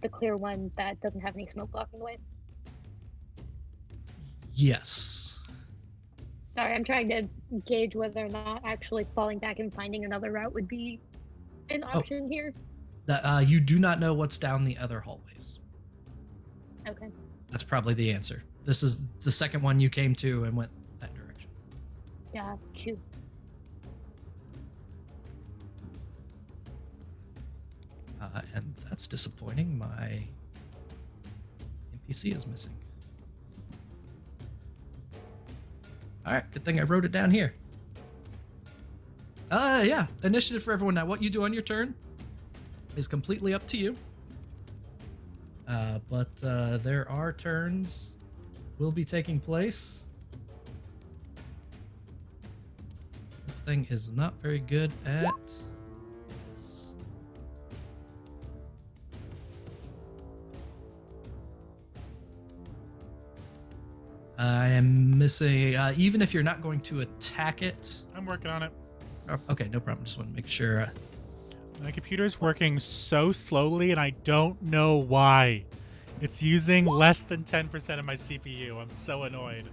the clear one that doesn't have any smoke blocking the way. Yes. Sorry, I'm trying to gauge whether or not actually falling back and finding another route would be an option here. That you do not know what's down the other hallways. Okay. That's probably the answer. This is the second one you came to and went that direction. Yeah, shoot. And that's disappointing. My NPC is missing. All right, good thing I wrote it down here. Yeah, initiative for everyone. Now, what you do on your turn is completely up to you. But there are turns will be taking place. This thing is not very good at this. I am missing, even if you're not going to attack it. I'm working on it. Okay, no problem. Just want to make sure. My computer's working so slowly, and I don't know why. It's using less than 10% of my CPU. I'm so annoyed.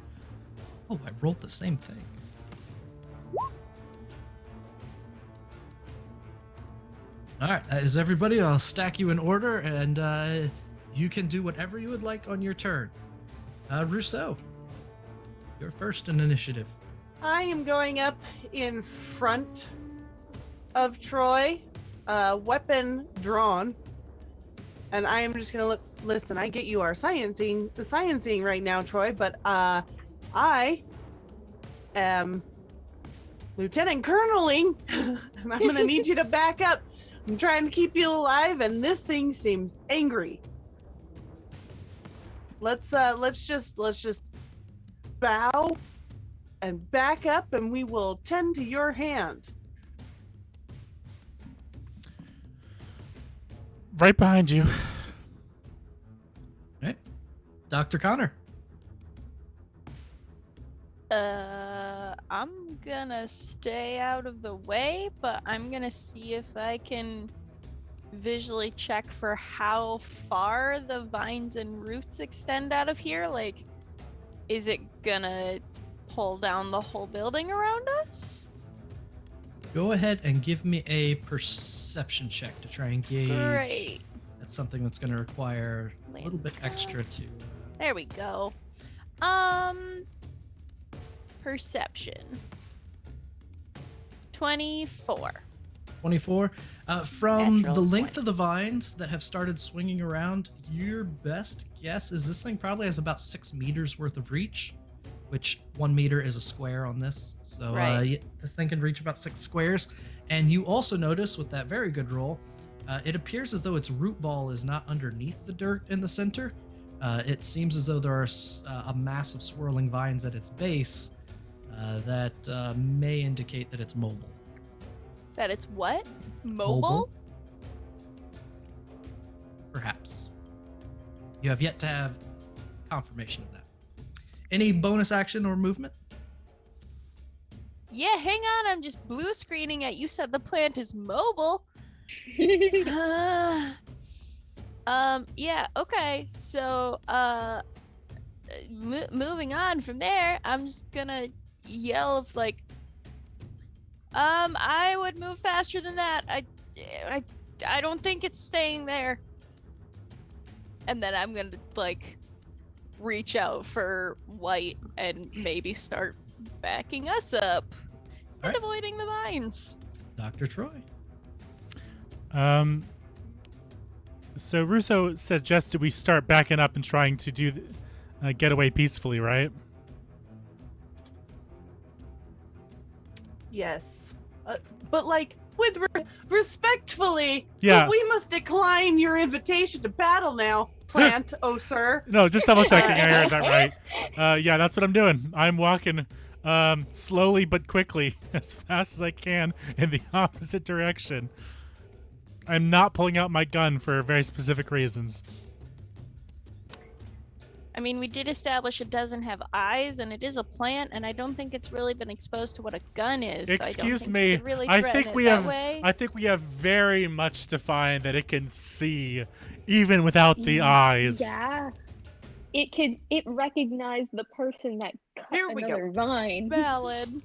Oh, I rolled the same thing. All right, that is everybody. I'll stack you in order, and you can do whatever you would like on your turn. Rousseau, you're first in initiative. I am going up in front of Troy, weapon drawn, and I am just gonna look. Listen, I get you are sciencing right now, Troy, but I am Lieutenant Colonel-ing, and I'm gonna need you to back up. I'm trying to keep you alive, and this thing seems angry. Let's just bow and back up, and we will tend to your hand. Right behind you. Okay, Dr. Connor. I'm gonna stay out of the way, but I'm gonna see if I can visually check for how far the vines and roots extend out of here. Like, is it gonna pull down the whole building around us? Go ahead and give me a perception check to try and gauge. Great. That's something that's going to require a little bit extra to. There we go. Perception. 24. 24. From Natural the length 20. of the vines that have started swinging around, your best guess is this thing probably has about 6 meters worth of reach, which 1 meter is a square on this. So Right. this thing can reach about 6 squares. And you also notice with that very good roll, it appears as though its root ball is not underneath the dirt in the center. It seems as though there are a mass of swirling vines at its base that may indicate that it's mobile. That it's what? Mobile? Perhaps. You have yet to have confirmation of that. Any bonus action or movement? Yeah, hang on. I'm just blue screening at you said the plant is mobile. Yeah, okay. So, moving on from there, I'm just gonna yell of like, I would move faster than that. I don't think it's staying there. And then I'm gonna like reach out for White and maybe start backing us up and Alright. avoiding the vines. Dr. Troy. So Russo suggested we start backing up and trying to do get away peacefully, right? Yes, but like with respectfully. Yeah. But we must decline your invitation to battle now. plant, oh sir. No, just double checking. I heard that right. Yeah, that's what I'm doing. I'm walking slowly but quickly, as fast as I can, in the opposite direction. I'm not pulling out my gun for very specific reasons. I mean, we did establish it doesn't have eyes, and it is a plant, and I don't think it's really been exposed to what a gun is. Excuse so I don't think me. you could really I threaten think it we that have. way. I think we have very much defined that it can see, even without the eyes. Yeah. It recognized the person that cut Here we go. another vine. Valid.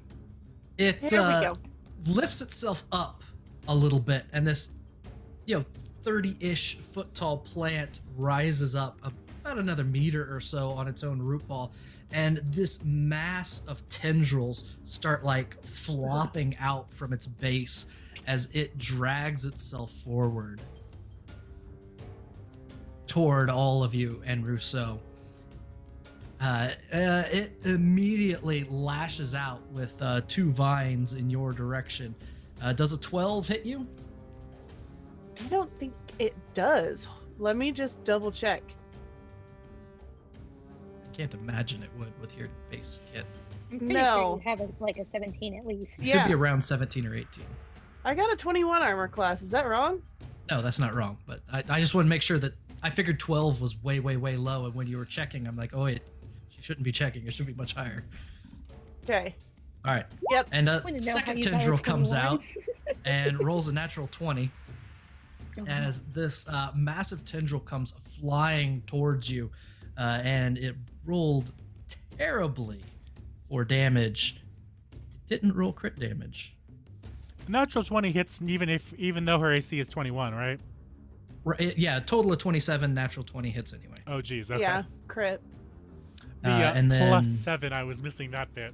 It Here we go. lifts itself up a little bit, and this, 30-ish foot tall plant rises up about another meter or so on its own root ball, and this mass of tendrils start like flopping out from its base as it drags itself forward toward all of you and Rousseau. It immediately lashes out with 2 vines in your direction. Does a 12 hit you? I don't think it does. Let me just double check. Can't imagine it would with your base kit. I'm pretty No. sure you have like a 17 at least. It Yeah. should be around 17 or 18. I got a 21 armor class. Is that wrong? No, that's not wrong. But I just want to make sure that I figured 12 was way, way, way low. And when you were checking, I'm like, oh, wait, she shouldn't be checking. It should be much higher. Okay. All right. Yep. And a Wanna know how second you got a tendril comes 21? out and rolls a natural 20 as this massive tendril comes flying towards you. And it rolled terribly for damage. It didn't roll crit damage. Natural 20 hits even though her AC is 21, right? Right, yeah, a total of 27, natural 20 hits anyway. Oh, geez. Okay. Yeah. Crit. The and then plus 7, I was missing that bit.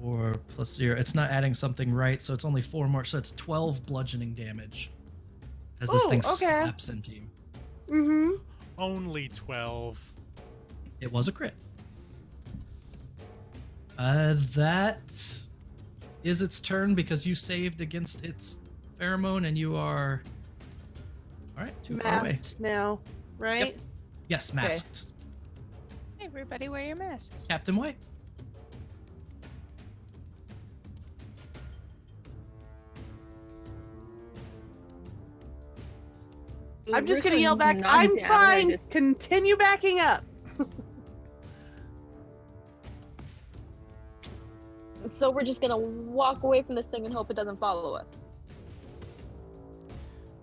4 plus 0. It's not adding something right, so it's only 4 more. So it's 12 bludgeoning damage as this Ooh, thing okay. slaps into you. Mm-hmm. Only 12. It was a crit. That is its turn because you saved against its pheromone and you are... All right, too far away. Masked now, right? Yes, masks. Hey, everybody, wear your masks. Captain White. I'm just gonna Bruce yell was back, not I'm down, I fine. just- Continue backing up. So we're just gonna walk away from this thing and hope it doesn't follow us.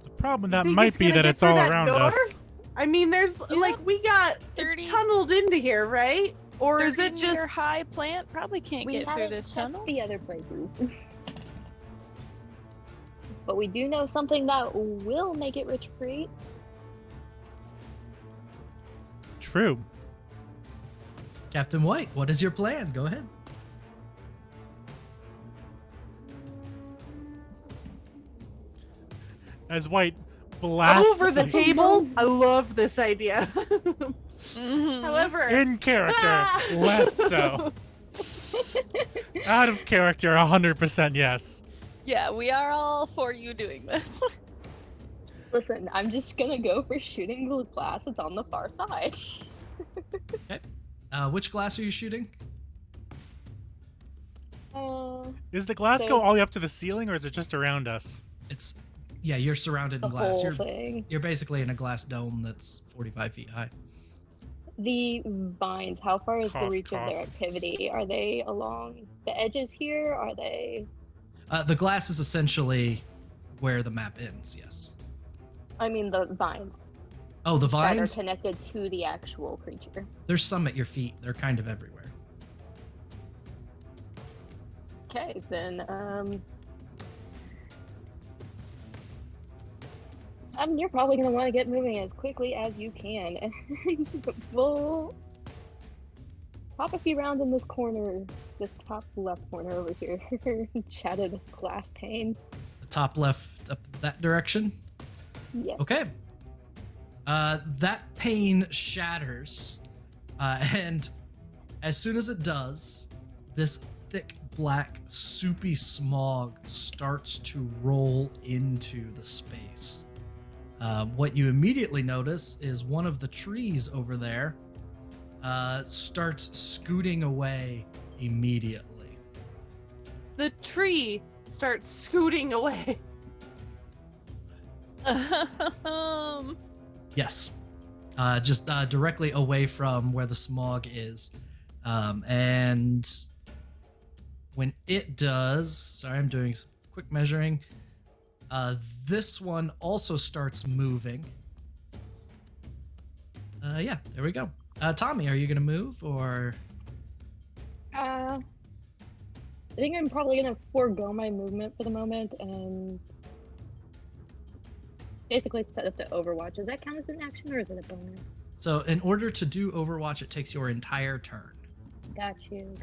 The problem with that Think might it's be gonna that get it's through all that around door? us. I mean, there's like we got 30 tunneled into here, right? Or is it 30 just meter high plant? Probably can't We get through haven't this checked tunnel. the other places. But we do know something that will make it retreat. True. Captain White, what is your plan? Go ahead. As White blasts over the table? I love this idea. Mhm. However, in character, Ah! less so. Out of character, 100% yes. Yeah, we are all for you doing this. Listen, I'm just gonna go for shooting the glass that's on the far side. Which glass are you shooting? Is the glass So- go all the way up to the ceiling, or is it just around us? It's yeah, you're surrounded The in glass. whole thing. You're basically in a glass dome that's 45 feet high. The vines, how far is the Cough, reach of their cough. activity? Are they along the edges here? Are they... The glass is essentially where the map ends. Yes. I mean the vines Oh, the that are vines. connected to the actual creature. There's some at your feet. They're kind of everywhere. Okay, then, you're probably going to want to get moving as quickly as you can. We'll pop a few rounds in this corner, this top left corner over here. Shattered glass pane. The top left up that direction. Yes. Okay. That pane shatters, and as soon as it does, this thick black soupy smog starts to roll into the space. What you immediately notice is one of the trees over there starts scooting away immediately. The tree starts scooting away. Yes. Just directly away from where the smog is. And when it does, sorry, I'm doing some quick measuring. This one also starts moving. Yeah, there we go. Tommy, are you gonna move or? I think I'm probably gonna forego my movement for the moment and basically set up the Overwatch. Does that count as an action or is it a bonus? So in order to do Overwatch, it takes your entire turn. Got you.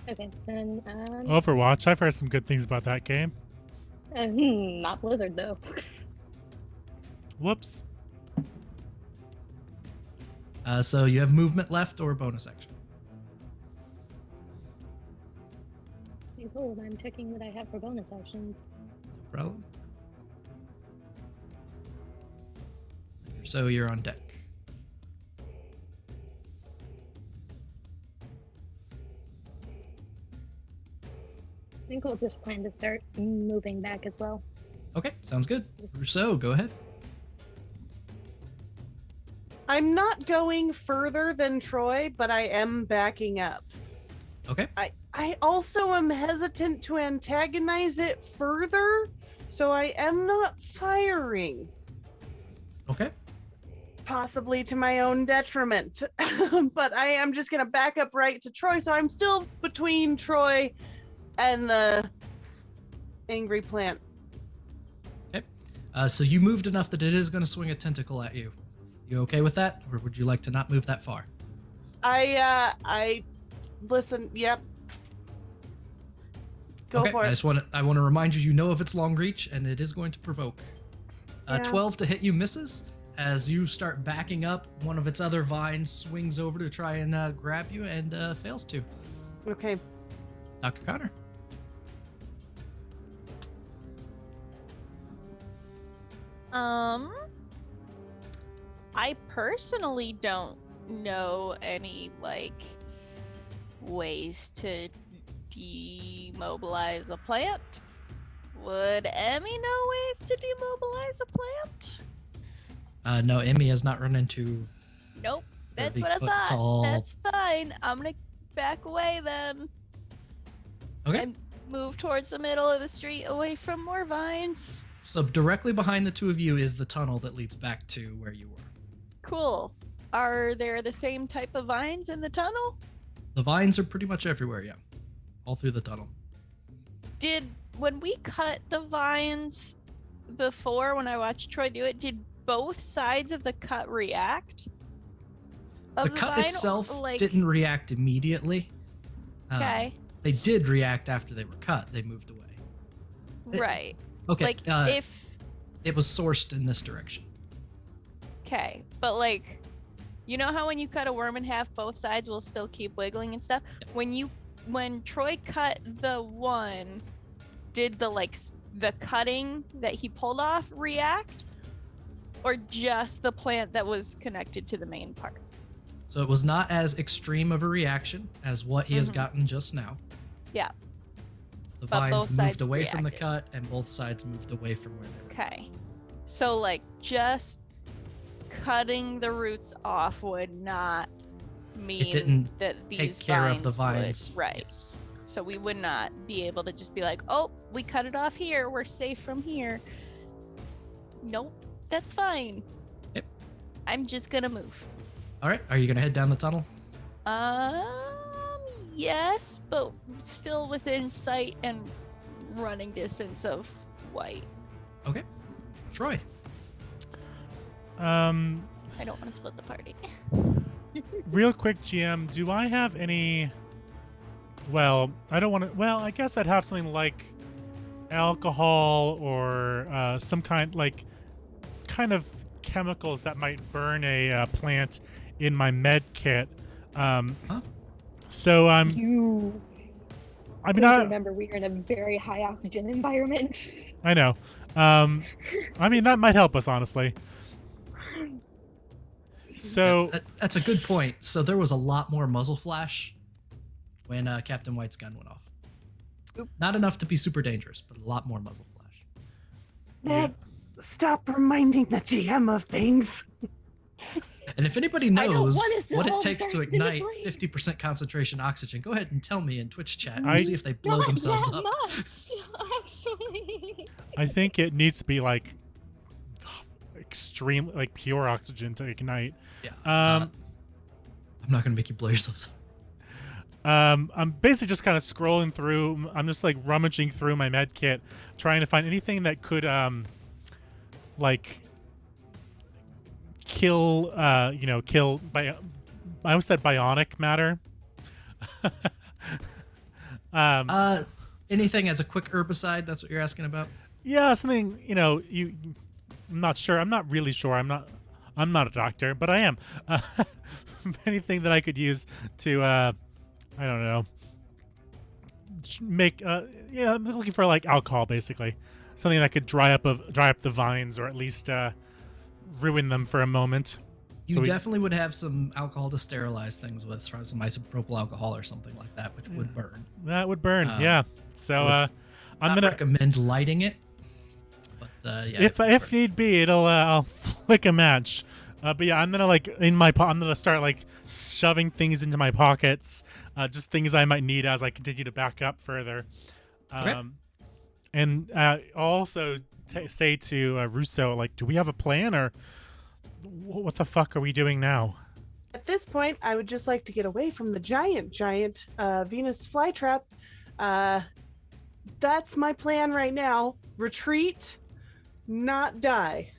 Okay, then Overwatch. I've heard some good things about that game. not Blizzard though. Whoops. So you have movement left or bonus action? Please hold, I'm checking what I have for bonus actions. No problem. So you're on deck. I think we'll just plan to start moving back as well. Okay, sounds good. Rousseau, go ahead. I'm not going further than Troy, but I am backing up. Okay. I also am hesitant to antagonize it further, so I am not firing. Okay. Possibly to my own detriment. But I am just going to back up right to Troy, so I'm still between Troy and the angry plant. Okay. So you moved enough that it is going to swing a tentacle at you. You okay with that, or would you like to not move that far? I listen. Yep. Go Okay. for it. I want to remind you, you know of its long reach, and it is going to provoke. Yeah. 12 to hit you misses. As you start backing up, one of its other vines swings over to try and grab you and fails to. Okay. Dr. Connor. I personally don't know any ways to demobilize a plant. Would Emmy know ways to demobilize a plant? No, Emmy has not run into. Nope. That's 30 what I foot thought. tall. That's fine. I'm gonna back away then. Okay. And move towards the middle of the street away from more vines. So directly behind the two of you is the tunnel that leads back to where you were. Cool. Are there the same type of vines in the tunnel? The vines are pretty much everywhere, yeah. All through the tunnel. When we cut the vines before, when I watched Troy do it, did both sides of the cut react? The cut itself didn't react immediately. Okay. They did react after they were cut. They moved away. Right. Okay. If it was sourced in this direction. Okay, but you know how when you cut a worm in half, both sides will still keep wiggling and stuff? Yeah. When Troy cut the one, did the cutting that he pulled off react? Or just the plant that was connected to the main part? So it was not as extreme of a reaction as what he has gotten just now. Yeah. The But both vines sides moved away from the reacted. cut, and both sides moved away from where they were. Okay. So just cutting the roots off would not mean It didn't that these take care of the vines vines. would, right. Yes. So we would not be able to just be like, oh, we cut it off here, we're safe from here. Nope, that's fine. Yep. I'm just gonna move. All right. Are you going to head down the tunnel? Yes, but still within sight and running distance of White. Okay. Troy. I don't want to split the party. Real quick, GM, do I have any... Well, I don't want to... Well, I guess I'd have something like alcohol or some kind of chemicals that might burn a plant in my med kit. So I Please remember we are in a very high oxygen environment. I know. I mean, that might help us, honestly. So That's a good point. So there was a lot more muzzle flash when Captain White's gun went off. Oop. Not enough to be super dangerous, but a lot more muzzle flash. Ned, stop reminding the GM of things. And if anybody I don't knows want us to what it hold takes to first in the ignite flame. 50% concentration oxygen, go ahead and tell me in Twitch chat. I- We'll see if they blow Not themselves that up. much, actually. I think it needs to be like extreme, like pure oxygen to ignite. Yeah. Um, I'm not gonna make you blow yourselves up. I'm basically just kind of scrolling through. I'm just like rummaging through my med kit, trying to find anything that could like kill kill I almost said bionic matter. Anything as a quick herbicide? That's what you're asking about? Yeah, something, I'm not sure. I'm not really sure. I'm not a doctor, but I am. Anything that I could use to I don't know, make I'm looking for like alcohol, basically. Something that could dry up the vines, or at least ruin them for a moment. You So we- definitely would have some alcohol to sterilize things with, some isopropyl alcohol or something like that, which would burn. That would burn, Um, yeah. So I'm Not gonna, recommend lighting it, but yeah. if need be, I'll flick a match. But yeah, I'm gonna I'm gonna start like shoving things into my pockets, just things I might need as I continue to back up further. Okay. And I'll also say to Russo, like, do we have a plan, or what the fuck are we doing now? At this point, I would just like to get away from the giant Venus flytrap. That's my plan right now. Retreat, not die.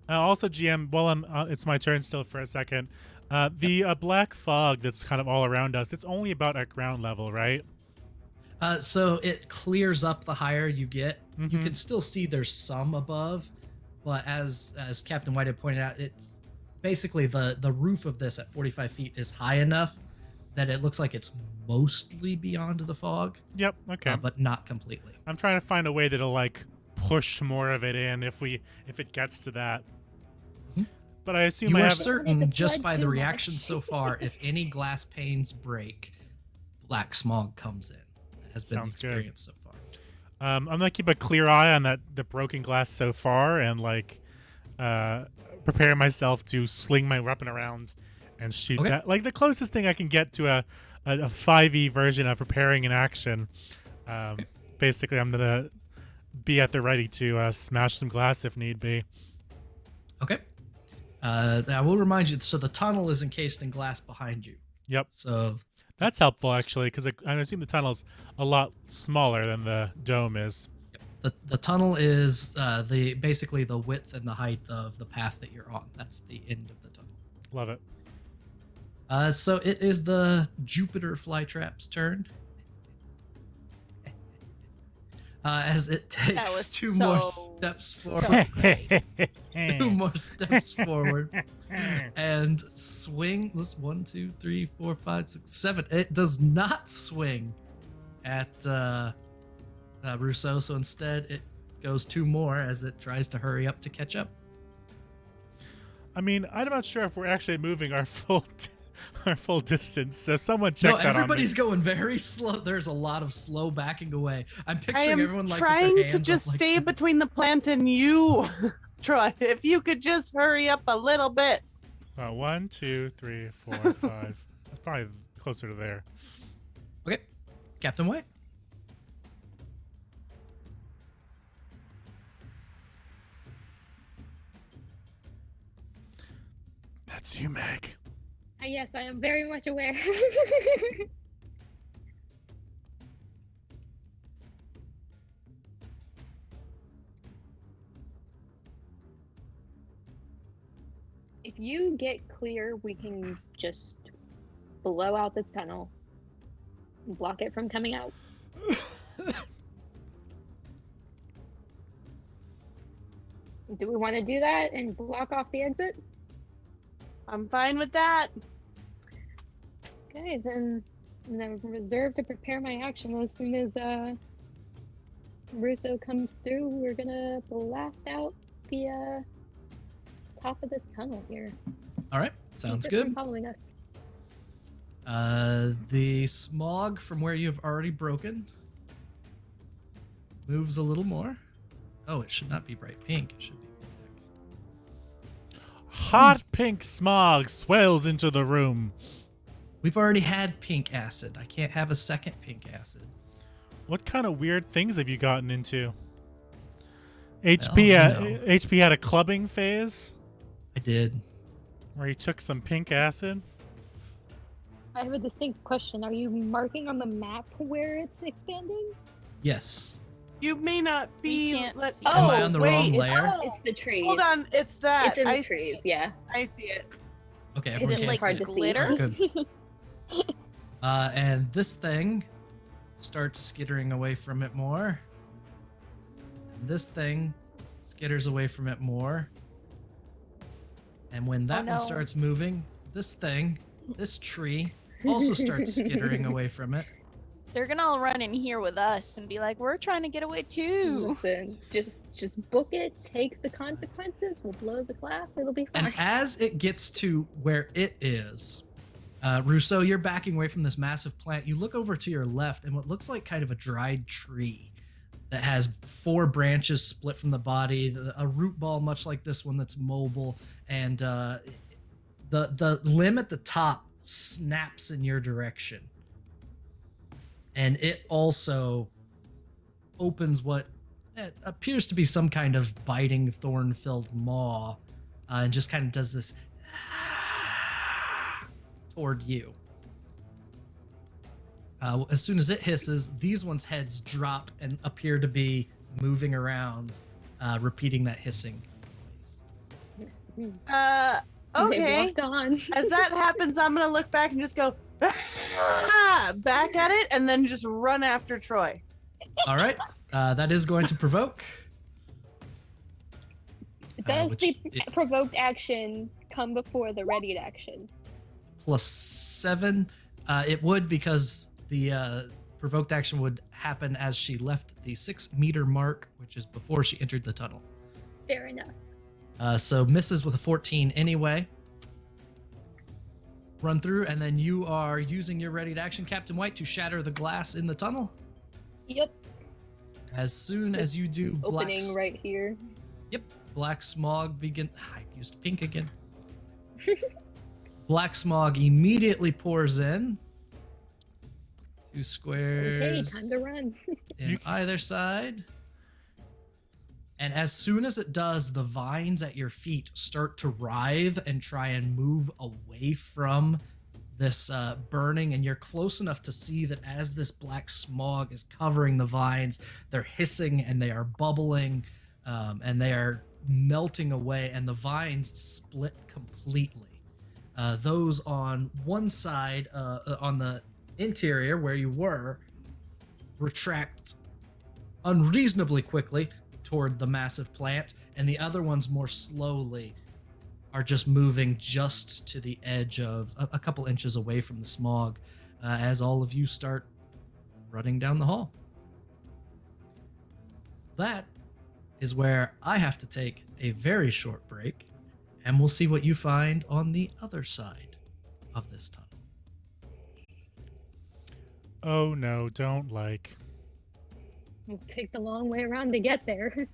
Also, GM, while it's my turn still for a second. The black fog that's kind of all around us, it's only about at ground level, right? So it clears up the higher you get. You Mhm. can still see there's some above, but as Captain White had pointed out, it's basically the roof of this at 45 feet is high enough that it looks like it's mostly beyond the fog, Yep. Okay. but not completely. I'm trying to find a way that'll like push more of it in if it gets to that. Mhm. But I assume You I are have certain Make it just flood by the too much. reaction so far, if any glass panes break, black smog comes in. That has been the Sounds good. experience so far. I'm gonna keep a clear eye on the broken glass so far, and like prepare myself to sling my weapon around and shoot Okay. that. Like the closest thing I can get to a 5e version of preparing an action. Basically, I'm gonna be at the ready to smash some glass if need be. Okay. I will remind you, so the tunnel is encased in glass behind you. Yep, So that's helpful actually, because I assume the tunnel's a lot smaller than the dome is. the tunnel is basically the width and the height of the path that you're on. That's the end of the tunnel. Love it. So it is the Jupiter flytrap's turn. As it was takes two more so- steps forward. Eh. Two more steps forward. And swing. This 1, 2, 3, 4, 5, 6, 7. It does not swing at Rousseau, so instead it goes two more as it tries to hurry up to catch up. I mean, I'm not sure if we're actually moving our full distance. So someone check that on me. Everybody's going very slow. There's a lot of slow backing away. I'm I picturing am everyone like with their trying to hands just up like stay this. between the plant and you, Troy. If you could just hurry up a little bit. 1, 2, 3, 4, 5. That's probably closer to there. Okay, Captain White. That's you, Meg. Yes, I am very much aware. If you get clear, we can just blow out this tunnel and block it from coming out. Do we want to do that and block off the exit? I'm fine with that. Okay, then I'm gonna reserve to prepare my action as soon as Russo comes through, we're gonna blast out the top of this tunnel here. All right, sounds Keep it from good. following us. The smog from where you've already broken moves a little more. Oh, it should not be bright pink. It should be black. Hot pink smog swells into the room. We've already had pink acid. I can't have a second pink acid. What kind of weird things have you gotten into? HP had a clubbing phase I did. where he took some pink acid. I have a distinct question. Are you marking on the map where it's expanding? Yes. You may not be. We can't see Am I Oh, on the wait, wrong it's- layer? oh, It's the trees. hold on, it's that. It's in the I trees, see it. yeah. I see it. Okay, Is everyone it can't like see hard it. to see. glitter? Alright, good. And this thing starts skittering away from it more. And this thing skitters away from it more. And when that no. one starts moving, this tree, also starts skittering away from it. They're gonna all run in here with us and be like, "We're trying to get away too." Listen, just book it, take the consequences, we'll blow the glass, it'll be fine. And as it gets to where it is, Rousseau, you're backing away from this massive plant. You look over to your left, and what looks like kind of a dried tree that has 4 branches split from the body, a root ball much like this one that's mobile, and the limb at the top snaps in your direction. And it also opens what appears to be some kind of biting thorn-filled maw, and just kind of does this toward you. As soon as it hisses, these ones' heads drop and appear to be moving around, repeating that hissing noise. They Okay. walked on. As that happens, I'm gonna look back and just go back at it, and then just run after Troy. All right, that is going to provoke. Does which the is provoked action come before the readied action? +7. It would, because the provoked action would happen as she left the 6-meter mark, which is before she entered the tunnel. Fair enough. So misses with a 14 anyway. Run through, and then you are using your readied action, Captain White, to shatter the glass in the tunnel. Yep. As soon as you do, Opening right here. black smog begin. I used pink again. Black smog immediately pours in. 2 Okay, squares time to run. in either side. And as soon as it does, the vines at your feet start to writhe and try and move away from this burning. And you're close enough to see that as this black smog is covering the vines, they're hissing and they are bubbling, and they are melting away, and the vines split completely. Those on one side, on the interior where you were, retract unreasonably quickly toward the massive plant, and the other ones more slowly are just moving just to the edge of a couple inches away from the smog, as all of you start running down the hall. That is where I have to take a very short break, and we'll see what you find on the other side of this tunnel. Oh no, don't like. We'll take the long way around to get there.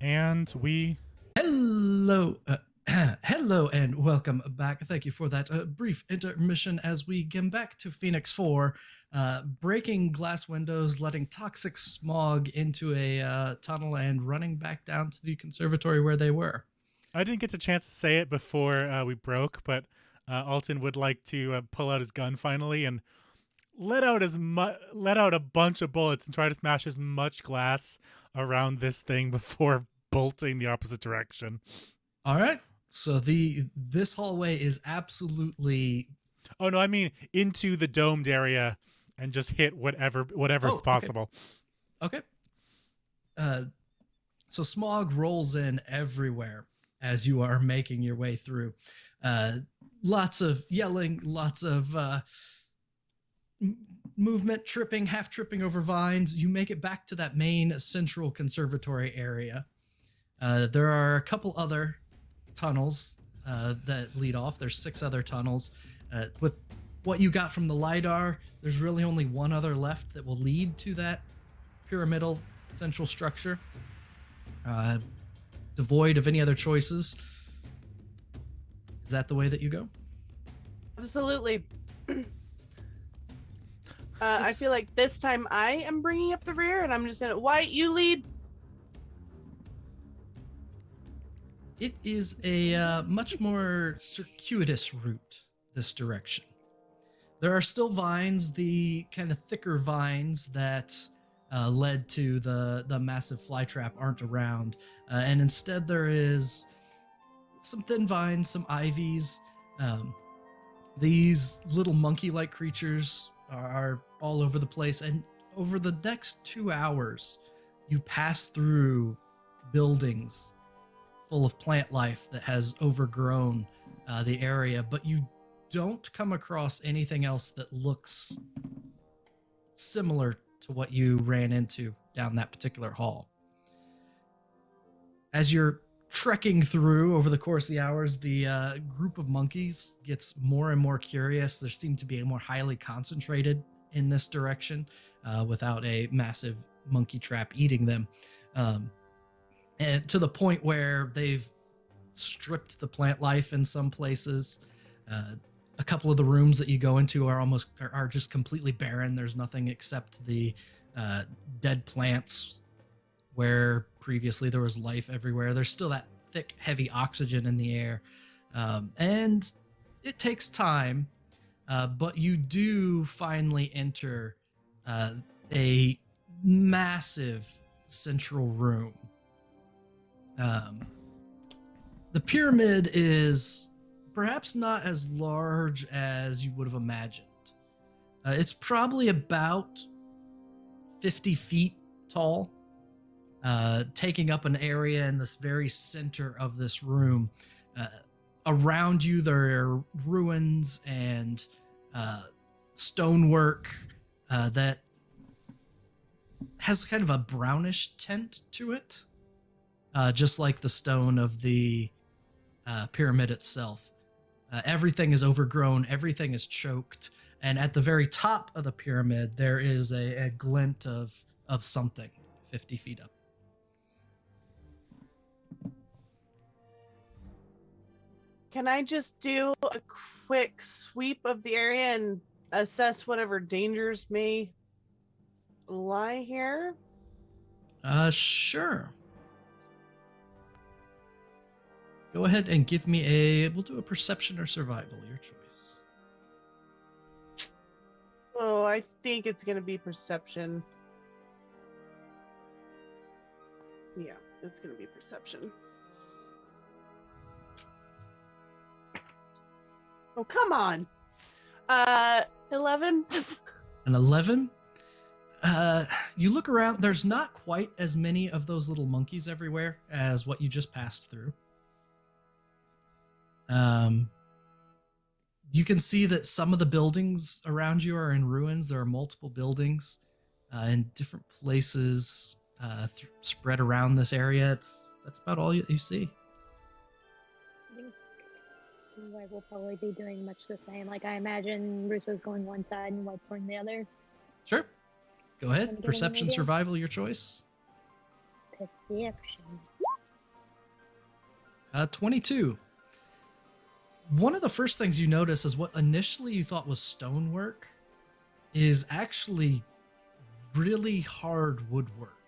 And we Hello, hello, and welcome back. Thank you for that brief intermission as we get back to Phoenix 4, breaking glass windows, letting toxic smog into a tunnel, and running back down to the conservatory where they were. I didn't get the chance to say it before we broke, but Alton would like to pull out his gun finally and let out a bunch of bullets and try to smash as much glass around this thing before bolting the opposite direction. All right. So this hallway is absolutely. Oh no, I mean into the domed area and just hit whatever's okay. possible. Okay. So smog rolls in everywhere as you are making your way through. Lots of yelling, lots of movement, tripping, half tripping over vines, you make it back to that main central conservatory area. There are a couple other tunnels that lead off. There's 6 other tunnels. With what you got from the LiDAR, there's really only one other left that will lead to that pyramidal central structure. Devoid of any other choices. Is that the way that you go? Absolutely. I feel like this time I am bringing up the rear, and I'm just gonna. White, you lead. It is a much more circuitous route this direction. There are still vines, the kind of thicker vines that led to the massive fly trap aren't around, and instead there is some thin vines, some ivies. These little monkey-like creatures are all over the place, and over the next 2 hours, you pass through buildings full of plant life that has overgrown the area, but you don't come across anything else that looks similar to what you ran into down that particular hall. As you're trekking through over the course of the hours, the group of monkeys gets more and more curious. There seem to be more highly concentrated in this direction without a massive monkey trap eating them. And to the point where they've stripped the plant life in some places. A couple of the rooms that you go into are just completely barren. There's nothing except the dead plants where previously there was life everywhere. There's still that thick, heavy oxygen in the air. And it takes time, but you do finally enter a massive central room. The pyramid is perhaps not as large as you would have imagined. It's probably about 50 feet tall, taking up an area in this very center of this room. Around you, there are ruins and stonework that has kind of a brownish tint to it, just like the stone of the pyramid itself. Everything is overgrown, everything is choked, and at the very top of the pyramid, there is a glint of something 50 feet up. Can I just do a quick sweep of the area and assess whatever dangers may lie here? Sure. Go ahead and give me we'll do a perception or survival, your choice. Oh, I think it's going to be perception. Yeah, it's going to be perception. Oh, come on. 11. An 11? You look around, there's not quite as many of those little monkeys everywhere as what you just passed through. You can see that some of the buildings around you are in ruins. There are multiple buildings in different places spread around this area. That's about all you see. I think we'll probably be doing much the same. Like, I imagine Russo's going one side and White's going the other. Sure. Go ahead. Wanna give Perception, an idea? survival, your choice. Perception. 22. One of the first things you notice is what initially you thought was stonework is actually really hard woodwork.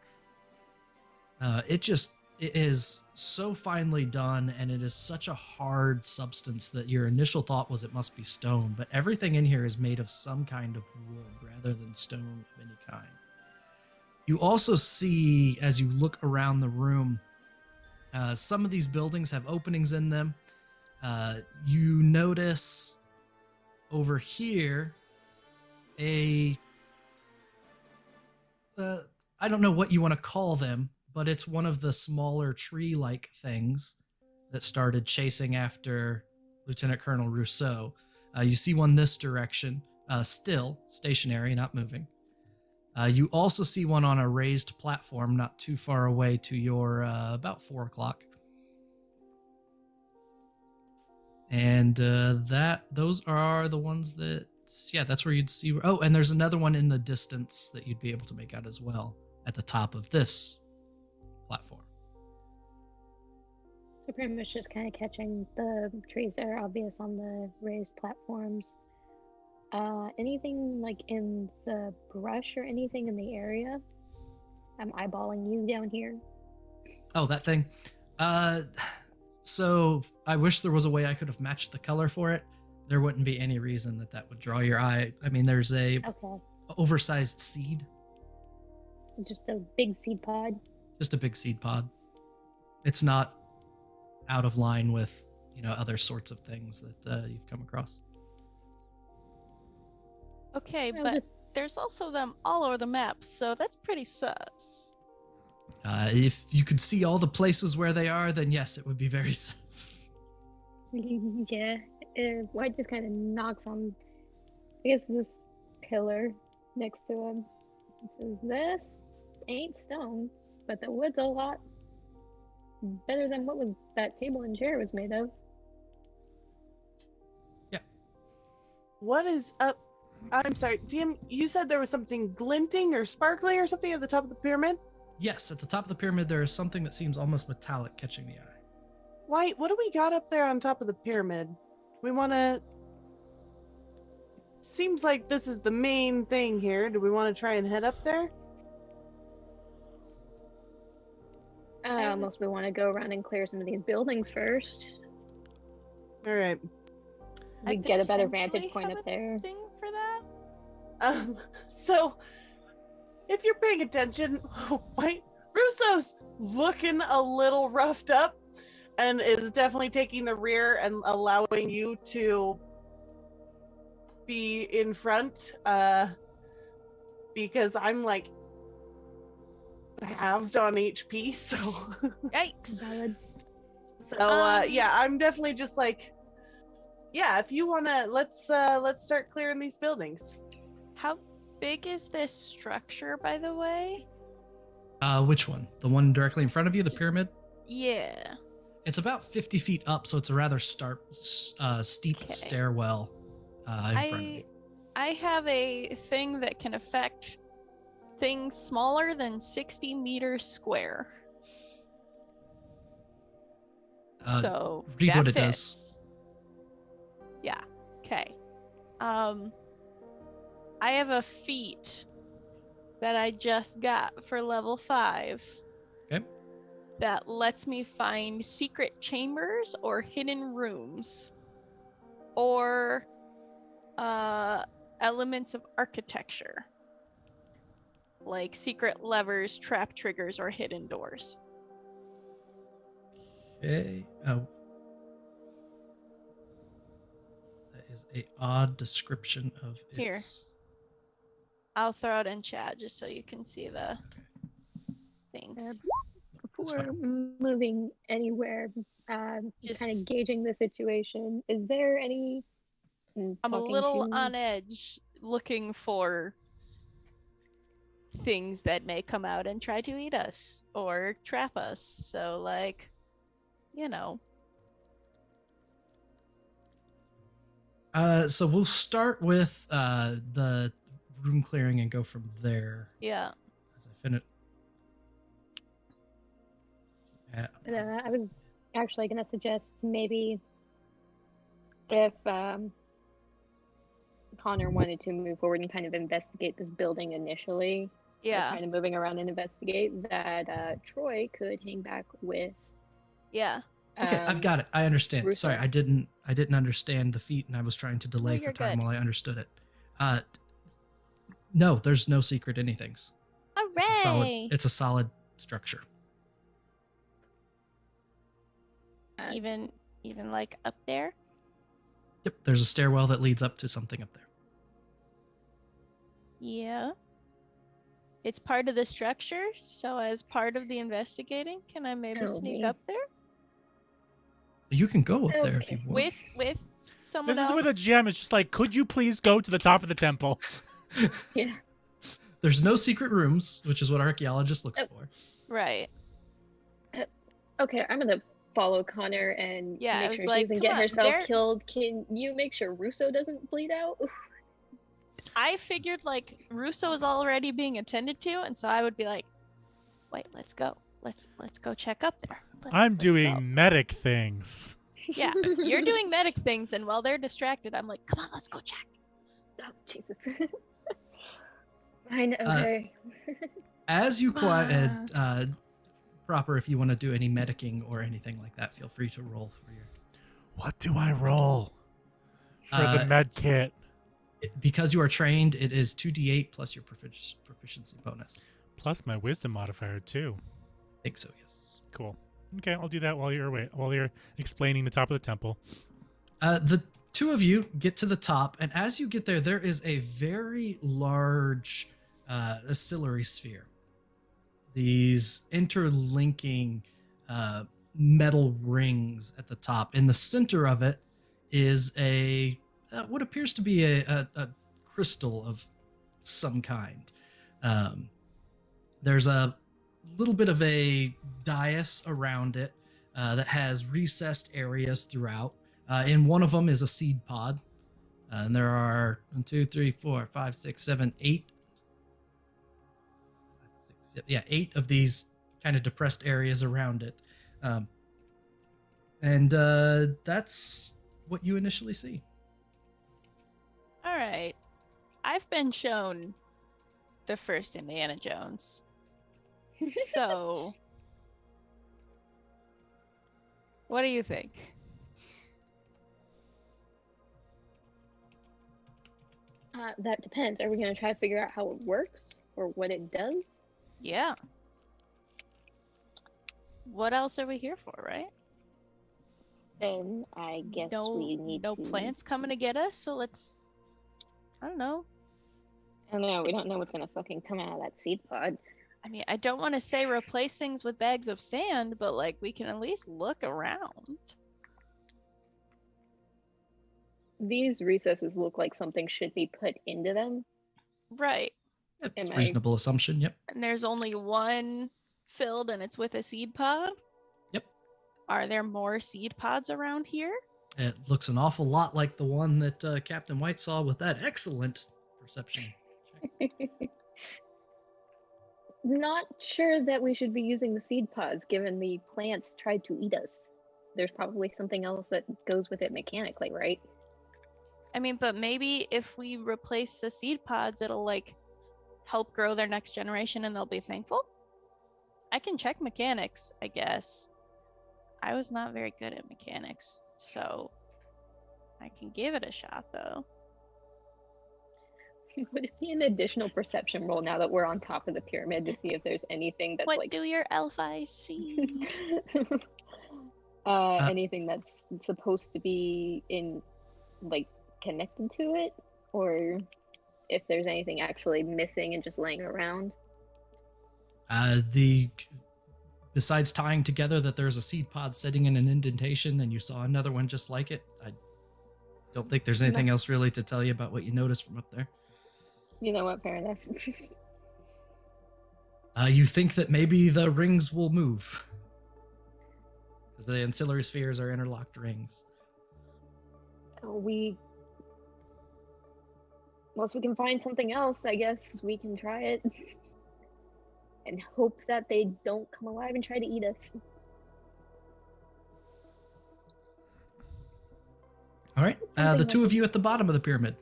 It is so finely done, and it is such a hard substance that your initial thought was it must be stone, but everything in here is made of some kind of wood rather than stone of any kind. You also see, as you look around the room, some of these buildings have openings in them. You notice over here I don't know what you want to call them, but it's one of the smaller tree-like things that started chasing after Lieutenant Colonel Rousseau. You see one this direction. still stationary, not moving. You also see one on a raised platform not too far away to your about 4 o'clock. And those are the ones that, yeah, that's where you'd see. Oh, and there's another one in the distance that you'd be able to make out as well at the top of this platform. So pretty much just kind of catching the trees that are obvious on the raised platforms. Anything like in the brush or anything in the area? I'm eyeballing you down here. Oh, that thing. So I wish there was a way I could have matched the color for it. There wouldn't be any reason that would draw your eye. I mean, there's a oversized seed. Just a big seed pod. Just a big seed pod. It's not out of line with, other sorts of things that you've come across. Okay, but there's also them all over the map, so that's pretty sus. If you could see all the places where they are, then yes, it would be very sus. Yeah, White just kind of knocks on, I guess, this pillar next to him. He says, "This ain't stone, but the wood's a lot better than what was that table and chair was made of." Yeah. What is up? I'm sorry, DM, you said there was something glinting or sparkling or something at the top of the pyramid? Yes, at the top of the pyramid, there is something that seems almost metallic catching the eye. White, what do we got up there on top of the pyramid? We want to... Seems like this is the main thing here. Do we want to try and head up there? Unless we want to go around and clear some of these buildings first. All right. We get a better vantage point up there. Thing for that? So, if you're paying attention, White, Russo's looking a little roughed up and is definitely taking the rear and allowing you to be in front, because I'm like halved on HP, so Yikes. yeah, I'm definitely just like, yeah, if you want to, let's start clearing these buildings. How big is this structure, by the way? Which one? The one directly in front of you, the pyramid? Yeah. It's about 50 feet up, so it's a rather steep stairwell in front of you. I have a thing that can affect things smaller than 60 meters square. So read that what it fits. does. Yeah. Okay. I have a feat that I just got for level 5. Okay. That lets me find secret chambers or hidden rooms or elements of architecture, like secret levers, trap triggers, or hidden doors. Okay. Oh. That is a odd description of it. Here. I'll throw it in chat just so you can see the things. Before moving anywhere, kind of gauging the situation, is there any... I'm a little on edge looking for things that may come out and try to eat us or trap us. So, like, So we'll start with the room clearing and go from there. Yeah. As I finish. I was actually going to suggest maybe if Connor wanted to move forward and kind of investigate this building initially, kind of moving around and investigate, that Troy could hang back with. Yeah. Okay, I've got it. I understand. Russo. Sorry, I didn't understand the feat, and I was trying to delay for time good. while I understood it. No, there's no secret anythings. Hooray! It's a solid structure. Even like up there? Yep, there's a stairwell that leads up to something up there. Yeah. It's part of the structure, so as part of the investigating, can I maybe sneak up there? You can go up there if you want. With Someone This is else. where the GM is just like, could you please go to the top of the temple? Yeah. There's no secret rooms, which is what archaeologist looks for. Right. Okay, I'm gonna follow Connor and Yeah, I make was sure she like, doesn't come get on, herself they're- killed. Can you make sure Russo doesn't bleed out? I figured like Russo is already being attended to, and so I would be like, wait, let's go. Let's go check up there. I'm Let's doing go." medic things. Yeah, you're doing medic things, and while they're distracted, I'm like, come on, let's go check. Oh, Jesus. Fine, okay. As you climb, proper, if you want to do any medicing or anything like that, feel free to roll for your. What do I roll for the med kit? Because you are trained, it is 2d8 plus your proficiency bonus. Plus my wisdom modifier too. I think so, yes. Cool. Okay, I'll do that while you're explaining the top of the temple. The two of you get to the top, and as you get there, there is a very large ancillary sphere. These interlinking metal rings at the top. In the center of it is a what appears to be a crystal of some kind. There's a little bit of a dais around it that has recessed areas throughout. In one of them is a seed pod. And there are 1, 2, 3, 4, 5, 6, 7, 8. 8 of these kind of depressed areas around it. And that's what you initially see. All right. I've been shown the first Indiana Jones. So, what do you think? That depends. Are we going to try to figure out how it works or what it does? Yeah. What else are we here for, right? Then I guess we need no to... plants coming to get us, so let's, I don't know. I don't know. We don't know what's going to fucking come out of that seed pod. I mean, I don't want to say replace things with bags of sand, but like we can at least look around. These recesses look like something should be put into them. Right. It's a reasonable assumption, yep. And there's only one filled and it's with a seed pod? Yep. Are there more seed pods around here? It looks an awful lot like the one that Captain White saw with that excellent perception check. Not sure that we should be using the seed pods given the plants tried to eat us. There's probably something else that goes with it mechanically, right? I mean, but maybe if we replace the seed pods, it'll like help grow their next generation and they'll be thankful. I can check mechanics, I guess. I was not very good at mechanics, so I can give it a shot though. Would it be an additional perception roll now that we're on top of the pyramid to see if there's anything that's What like do your elf eyes see? anything that's supposed to be in like connected to it, or if there's anything actually missing and just laying around? Besides tying together that there's a seed pod sitting in an indentation and you saw another one just like it, I don't think there's anything else really to tell you about what you noticed from up there. You know what, fair enough. You think that maybe the rings will move. Because the ancillary spheres are interlocked rings. Unless we can find something else, I guess we can try it. And hope that they don't come alive and try to eat us. All right, the two of you at the bottom of the pyramid.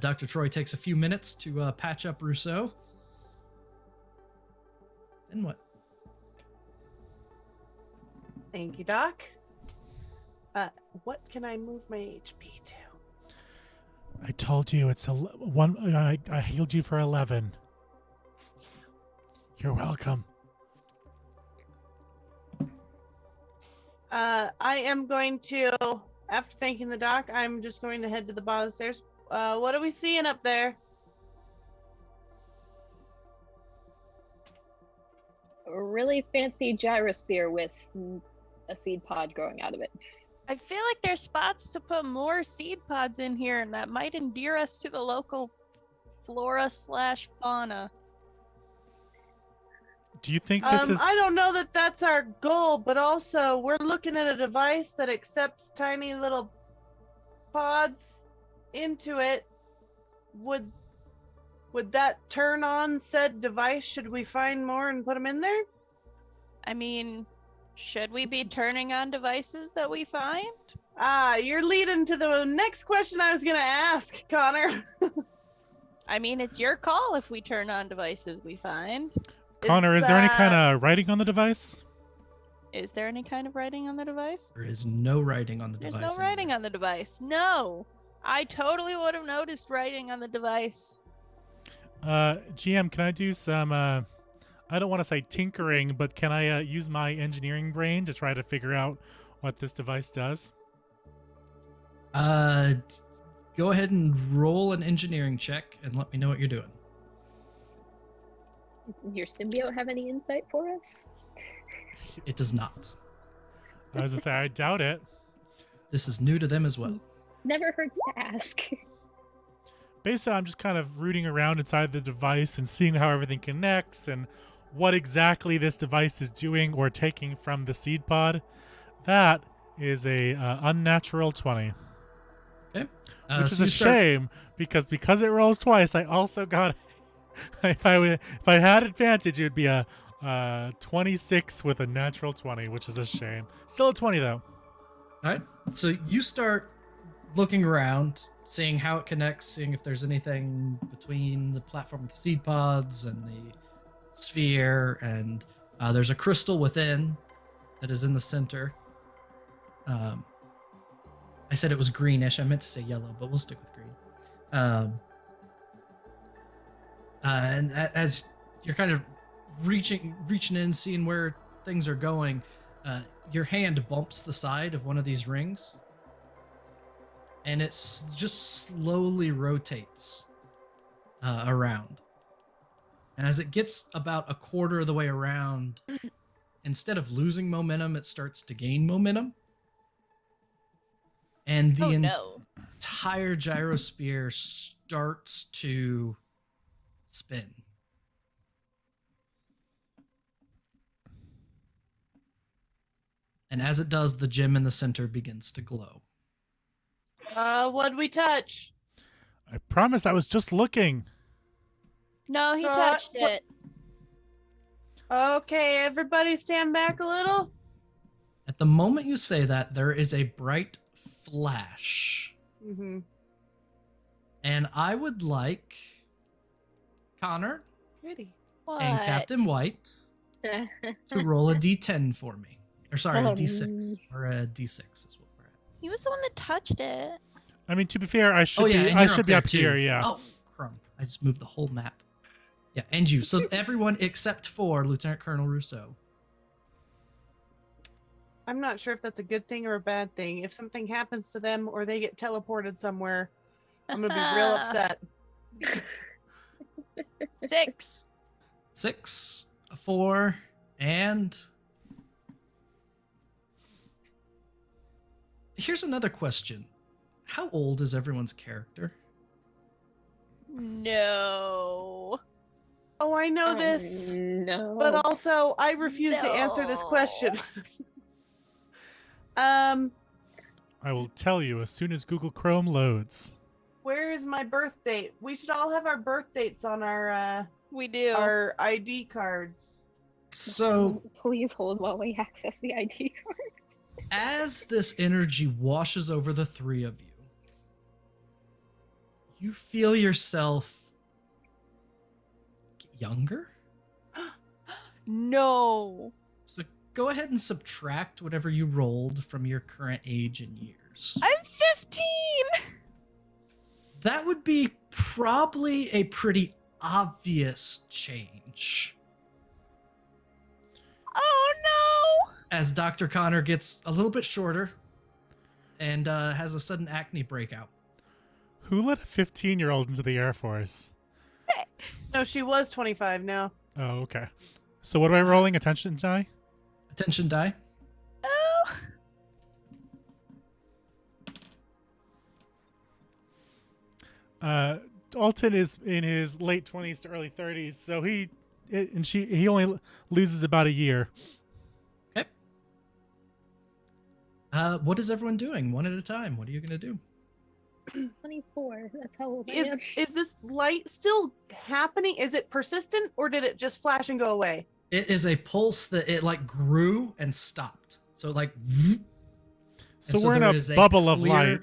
Dr. Troy takes a few minutes to patch up Rousseau. Then what? Thank you, Doc. What can I move my HP to? I told you it's one. I healed you for 11. You're welcome. I am going to, after thanking the doc, I'm just going to head to the bottom of the stairs. What are we seeing up there? A really fancy gyrosphere with a seed pod growing out of it. I feel like there's spots to put more seed pods in here, and that might endear us to the local flora/fauna. Do you think this is? I don't know that that's our goal, but also we're looking at a device that accepts tiny little pods into it. Would that turn on said device? Should we find more and put them in there? I mean, should we be turning on devices that we find? You're leading to the next question I was gonna ask, Connor. I mean, it's your call if we turn on devices we find. Connor, is there any kind of writing on the device? Is there any kind of writing on the device? There is no writing on the There's device. no writing on the device. No. I totally would have noticed writing on the device. GM, can I do some, I don't want to say tinkering, but can I use my engineering brain to try to figure out what this device does? Go ahead and roll an engineering check and let me know what you're doing. Your symbiote have any insight for us? It does not. I was going to say, I doubt it. This is new to them as well. Never hurts to ask. Basically, I'm just kind of rooting around inside the device and seeing how everything connects and what exactly this device is doing or taking from the seed pod. That is a unnatural 20. Okay. Which is so a you start- shame because it rolls twice. I also got if I had advantage, it would be a 26 with a natural 20, which is a shame. Still a 20 though. All right. So you start looking around, seeing how it connects, seeing if there's anything between the platform with the seed pods and the sphere, and there's a crystal within that is in the center. I said it was greenish. I meant to say yellow, but we'll stick with green. And as you're kind of reaching in, seeing where things are going, your hand bumps the side of one of these rings, and it just slowly rotates around. And as it gets about a quarter of the way around, instead of losing momentum, it starts to gain momentum. And the entire gyrosphere starts to spin. And as it does, the gem in the center begins to glow. What'd we touch? I promise I was just looking. No, he touched what- it. Okay, everybody stand back a little. At the moment you say that, there is a bright flash. Mm-hmm. And I would like Connor Pretty. What? and Captain White to roll a d10 for me. Or sorry, a d6. Or a d6 is what we're at. He was the one that touched it. I mean, to be fair, I should and be you're up there here, yeah. Oh, crumb. I just moved the whole map. Yeah, and you. So everyone except for Lieutenant Colonel Rousseau. I'm not sure if that's a good thing or a bad thing. If something happens to them or they get teleported somewhere, I'm gonna be real upset. 6. 6, a 4, and... Here's another question. How old is everyone's character? No. Oh, I know this, No. but also I refuse to answer this question. I will tell you as soon as Google Chrome loads. Where is my birth date? We should all have our birth dates on our We do. our ID cards. So, Please hold while we access the ID card. as this energy washes over the three of you, you feel yourself get younger? No. So go ahead and subtract whatever you rolled from your current age and years. I'm 15. That would be probably a pretty obvious change. Oh no. As Dr. Connor gets a little bit shorter and has a sudden acne breakout. Who let a 15-year-old into the Air Force? No, she was 25 now. Oh, okay. So what am I rolling? Attention die? Attention die. Oh. Alton is in his late 20s to early 30s, so he only loses about a year. Okay. What is everyone doing? One at a time. What are you gonna do? 24. That's how old I Is am. this light still happening? Is it persistent, or did it just flash and go away? It is a pulse that it like grew and stopped. So like. So we're in a bubble of light.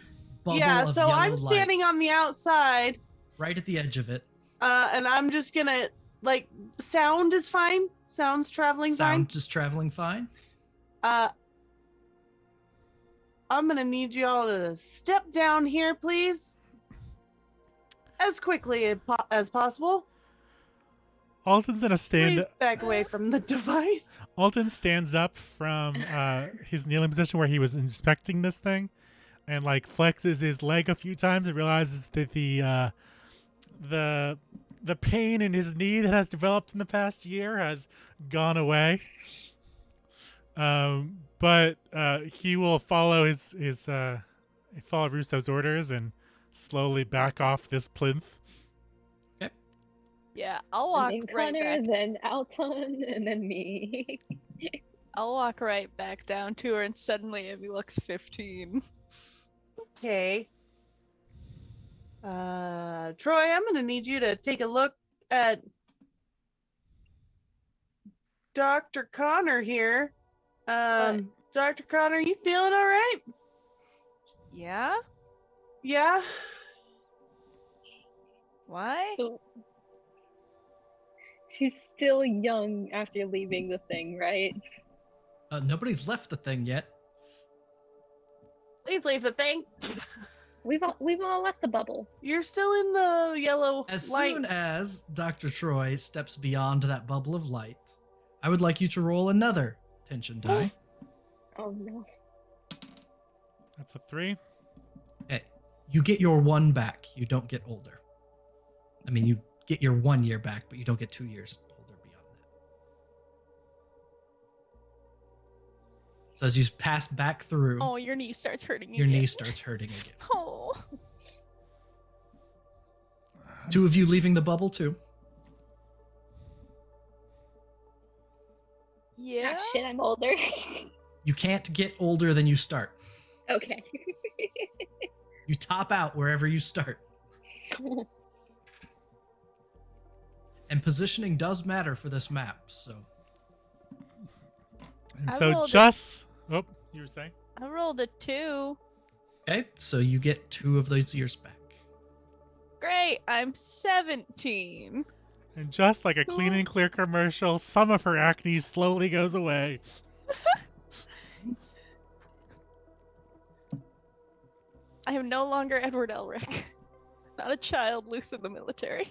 Yeah, so I'm standing on the outside, right at the edge of it. And I'm just gonna like sound is fine. Sound's traveling fine. Sound just traveling fine. I'm gonna need y'all to step down here, please, as quickly as possible. Alton's gonna stand. Please back away from the device. Alton stands up from his kneeling position where he was inspecting this thing, and like flexes his leg a few times and realizes that the pain in his knee that has developed in the past year has gone away. But he will follow follow Russo's orders and slowly back off this plinth. Yeah, I'll walk And then right Connor, back. then Alton, and then me. I'll walk right back down to her, and suddenly Abby looks 15. Okay. Troy, I'm gonna need you to take a look at Dr. Connor here. Dr. Connor, you feeling all right? Yeah? Yeah. Why? So she's still young after leaving the thing, right? Nobody's left the thing yet. Please leave the thing. We've all left the bubble. You're still in the yellow As light. soon as Dr. Troy steps beyond that bubble of light, I would like you to roll another tension die. Oh no. That's a 3. Okay. You get your 1 back. You don't get older. I mean, you get your 1 year back, but you don't get 2 years older beyond that. So as you pass back through, Oh, your knee starts hurting your again. knee starts hurting again. Oh. 2 of you leaving the bubble too. Yeah? Ah, shit, I'm older. You can't get older than you start. Okay. You top out wherever you start. And positioning does matter for this map, so. And I so rolled just... Oh, you were saying? I rolled a 2. Okay, so you get 2 of those years back. Great, I'm 17. And just like a clean and clear commercial, some of her acne slowly goes away. I am no longer Edward Elric. Not a child loose in the military.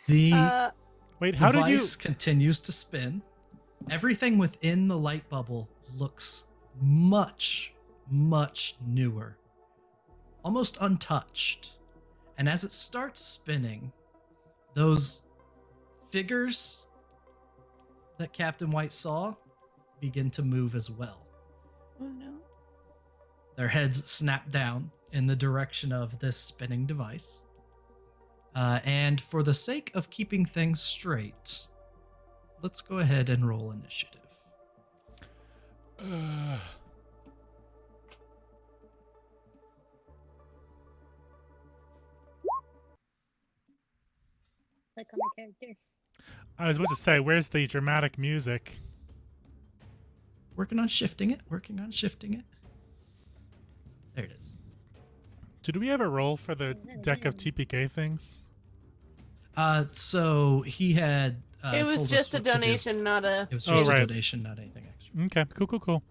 The Wait, how did you... device continues to spin. Everything within the light bubble looks much, much newer. Almost untouched. And as it starts spinning, those figures that Captain White saw begin to move as well. Oh no. Their heads snap down in the direction of this spinning device. And for the sake of keeping things straight, let's go ahead and roll initiative. Like on my character. I was about to say, where's the dramatic music? Working on shifting it. There it is. Did we ever roll for the deck of TPK things? So he had. it was told us just a what to do. donation, not a. It was just a right. donation, not anything extra. Okay, cool.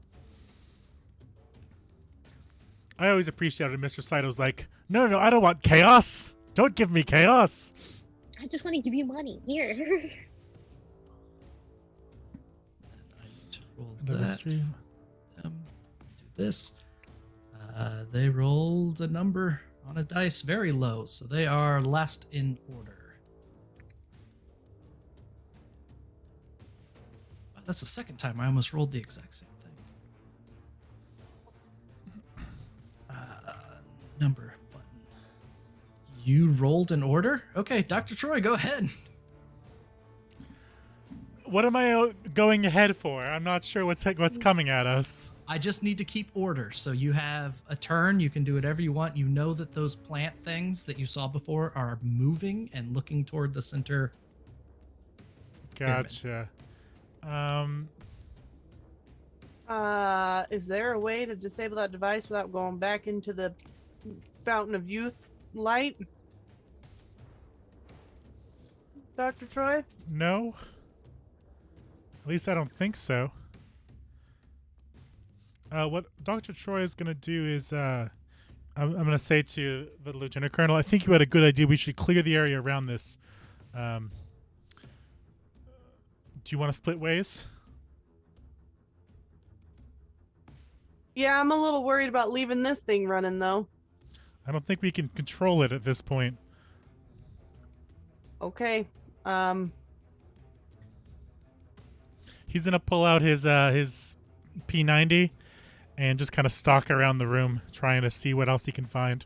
I always appreciated Mr. Saido's like, no, I don't want chaos. Don't give me chaos. I just want to give you money. Here. I need to roll Another that. stream. Do this. They rolled a number on a dice very low, so they are last in order. Wow, that's the second time I almost rolled the exact same thing. Number button. You rolled an order? Okay, Dr. Troy, go ahead. What am I going ahead for? I'm not sure what's coming at us. I just need to keep order. So you have a turn. You can do whatever you want. You know that those plant things that you saw before are moving and looking toward the center. Gotcha. Is there a way to disable that device without going back into the Fountain of Youth light? Dr. Troy? No. At least I don't think so. What Dr. Troy is going to do is, I'm going to say to the Lieutenant Colonel, I think you had a good idea. We should clear the area around this. Do you want to split ways? Yeah, I'm a little worried about leaving this thing running, though. I don't think we can control it at this point. Okay. He's going to pull out his P90 and just kind of stalk around the room, trying to see what else he can find.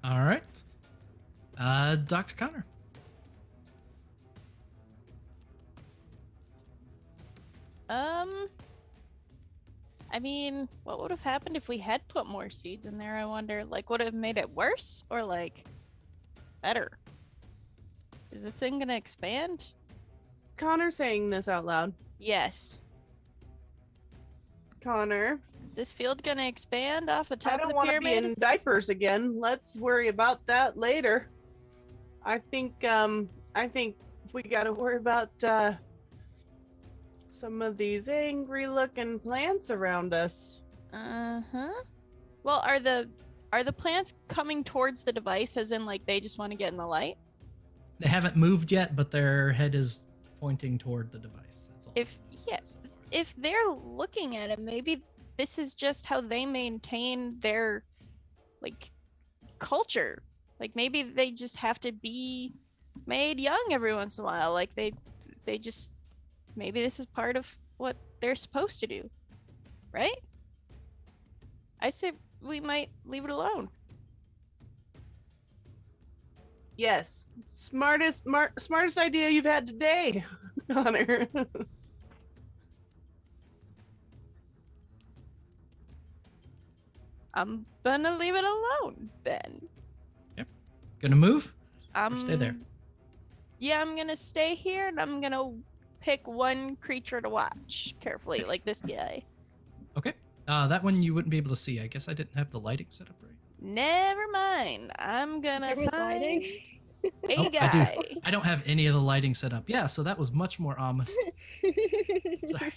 All right. Dr. Connor. I mean, what would have happened if we had put more seeds in there? I wonder, like, would it have made it worse or, like, better? Is the thing gonna expand? Connor saying this out loud. Yes. Connor, Is this field gonna expand off the I top of don't the want to pyramid? be in diapers again. Let's worry about that later. I think we got to worry about some of these angry-looking plants around us. Uh-huh. Well, are the plants coming towards the device, as in, like, they just want to get in the light? They haven't moved yet, but their head is pointing toward the device. That's all. If they're looking at it, maybe this is just how they maintain their, like, culture. Like, maybe they just have to be made young every once in a while. Like, they just, maybe this is part of what they're supposed to do, right? I say we might leave it alone. Yes, smartest idea you've had today, Connor. I'm gonna leave it alone then. Gonna move? Or stay there? Yeah, I'm gonna stay here, and I'm gonna pick one creature to watch carefully, like this guy. Okay. That one you wouldn't be able to see. I guess I didn't have the lighting set up right. Never mind. I'm gonna There was find lighting. a Oh, guy. I don't have any of the lighting set up. Yeah, so that was much more ominous. Sorry.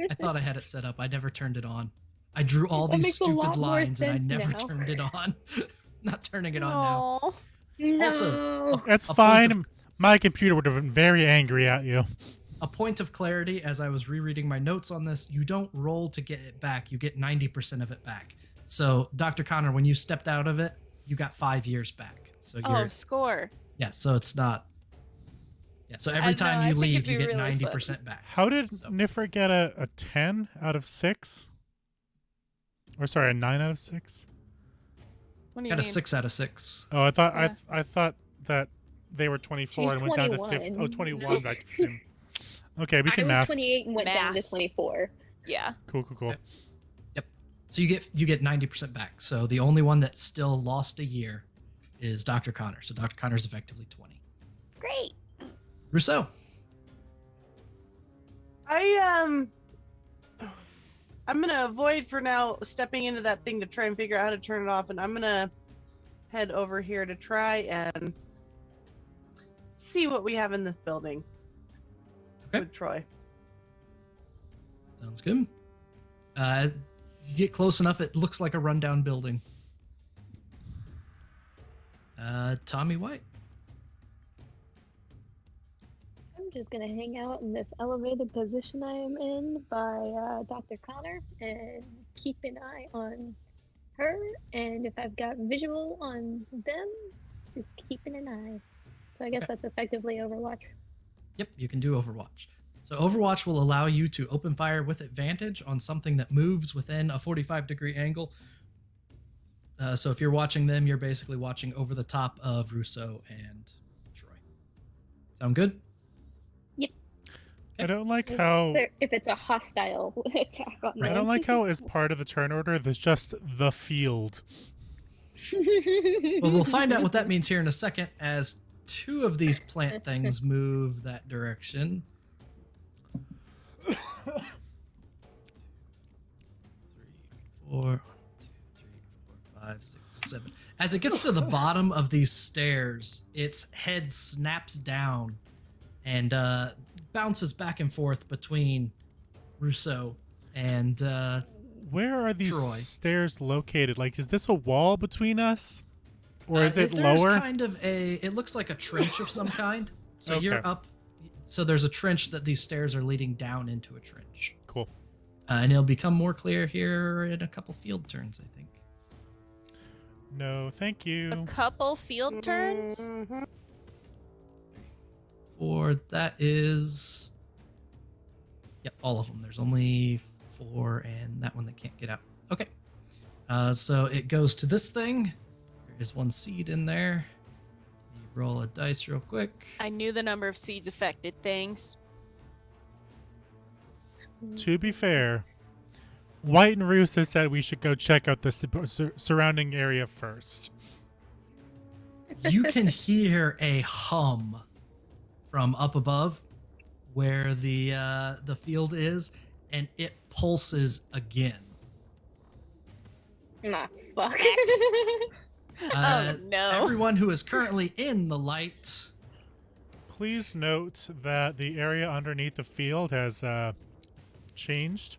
I thought I had it set up. I never turned it on. I drew all That these makes a stupid lot more lines and I sense never now. turned it on. Not turning it on now. Aw. No. Also, That's a point fine. of- My computer would have been very angry at you. A point of clarity, as I was rereading my notes on this, you don't roll to get it back. You get 90% of it back. So, Dr. Connor, when you stepped out of it, you got 5 years back. So Oh, you're score. yeah. So it's not. Yeah. So every I time know, I you think leave, it'd you be get really 90% back. How did So- Niffer get a 10 out of 6? Or sorry, a 9 out of 6? What do you Got a mean? 6 out of 6. Oh, I thought Yeah. I thought that they were 24 She's and went down to 21. 21 back to 15. Okay, we I can was math. 28 and went down to Math. 24. Yeah. Cool. Yep. So you get 90% back. So the only one that still lost a year is Dr. Connor. So Dr. Connor's effectively 20. Great. Rousseau. I'm gonna avoid for now stepping into that thing to try and figure out how to turn it off, and I'm gonna head over here to try and see what we have in this building. Okay. With Troy. Sounds good. You get close enough, it looks like a rundown building. Tommy White. I'm just gonna hang out in this elevated position I am in by Dr. Connor and keep an eye on her. And if I've got visual on them, just keeping an eye. So I guess Okay. that's effectively Overwatch. Yep, you can do Overwatch. So Overwatch will allow you to open fire with advantage on something that moves within a 45-degree angle. So if you're watching them, you're basically watching over the top of Russo and Troy. Sound good? I don't like how If it's a hostile attack on I them. don't like how as part of the turn order there's just the field. Well, we'll find out what that means here in a second as two of these plant things move that direction. 3, 4, 1, 2, 3, 4, 5, 6, 7. As it gets to the bottom of these stairs, its head snaps down and bounces back and forth between Rousseau and Where are these Troy. stairs located? Like, is this a wall between us? Or is it there's lower? kind of it looks like a trench of some kind. So Okay. you're up. So there's a trench that these stairs are leading down into a trench. Cool. And it'll become more clear here in a couple field turns, I think. No, thank you. A couple field turns. Mhm. Or that is... Yep, all of them. There's only 4 and that one that can't get out. Okay. So it goes to this thing. There is 1 seed in there. You roll a dice real quick. I knew the number of seeds affected things. To be fair, White and Russo said we should go check out the surrounding area first. You can hear a hum from up above where the field is, and it pulses again. Nah, fuck. Oh, no. Everyone who is currently in the light, Please note that the area underneath the field has changed.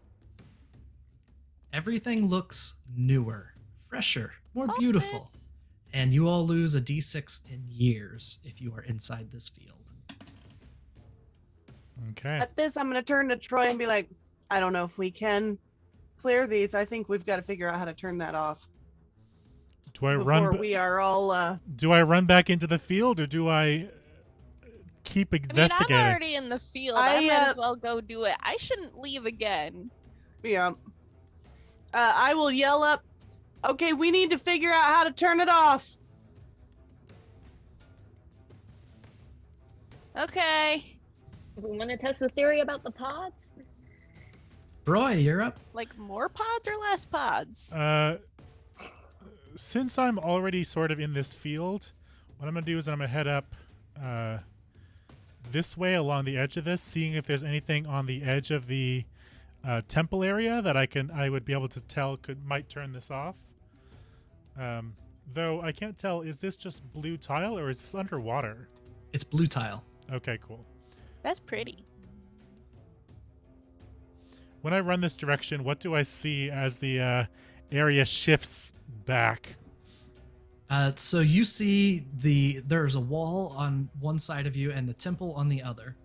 everything looks newer, fresher, more beautiful. Office. And you all lose a d6 in years if you are inside this field. Okay. At this, I'm gonna turn to Troy and be like, I don't know if we can clear these. I think we've got to figure out how to turn that off Do I before run? we are all. Do I run back into the field, or do I keep I mean, investigating? I'm already in the field. I might as well go do it. I shouldn't leave again. Yeah. I will yell up. Okay, we need to figure out how to turn it off. Okay. We want to test the theory about the pods? Troy, you're up. Like more pods or less pods? Since I'm already sort of in this field, what I'm gonna do is I'm gonna head up this way along the edge of this, seeing if there's anything on the edge of the temple area that I would be able to tell might turn this off. Though I can't tell, is this just blue tile or is this underwater? It's blue tile. Okay, cool. That's pretty. When I run this direction, what do I see as the area shifts back? So you see there's a wall on one side of you and the temple on the other.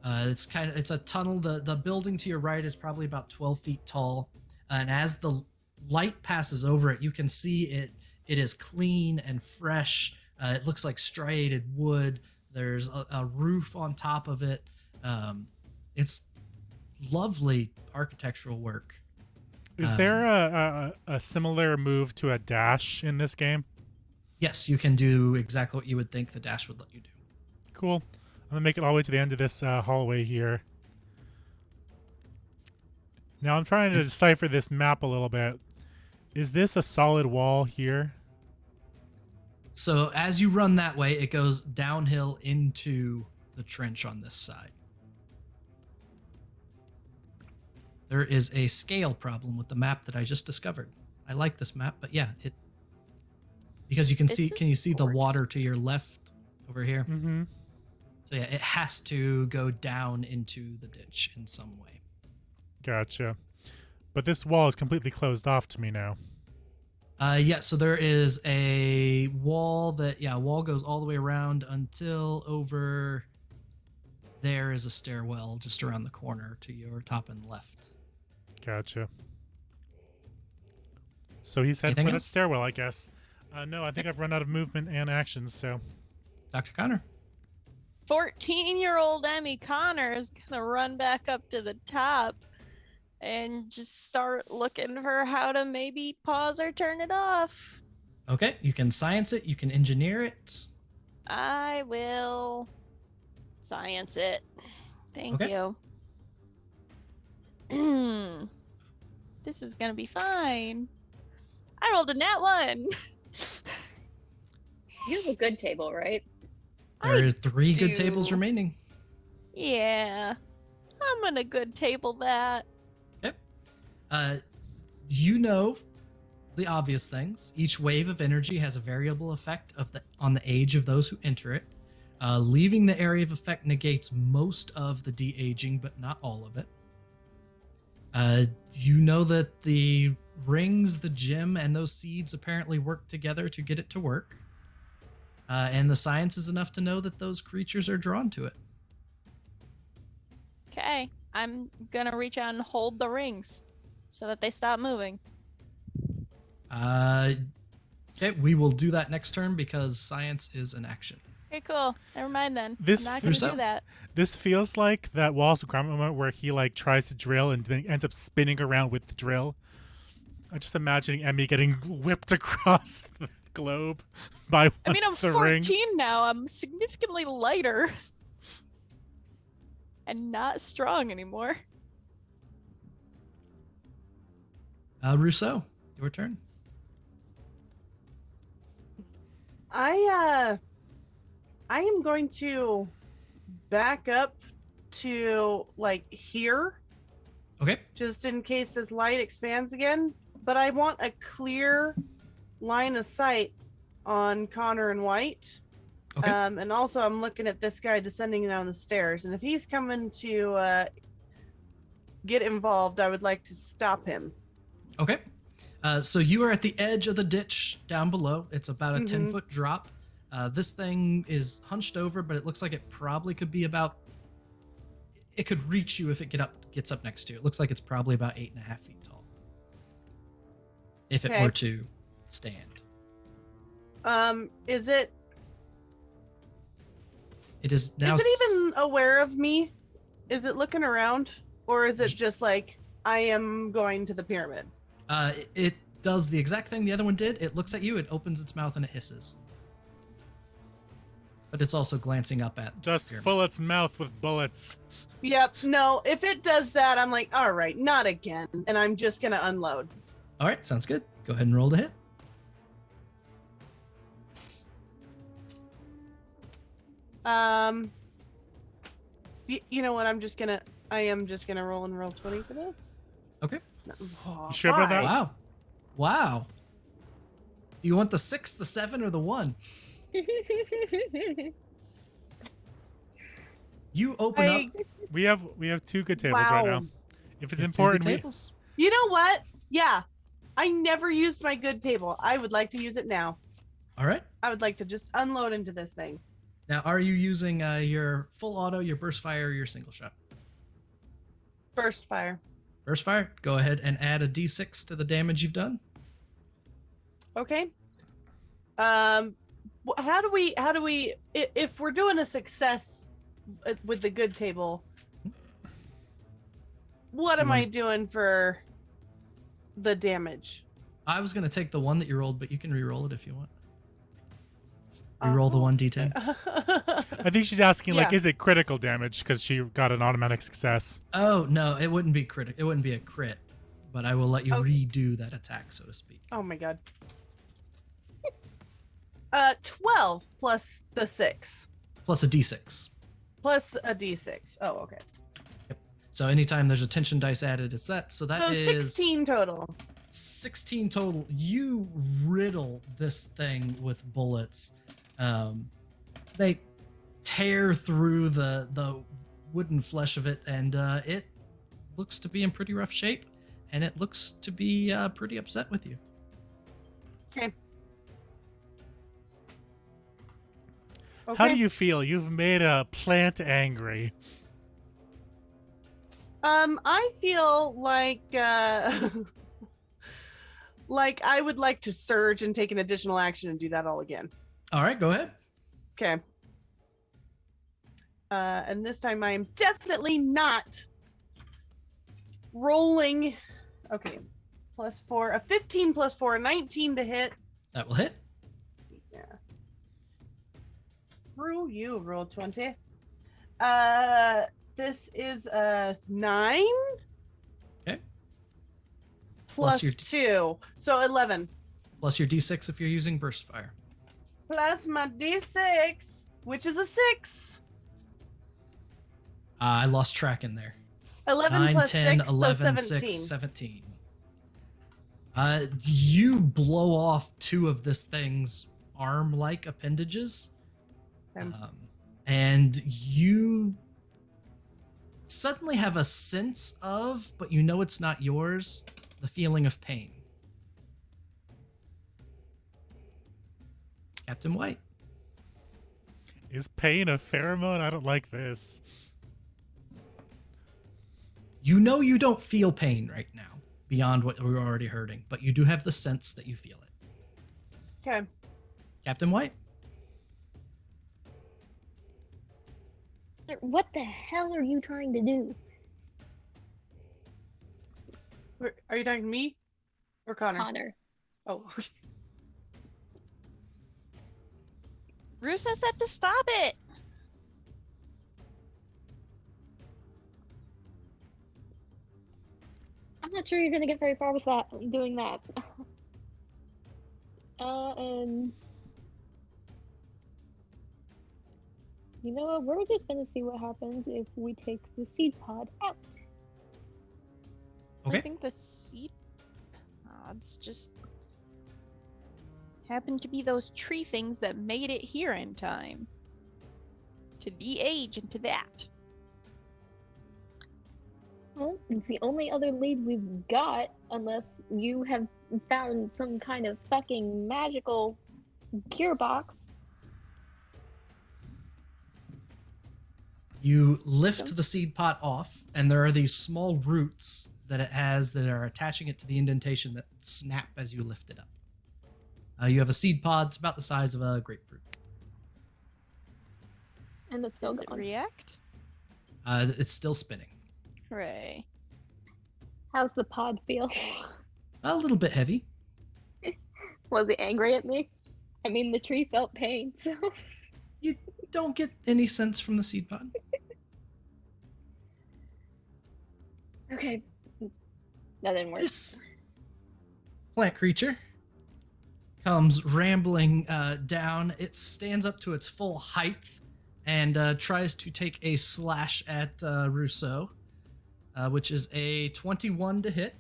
It's a tunnel. The building to your right is probably about 12 feet tall, and as the light passes over it, you can see it is clean and fresh. It looks like striated wood. There's a roof on top of it. It's lovely architectural work. Is there a similar move to a dash in this game? Yes, you can do exactly what you would think the dash would let you do. Cool. I'm gonna make it all the way to the end of this hallway here. Now I'm trying to decipher this map a little bit. Is this a solid wall here? So as you run that way, it goes downhill into the trench on this side. There is a scale problem with the map that I just discovered. I like this map, but yeah, because you can see, can you see the water to your left over here? Mm-hmm. So yeah, it has to go down into the ditch in some way. Gotcha. But this wall is completely closed off to me now. Yeah, so there is a wall wall goes all the way around until over there is a stairwell just around the corner to your top and left. Gotcha. So he's heading Anything for that else? stairwell, I guess. No, I think I've run out of movement and actions, so... Dr. Connor? 14-year-old Emmy Connor is gonna run back up to the top and just start looking for how to maybe pause or turn it off. Okay, you can science it, you can engineer it. I will science it. Thank Okay. you. This is gonna be fine. I rolled a nat 1. You have a good table, right? There I are 3 good tables do. remaining. Yeah. I'm gonna good table that. You know the obvious things. Each wave of energy has a variable effect on the age of those who enter it. Leaving the area of effect negates most of the de-aging, but not all of it. You know that the rings, the gem, and those seeds apparently work together to get it to work. And the science is enough to know that those creatures are drawn to it. Okay. I'm gonna reach out and hold the rings so that they stop moving. Okay, we will do that next turn because science is an action. Okay, cool. Never mind then. This I'm not gonna Russo? do that. This feels like that Wallace and Gromit moment where he like tries to drill and then ends up spinning around with the drill. I'm just imagining Emmy getting whipped across the globe by one I mean, I'm of the 14 rings. now. I'm significantly lighter. And not strong anymore. Rousseau, your turn. I am going to back up to like here, Okay. just in case this light expands again. But I want a clear line of sight on Connor and White. Okay. And also I'm looking at this guy descending down the stairs, and if he's coming to get involved, I would like to stop him. Okay. So you are at the edge of the ditch down below. It's about a Mhm. 10-foot drop. This thing is hunched over, but it looks like it probably could be about. It could reach you if it gets up next to you. It looks like it's probably about 8.5 feet tall. If it Okay. were to stand. Is it It is now. is it even aware of me? Is it looking around, or is it just like I am going to the pyramid? It does the exact thing the other one did. It looks at you, it opens its mouth, and it hisses. But it's also glancing up at. Just pyramid. fill its mouth with bullets. Yep. No, if it does that, I'm like, all right, not again, and I'm just gonna unload. All right, sounds good. Go ahead and roll to hit. You know what? I am just gonna roll and roll 20 for this. Okay. No, You sure about that? why? Wow. Do you want the 6, the 7, or the 1? You open up. We have 2 good tables right now. Wow. If it's Two important, good we, tables. You know what? Yeah, I never used my good table. I would like to use it now. All right. I would like to just unload into this thing. Now, are you using your full auto, your burst fire, or your single shot? Burst fire. Burst fire. Go ahead and add a d6 to the damage you've done. Okay. How do we if we're doing a success with the good table, what am I doing for the damage? I was gonna take the 1 that you rolled, but you can re-roll it if you want. Re-roll the 1d10. I think she's asking like, Yeah. is it critical damage? Because she got an automatic success. Oh no, it wouldn't be crit. It wouldn't be a crit, but I will let you Okay. redo that attack, so to speak. Oh my god. 12 plus the 6 Plus a d6. plus a d6. Oh, okay. So anytime there's a tension dice added, it's that. So that So is 16 total. 16 total. You riddle this thing with bullets. They tear through the wooden flesh of it, and it looks to be in pretty rough shape, and it looks to be pretty upset with you. Okay. How do you feel? You've made a plant angry. I feel like like I would like to surge and take an additional action and do that all again. All right, go ahead. Okay. And this time I am definitely not rolling. Okay, +4, a 15 +4, a 19 to hit. That will hit. Yeah. Rue, you roll 20. This is a 9. Okay. Plus your 2, so 11. Plus your d6 if you're using burst fire. Plus my d6, which is a 6. I lost track in there. 11 9, plus 10, 6, 11, so 17. 6, 17. You blow off 2 of this thing's arm-like appendages. And you suddenly have a sense of, but you know it's not yours, the feeling of pain. Captain White. Is pain a pheromone? I don't like this. You know you don't feel pain right now, beyond what we're already hurting, but you do have the sense that you feel it. Okay. Captain White? What the hell are you trying to do? Are you talking to me or Connor? Connor. Oh. Russo said to stop it. I'm not sure you're gonna get very far with that, doing that. And you know what? We're just gonna see what happens if we take the seed pod out. Okay. I think the seed pods just happen to be those tree things that made it here in time. To de-age into that. Well, it's the only other lead we've got, unless you have found some kind of fucking magical gearbox. You lift the seed pot off, and there are these small roots that it has that are attaching it to the indentation that snap as you lift it up. You have a seed pod, it's about the size of a grapefruit. And it's still Does it gone. react? It's still spinning. Hooray. How's the pod feel? A little bit heavy. Was it angry at me? I mean, the tree felt pain, so... You don't get any sense from the seed pod. Okay. That didn't work. This plant creature comes rambling down. It stands up to its full height and tries to take a slash at Rousseau, which is a 21 to hit.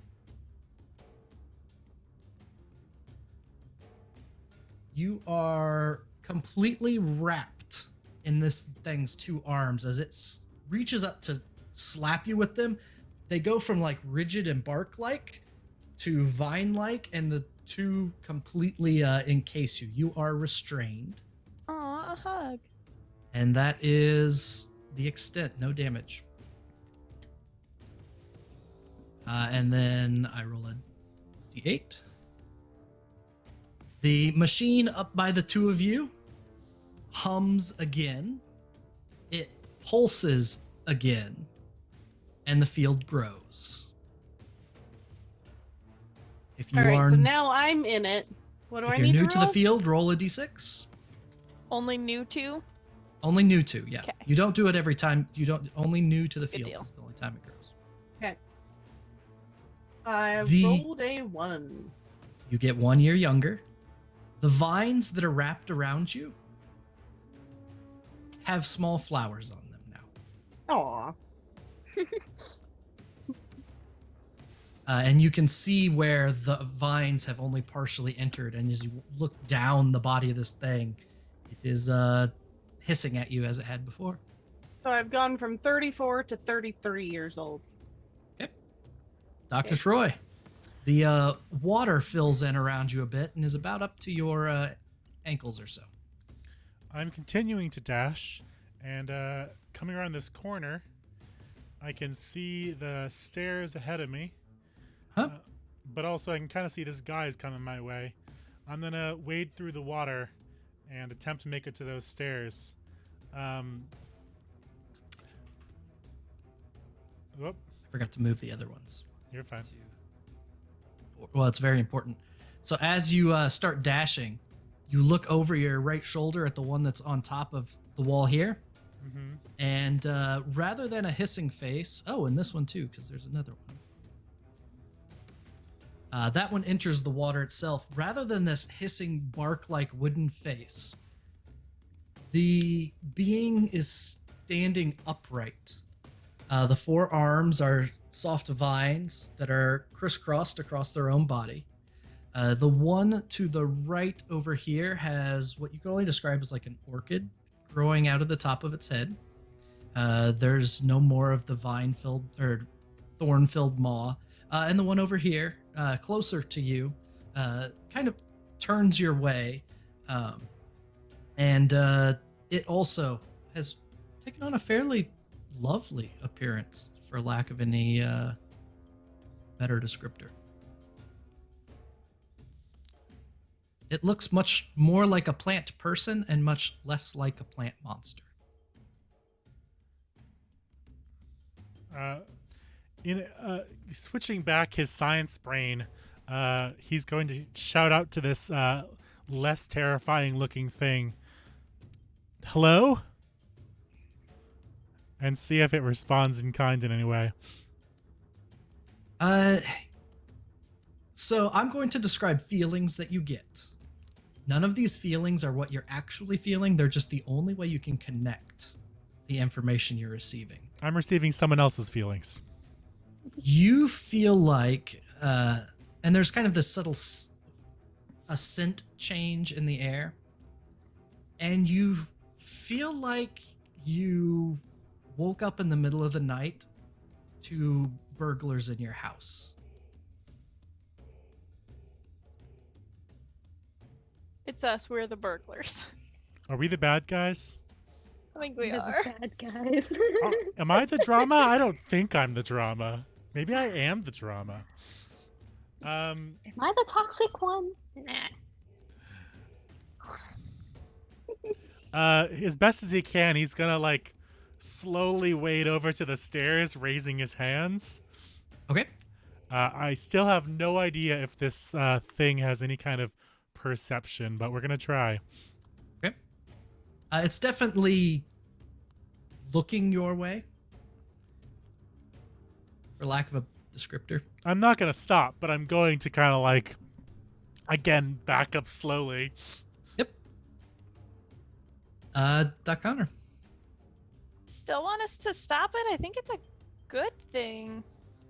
You are completely wrapped in this thing's 2 arms as it reaches up to slap you with them. They go from like rigid and bark-like to vine-like, and the 2 completely encase you. You are restrained. Aw, a hug. And that is the extent. No damage. And then I roll a d8. The machine up by the 2 of you hums again. It pulses again. And the field grows. If you All right, are so now I'm in it. What do I if you're need new to to the roll? field, roll a d6. Only new to? Only new to, yeah. Okay. You don't do it every time. You don't. Only new to the Good field deal. is the only time it grows. Okay. I The- rolled a 1. You get 1 year younger. The vines that are wrapped around you have small flowers on them now. Aw. And you can see where the vines have only partially entered. And as you look down the body of this thing, it is hissing at you as it had before. So I've gone from 34 to 33 years old. Okay. Dr. Troy, the water fills in around you a bit and is about up to your ankles or so. I'm continuing to dash, and coming around this corner, I can see the stairs ahead of me. Huh? But also I can kind of see this guy's coming my way. I'm going to wade through the water and attempt to make it to those stairs. Whoop. Forgot to move the other ones. You're fine. Well, it's very important. So as you start dashing, you look over your right shoulder at the one that's on top of the wall here. Mm-hmm. And rather than a hissing face, and this one too, because there's another one. That one enters the water itself. Rather than this hissing bark-like wooden face, the being is standing upright. The four arms are soft vines that are crisscrossed across their own body. The one to the right over here has what you can only describe as like an orchid growing out of the top of its head. There's no more of the vine-filled or thorn-filled maw. And the one over here, closer to you, kind of turns your way. And it also has taken on a fairly lovely appearance, for lack of any better descriptor. It looks much more like a plant person and much less like a plant monster. Switching back his science brain, he's going to shout out to this less terrifying looking thing, "Hello?" and see if it responds in kind in any way. So I'm going to describe feelings that you get. None of these feelings are what you're actually feeling. They're just the only way you can connect the information you're receiving. I'm receiving someone else's feelings. You feel like, and there's kind of this subtle a scent change in the air, and you feel like you woke up in the middle of the night to burglars in your house. It's us. We're the burglars. Are we the bad guys? I think we We're the are. bad guys. Am I the drama? I don't think I'm the drama. Maybe I am the drama. Am I the toxic one? Nah. As best as he can, he's gonna like slowly wade over to the stairs, raising his hands. Okay. I still have no idea if this thing has any kind of perception, but we're gonna try. Okay. It's definitely looking your way, for lack of a descriptor. I'm not gonna stop, but I'm going to kind of like, again, back up slowly. Yep. Doc Connor. Still want us to stop it? I think it's a good thing,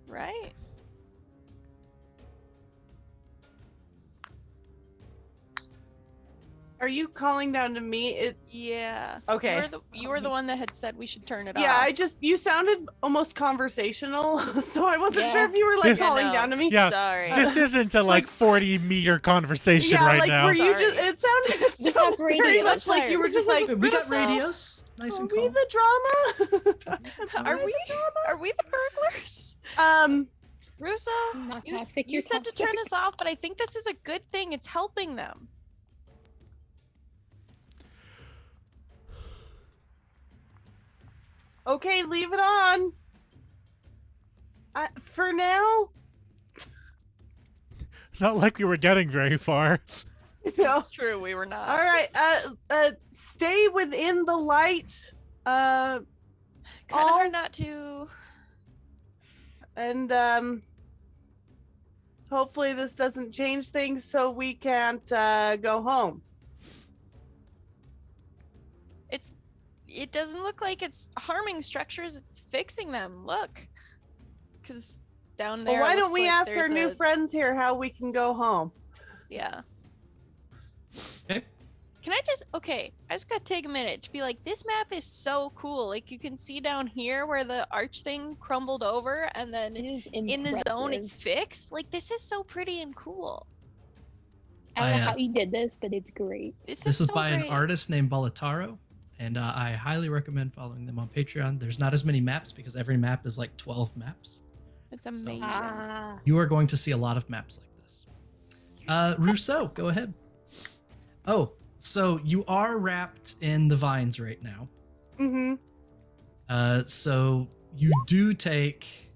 right? Are you calling down to me? Yeah. Okay. You were the one that had said we should turn it Yeah, off. you sounded almost conversational, so I wasn't Yeah. sure if you were like This- calling I know. down to me. Yeah, Sorry. this isn't a like 40-meter conversation Yeah, right like now. were you Sorry. just? It sounded We so have very radio. much like you were just like. We got "Russo, radios. Nice Are and we calm. the drama? Are we the burglars? Russo, Not you, toxic, you you're said to toxic. turn this off, but I think this is a good thing. It's helping them. Okay, leave it on. For now. Not like we were getting very far. No. It's true, we were not. All right. Stay within the light. Kind of all- hard not to. And hopefully this doesn't change things so we can't go home. It doesn't look like it's harming structures. It's fixing them. Look, because down there. Well, why it don't looks we like ask our there's new a- friends here how we can go home? Yeah. Okay. Can I just I just gotta take a minute to be like, this map is so cool. Like you can see down here where the arch thing crumbled over, and then It is in the zone it's impressive. fixed. Like this is so pretty and cool. I don't know I, how you did this, but it's great. This is so by great. an artist named Balataro, and I highly recommend following them on Patreon. There's not as many maps because every map is like 12 maps. It's amazing. Ah, You are going to see a lot of maps like this. Rousseau, go ahead. Oh, so you are wrapped in the vines right now. Mm-hmm. So you do take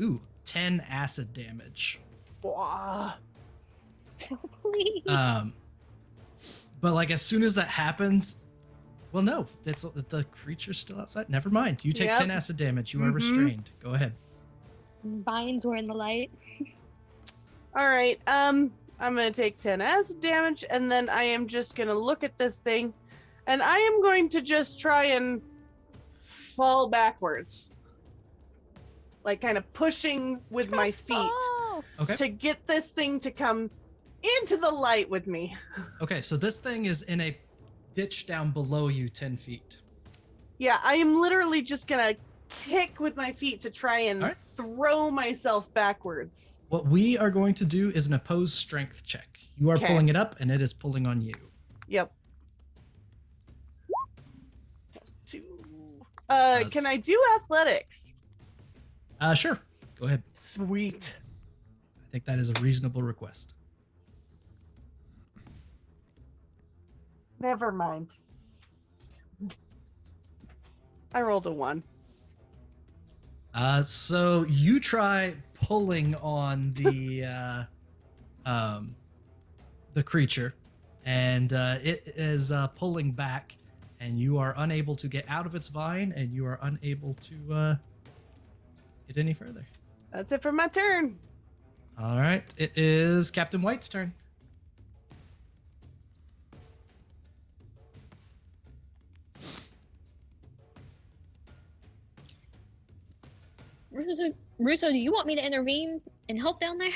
Ooh, 10 acid damage. Wah. Please. But like as soon as that happens, well, no, the creature's still outside. Never mind. You take Yep. 10 acid damage. You are Mhm. restrained. Go ahead. Vines were in the light. All right. I'm gonna take 10 acid damage, and then I am just gonna look at this thing, and I am going to just try and fall backwards, like kind of pushing with my Just feet fall. Okay. to get this thing to come into the light with me. Okay, so this thing is in a ditch down below you 10 feet. Yeah, I am literally just gonna kick with my feet to try and All right. throw myself backwards. What we are going to do is an opposed strength check. You are Okay. pulling it up, and it is pulling on you. Yep. +2. Can I do athletics? Sure. Go ahead. Sweet. I think that is a reasonable request. Never mind. I rolled a 1. So you try pulling on the creature, and it is pulling back, and you are unable to get out of its vine, and you are unable to get any further. That's it for my turn. All right, it is Captain White's turn. Russo, do you want me to intervene and help down there?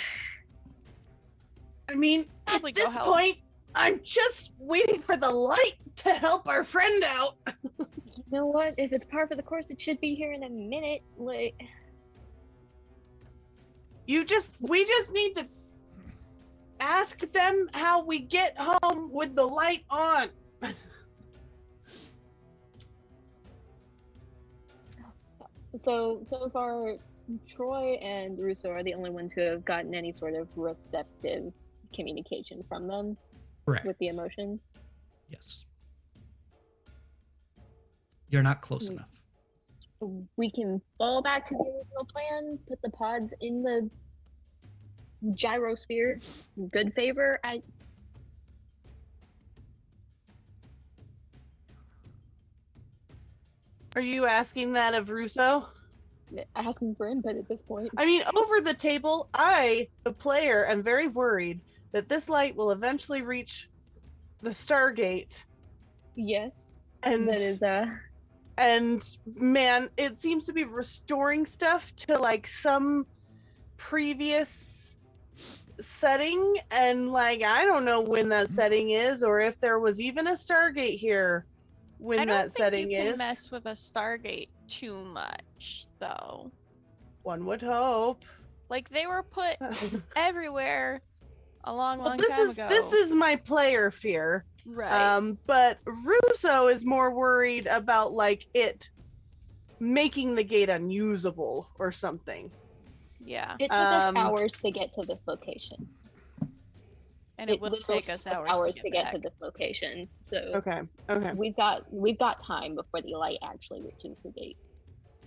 I mean, at Probably go this help. point, I'm just waiting for the light to help our friend out. You know what? If it's par for the course, it should be here in a minute. Like, We just need to ask them how we get home with the light on. so far, Troy and Russo are the only ones who have gotten any sort of receptive communication from them Correct. with the emotions. Yes. You're not close enough. We can fall back to the original plan, put the pods in the gyrosphere. Good favor. Are you asking that of Russo? Asking for input at this point. I mean, over the table, I, the player, am very worried that this light will eventually reach the Stargate. Yes, And that is and man, it seems to be restoring stuff to like some previous setting, and like I don't know when that setting is, or if there was even a Stargate here when I don't that think setting you can is. mess with a Stargate too much, though. One would hope. Like they were put everywhere a long Well, time ago. this is my player fear. right. But Russo is more worried about like it making the gate unusable or something. Yeah, it took us um, hours to get to this location. and it will literally take us took hours to get back. to this location. So Okay. we've got time before the light actually reaches the gate.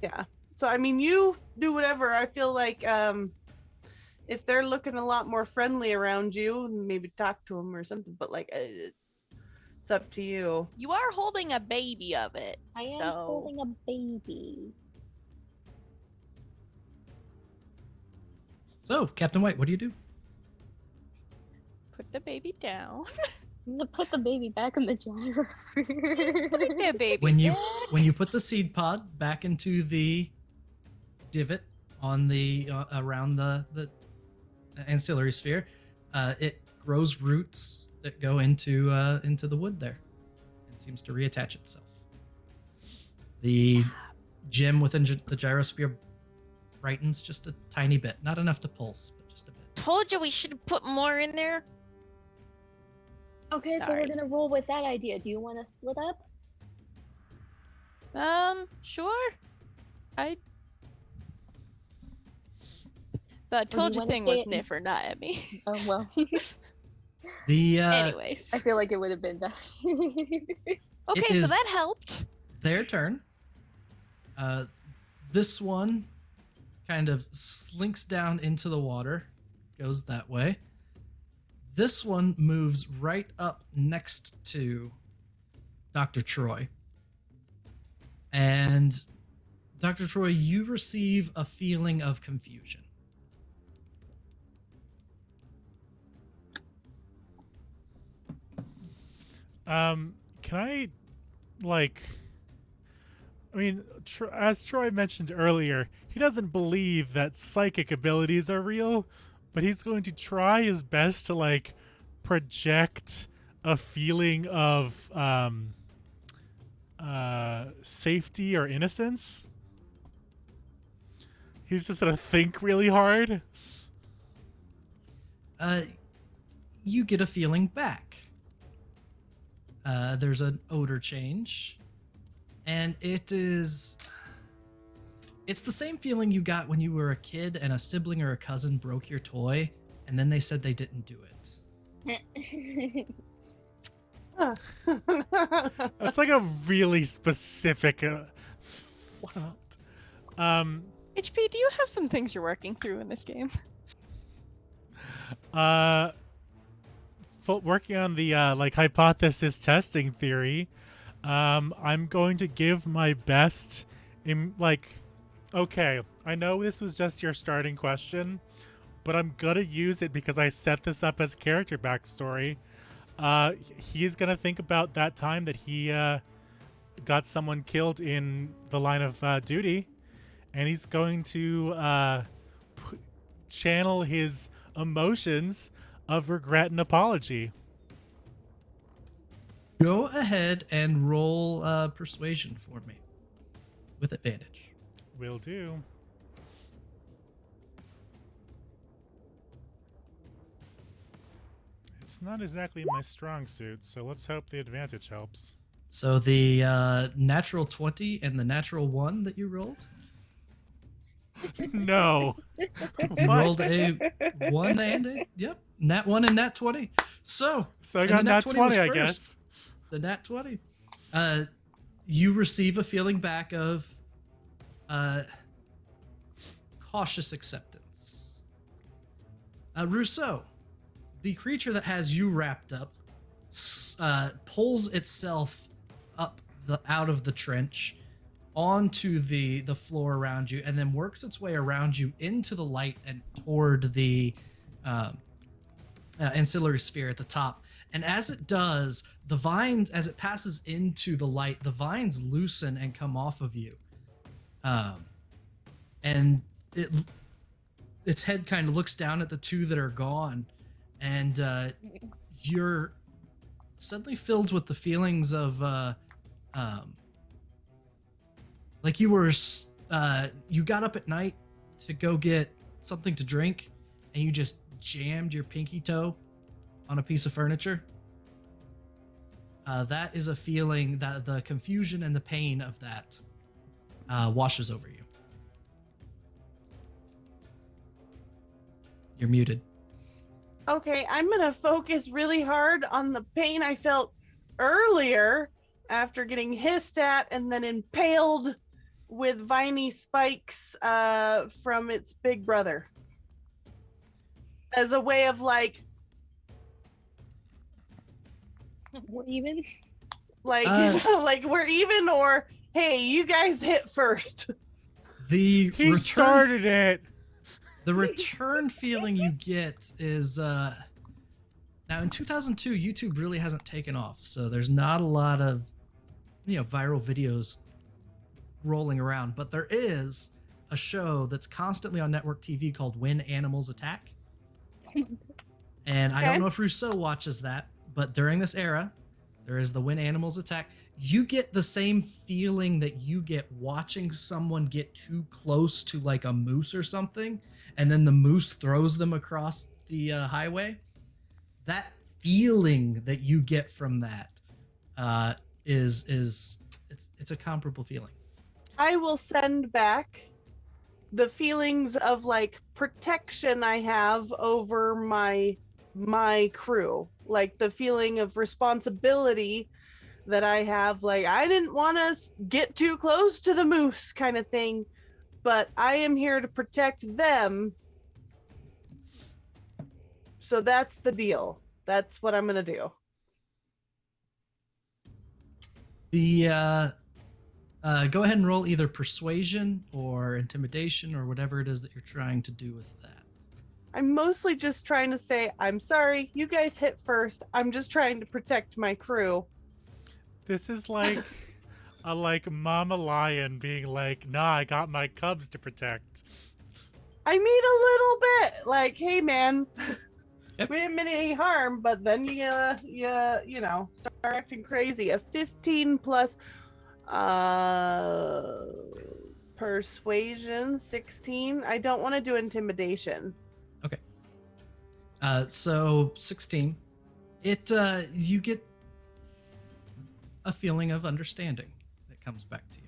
Yeah. So I mean, you do whatever. I feel like if they're looking a lot more friendly around you, maybe talk to them or something. But like, it's up to you. You are holding a baby of it, I am so holding a baby. So, Captain White, what do you do? put the baby down. I'm gonna put the baby back in the gyrosphere. Put the baby When you back. when you put the seed pod back into the divot on the around the ancillary sphere, it grows roots that go into the wood there, and seems to reattach itself. The gem within the gyrosphere brightens just a tiny bit, not enough to pulse, but just a bit. Told you we should have put more in there. Okay, so Sorry. we're gonna roll with that idea. Do you want to split up? Sure. The you told you wanna thing stay was at- Niffer, not at me. Oh well. The Anyways. I feel like it would have been better. Okay, so is- that helped. their turn. This one kind of slinks down into the water, goes that way. This one moves right up next to Dr. Troy. And Dr. Troy, you receive a feeling of confusion. Can I, as Troy mentioned earlier, he doesn't believe that psychic abilities are real, but he's going to try his best to, project a feeling of, safety or innocence. He's just gonna think really hard. You get a feeling back. There's an odor change, and it's the same feeling you got when you were a kid and a sibling or a cousin broke your toy, and then they said they didn't do it. That's like a really specific. HP, do you have some things you're working through in this game? Working on the hypothesis testing theory. I'm going to give my best. Okay, I know this was just your starting question, but I'm gonna use it because I set this up as character backstory. He's gonna think about that time that he got someone killed in the line of duty, and he's going to channel his emotions of regret and apology. Go ahead and roll persuasion for me with advantage. Will do. It's not exactly my strong suit, so let's hope the advantage helps. So the natural 20 and the natural 1 that you rolled? No. You rolled a 1 and a... Yep, nat 1 and nat 20. So I got nat 20, I guess. The nat 20. You receive a feeling back of cautious acceptance. Rousseau, the creature that has you wrapped up, pulls itself up out of the trench onto the floor around you, and then works its way around you into the light and toward the ancillary sphere at the top. And as it does, the vines, as it passes into the light, the vines loosen and come off of you. And its head kind of looks down at the two that are gone, and you're suddenly filled with the feelings of like you were you got up at night to go get something to drink, and you just jammed your pinky toe on a piece of furniture. That is a feeling that the confusion and the pain of that washes over you. You're muted. Okay, I'm gonna focus really hard on the pain I felt earlier after getting hissed at and then impaled with viney spikes from its big brother. As a way of like... We're even? Like, like we're even, or hey, you guys hit first. He started it. The return feeling you get is now in 2002, YouTube really hasn't taken off, so there's not a lot of viral videos rolling around, but there is a show that's constantly on network TV called When Animals Attack. And I don't know if Rousseau watches that, but during this era, there is the When Animals Attack. You get the same feeling that you get watching someone get too close to like a moose or something, and then the moose throws them across the highway. That feeling that you get from that is a comparable feeling. I will send back the feelings of like protection I have over my crew, like the feeling of responsibility that I have, like I didn't want to get too close to the moose kind of thing. but I am here to protect them. So that's the deal. That's what I'm going to do. The go ahead and roll either persuasion or intimidation or whatever it is that you're trying to do with that. I'm mostly just trying to say, I'm sorry, you guys hit first. I'm just trying to protect my crew. This is like a mama lion being like, nah, I got my cubs to protect. I mean, a little bit like, hey man, Yep. we didn't mean any harm, but then you know, start acting crazy. A 15 plus persuasion, 16. I don't want to do intimidation. Okay. So 16. It you get a feeling of understanding that comes back to you.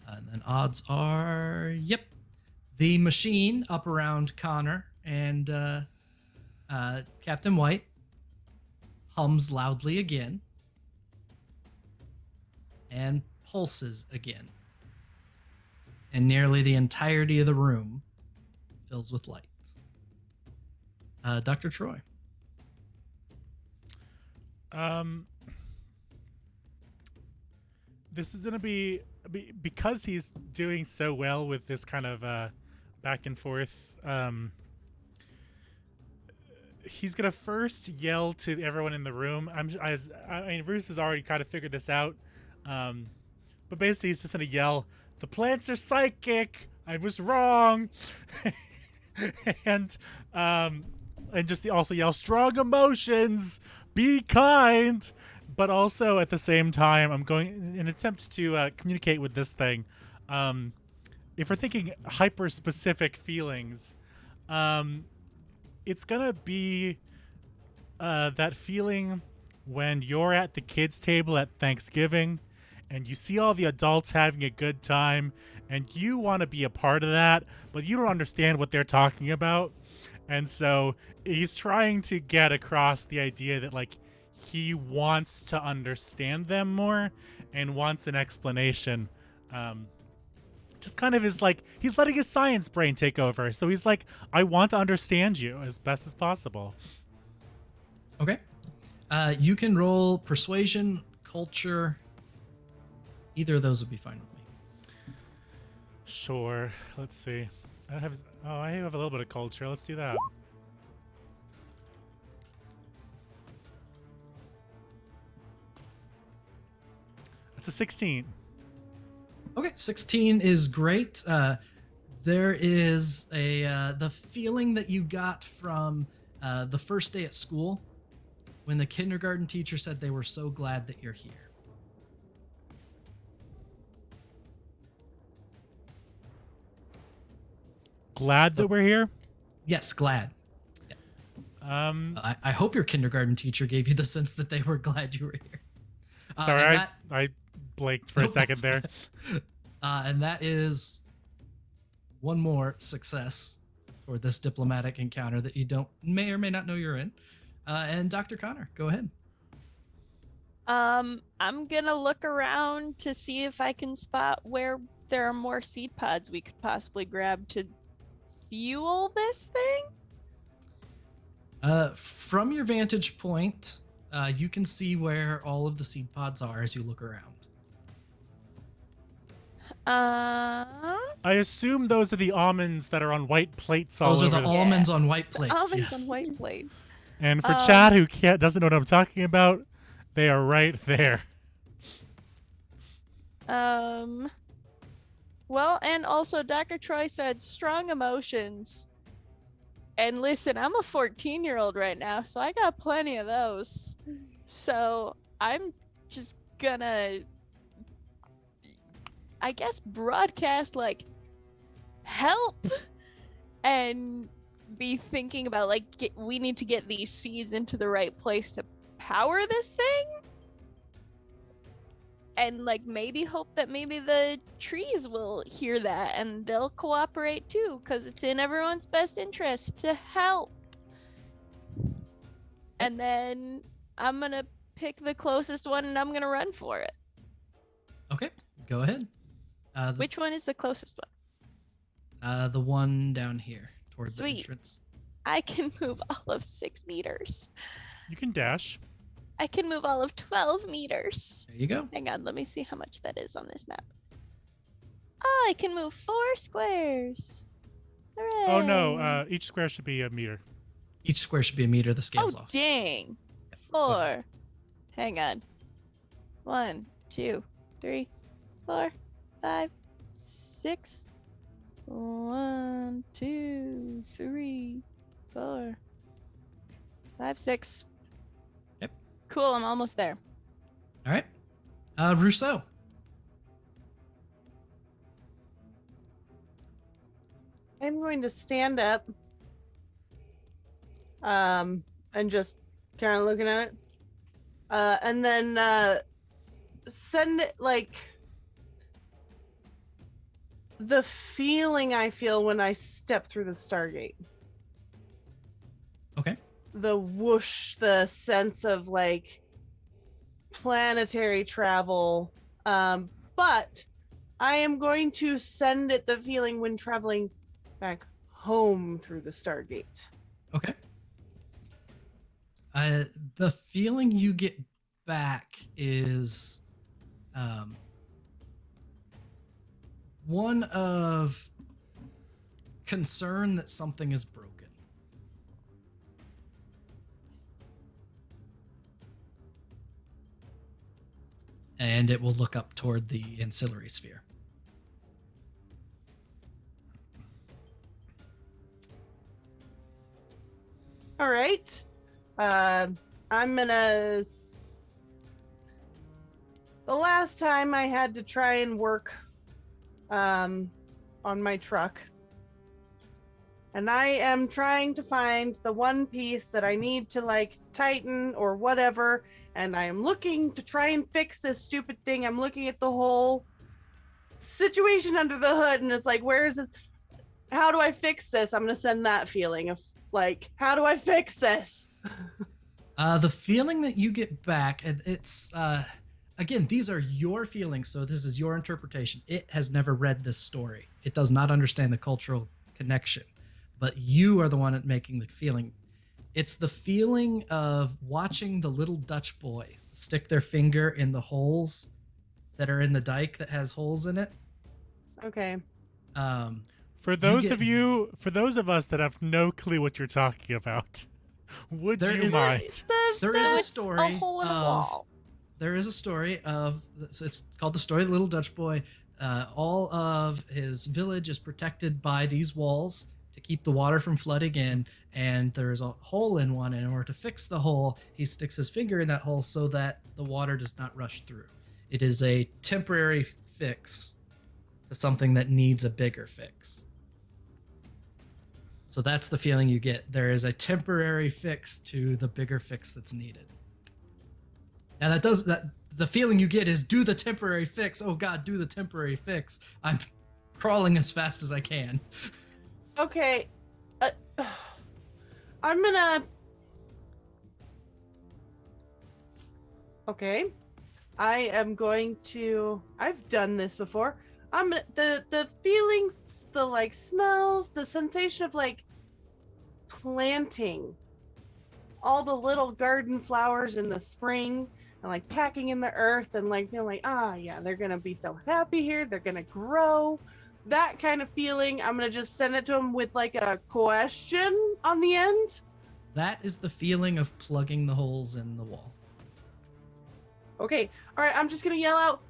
And then odds are, yep, the machine up around Connor and Captain White hums loudly again and pulses again. And nearly the entirety of the room fills with light. Dr. Troy. This is going to be because he's doing so well with this kind of back and forth. He's going to first yell to everyone in the room. I mean, Bruce has already kind of figured this out. But basically, he's just going to yell, "The plants are psychic. I was wrong." and just also yell, "Strong emotions. Be kind." But also at the same time, I'm going in an attempt to communicate with this thing. If we're thinking hyper-specific feelings, it's gonna be that feeling when you're at the kids' table at Thanksgiving, and you see all the adults having a good time, and you want to be a part of that, but you don't understand what they're talking about, and so he's trying to get across the idea that like, he wants to understand them more and wants an explanation. Just kind of is like, he's letting his science brain take over. So he's like, I want to understand you as best as possible. Okay. You can roll persuasion, culture. Either of those would be fine with me. Sure. Let's see. I have a little bit of culture. Let's do that. It's a 16. Okay, 16 is great. There is the feeling that you got from the first day at school when the kindergarten teacher said they were so glad that you're here. Glad that we're here? Yes, glad. Yeah. I hope your kindergarten teacher gave you the sense that they were glad you were here. Sorry, I blanked for a second there. And that is one more success for this diplomatic encounter that you may or may not know you're in. And Dr. Connor, go ahead. I'm gonna look around to see if I can spot where there are more seed pods we could possibly grab to fuel this thing. From your vantage point, you can see where all of the seed pods are as you look around. I assume those are the almonds that are on white plates all Those over. are the almonds on white plates. Almonds yes. on white plates. And for Chad, who doesn't know what I'm talking about, they are right there. Well, and also Dr. Troy said strong emotions. And listen, I'm a 14-year-old right now, so I got plenty of those. So I'm just gonna, I guess, broadcast like help and be thinking about like we need to get these seeds into the right place to power this thing. And like maybe hope that maybe the trees will hear that and they'll cooperate too, because it's in everyone's best interest to help. And then I'm gonna pick the closest one and I'm gonna run for it. Okay, go ahead. Which one is the closest one? The one down here toward the Sweet. entrance. I can move all of 6 meters. You can dash. I can move all of 12 meters. There you go. Hang on, let me see how much that is on this map. Oh, I can move 4 squares. Hooray. Oh no, each square should be a meter. Each square should be a meter. The scale's Oh, off. dang. Yep. 4. Hang on. 1, 2, 3, 4, 5, 6. 1, 2, 3, 4, 5, 6. Yep. Cool, I'm almost there. All right. Rousseau. I'm going to stand up and just kind of looking at it. And then send it like the feeling I feel when I step through the Stargate. Okay. The whoosh, the sense of like planetary travel. But I am going to send it the feeling when traveling back home through the Stargate. Okay. The feeling you get back is one of concern that something is broken. And it will look up toward the ancillary sphere. All right. I'm gonna. The last time I had to try and work on my truck, and I am trying to find the one piece that I need to like tighten or whatever, and I am looking to try and fix this stupid thing. I'm looking at the whole situation under the hood, and it's like, where is this? How do I fix this? I'm gonna send that feeling of like, how do I fix this? The feeling that you get back, and it's again, these are your feelings, so this is your interpretation. It has never read this story. It does not understand the cultural connection, but you are the one making the feeling. It's the feeling of watching the little Dutch boy stick their finger in the holes that are in the dike that has holes in it. Okay. For those of us that have no clue what you're talking about, would you mind? There is a It's story a hole in a of. wall. There is a story of. It's called the story of the little Dutch boy. All of his village is protected by these walls to keep the water from flooding in, and there's a hole in one. And in order to fix the hole, he sticks his finger in that hole so that the water does not rush through. It is a temporary fix to something that needs a bigger fix. So that's the feeling you get. There is a temporary fix to the bigger fix that's needed. And the feeling you get is do the temporary fix. Oh God, do the temporary fix. I'm crawling as fast as I can. Okay. I'm gonna. Okay. I am going to. I've done this before. The feelings, the like smells, the sensation of like planting all the little garden flowers in the spring and like packing in the earth and like feeling like, yeah, they're gonna be so happy here, they're gonna grow. That kind of feeling. I'm gonna just send it to them with like a question on the end. That is the feeling of plugging the holes in the wall. Okay, all right, I'm just gonna yell out,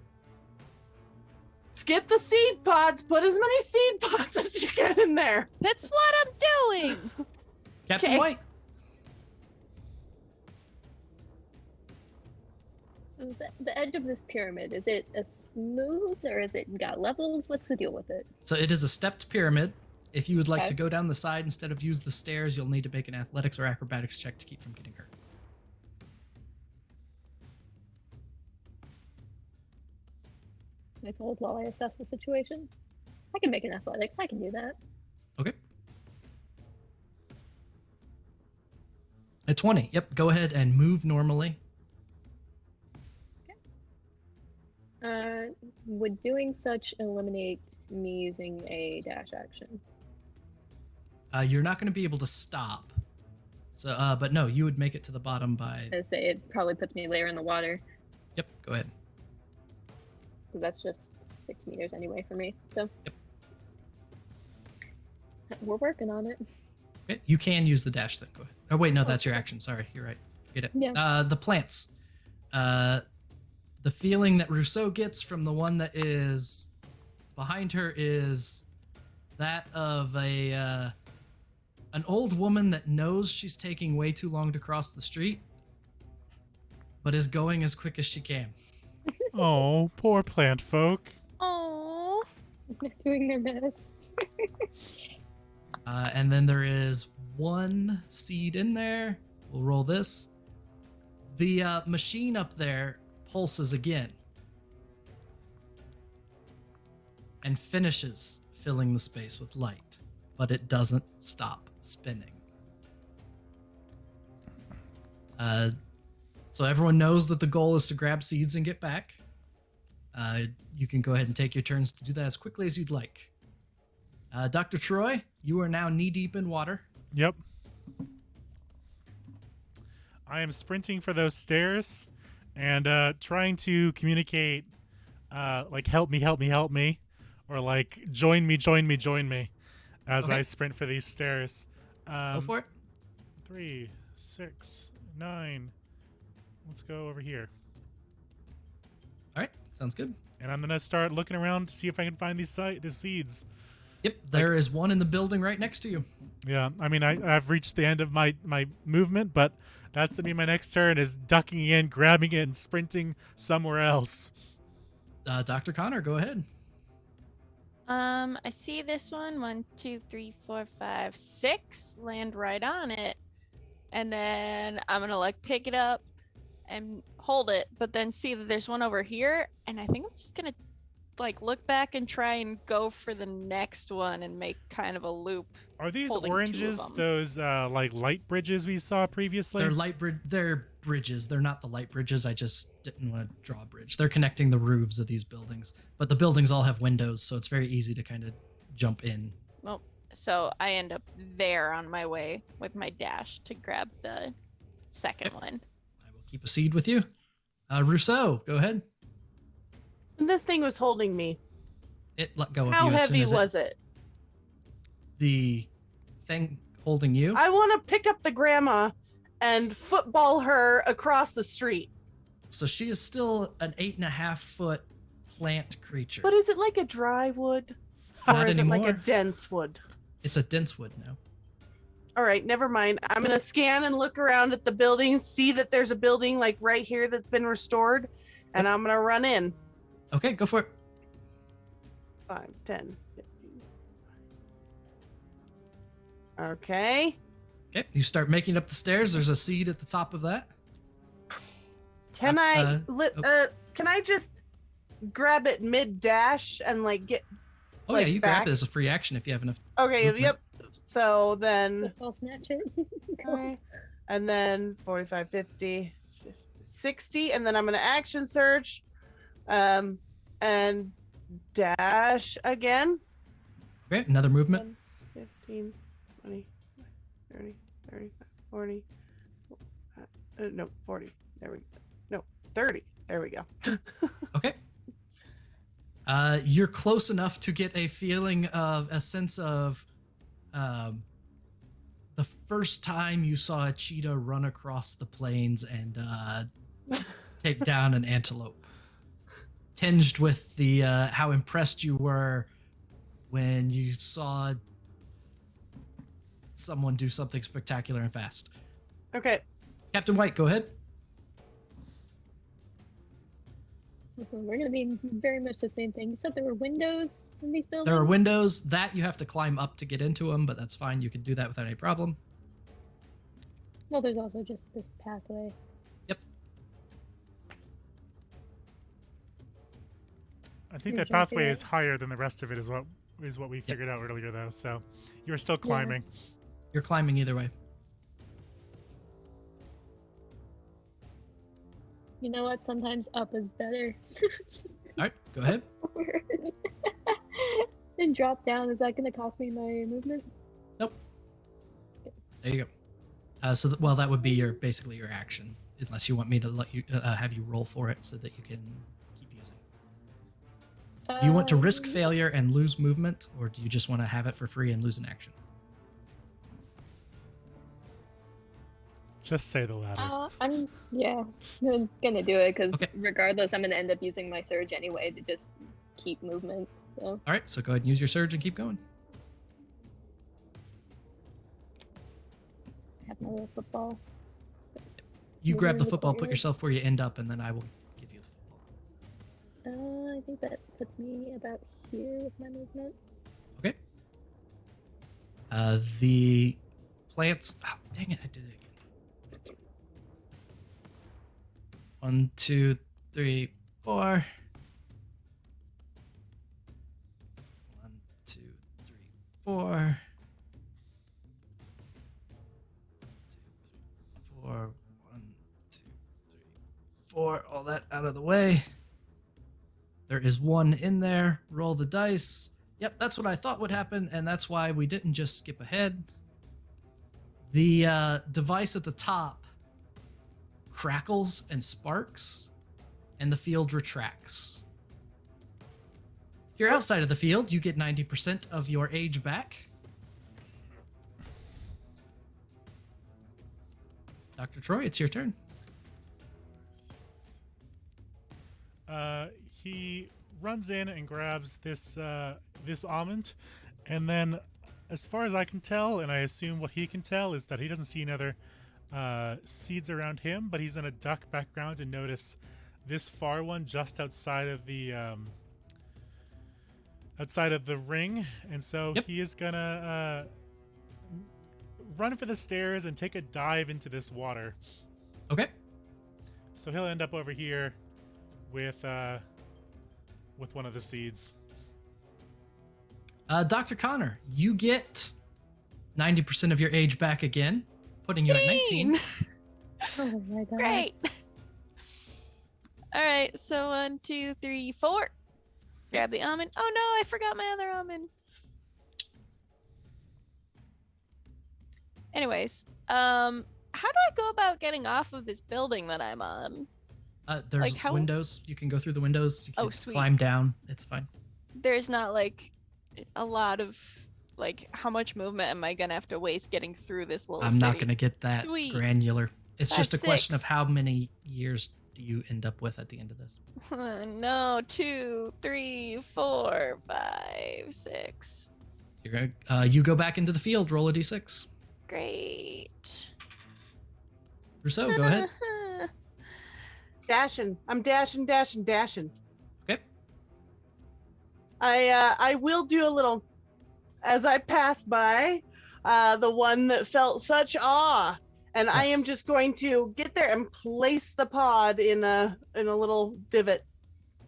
get the seed pods, put as many seed pods as you can in there. That's what I'm doing. Captain Okay. White. Is the edge of this pyramid, is it a smooth or is it got levels? What's the deal with it? So it is a stepped pyramid. If you would like Okay. to go down the side instead of use the stairs, you'll need to make an athletics or acrobatics check to keep from getting hurt. Nice hold while I assess the situation. I can make an athletics. I can do that. Okay. At 20. Yep, go ahead and move normally. Would doing such eliminate me using a dash action? You're not going to be able to stop. So, but no, you would make it to the bottom by. I say it probably puts me later in the water, Yep, go ahead. because that's just 6 meters anyway for me. So Yep. We're working on it. Okay, you can use the dash then. Go ahead. Oh wait, no, that's your action. Sorry, you're right. Get it. Yeah. The plants. The feeling that Rousseau gets from the one that is behind her is that of an old woman that knows she's taking way too long to cross the street, but is going as quick as she can. Oh, poor plant folk. Oh. They're doing their best. And then there is one seed in there. We'll roll this. The machine up there pulses again and finishes filling the space with light, but it doesn't stop spinning. So everyone knows that the goal is to grab seeds and get back. You can go ahead and take your turns to do that as quickly as you'd like. Dr. Troy, you are now knee-deep in water. Yep. I am sprinting for those stairs and trying to communicate like help me, or like join me as Okay. I sprint for these stairs. Go for it. 3, 6, 9. Let's go over here. All right, sounds good. And I'm gonna start looking around to see if I can find these seeds. Yep, there is one in the building right next to you. Yeah, I mean, I've reached the end of my movement, but that's gonna be my next turn, is ducking in, grabbing it, and sprinting somewhere else. Dr. Connor, go ahead. I see this one. 1, 2, 3, 4, 5, 6. Land right on it. And then I'm gonna like pick it up and hold it, but then see that there's one over here, and I think I'm just gonna like look back and try and go for the next one and make kind of a loop. Are these Holding 2 of oranges them. those like light bridges we saw previously? They're bridges. They're not the light bridges. I just didn't want to draw a bridge. They're connecting the roofs of these buildings, but the buildings all have windows, so it's very easy to kind of jump in. Well, so I end up there on my way with my dash to grab the second one. I will keep a seed with you. Rousseau, go ahead. This thing was holding me. It let go of How you as soon heavy as was it? the thing holding you. I want to pick up the grandma and football her across the street. So she is still an 8.5-foot plant creature. But is it like a dry wood? Not Or is it like anymore. a dense wood? It's a dense wood now. All right, never mind. I'm going to scan and look around at the buildings, see that there's a building like right here that's been restored, and I'm going to run in. Okay, go for it. 5, 10, 15. Okay. Okay, you start making up the stairs. There's a seed at the top of that. Can oh. can I just grab it mid dash and like get Oh like yeah, you back? grab it as a free action if you have enough. Okay, movement. yep. So then I'll snatch it. okay. And then 45, 50, 60, and then I'm gonna action search. And dash again. Okay, another movement. 10, 15, 20, 30, 35, 40. No, 40. There we go. No, 30. There we go. Okay. You're close enough to get a feeling of a sense of the first time you saw a cheetah run across the plains and take down an antelope. Tinged with the how impressed you were when you saw someone do something spectacular and fast. Okay. Captain White, go ahead. Listen, we're gonna be very much the same thing. You said there were windows in these buildings? There are windows that you have to climb up to get into them, but that's fine. You can do that without any problem. Well, there's also just this pathway. Yep. I think You're that pathway jumping is higher than the rest of it, is what we figured out earlier, though. So you're still Yeah. climbing. You're climbing either way. You know what? Sometimes up is better. right, go ahead. And drop down. Is that going to cost me my movement? Nope. There you go. Well, that would be basically your action, unless you want me to let you have you roll for it so that you can keep using. Do you want to risk failure and lose movement, or do you just want to have it for free and lose an action? Just say the latter. I'm gonna do it because Okay. regardless, I'm gonna end up using my surge anyway to just keep movement. So All right, so go ahead and use your surge and keep going. I have my little football. You Moving grab the in football, put corner. yourself where you end up, and then I will give you the football. I think that puts me about here with my movement. Okay. The plants. Oh, dang it! I did it again. 1, 2, 3, 4. 1, 2, 3, 4. 1, 2, 3, 4. 1, 2, 3, 4. All that out of the way. There is one in there. Roll the dice. Yep, that's what I thought would happen, and that's why we didn't just skip ahead. The device at the top crackles and sparks, and the field retracts. If you're outside of the field, you get 90% of your age back. Dr. Troy, it's your turn. He runs in and grabs this almond, and then, as far as I can tell, and I assume what he can tell, is that he doesn't see any other seeds around him, but he's gonna duck back around and notice this far one just outside of the ring, and so Yep. he is gonna run for the stairs and take a dive into this water. Okay. So he'll end up over here with one of the seeds. Dr. Connor, you get 90% of your age back again, putting you at 19. Oh my god! Great. All right, so 1, 2, 3, 4. Grab the almond. Oh no, I forgot my other almond. Anyways, how do I go about getting off of this building that I'm on? There's Like, how- windows. You can go through the windows. You can Oh, sweet. climb down. It's fine. There's not like a lot of like how much movement am I gonna have to waste getting through this little I'm not city? going to get that Sweet. granular. It's just a That's question of 6. how many years do you end up with at the end of this. No, 2, 3, 4, 5, 6. You're gonna, you go back into the field. Roll a d6. Great. Rousseau, go ahead. Dashing. I'm dashing. Okay. I will do a little as I pass by the one that felt such awe, and I am Yes. just going to get there and place the pod in a little divot.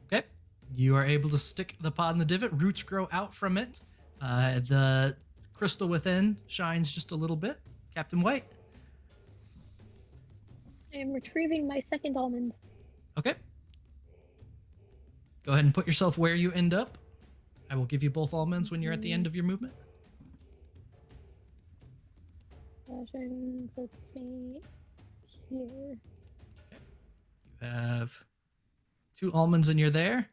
Okay. You are able to stick the pod in the divot. Roots grow out from it. The crystal within shines just a little bit. Captain White. I am retrieving my second almond. Okay. Go ahead and put yourself where you end up. I will give you both almonds when you're at the end of your movement. Fashion puts me here. You have 2 almonds and you're there.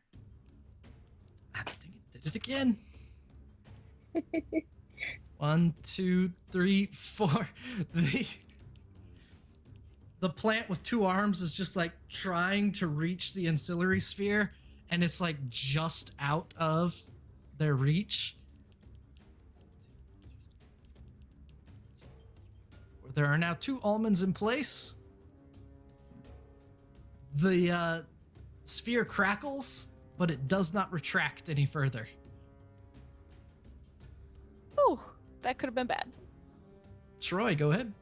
Ah, dang it, did it again. 1, 2, 3, 4. The plant with 2 arms is just like trying to reach the ancillary sphere, and it's like just out of their reach. There are now 2 almonds in place. The sphere crackles, but it does not retract any further. Oh, that could have been bad. Troy, go ahead.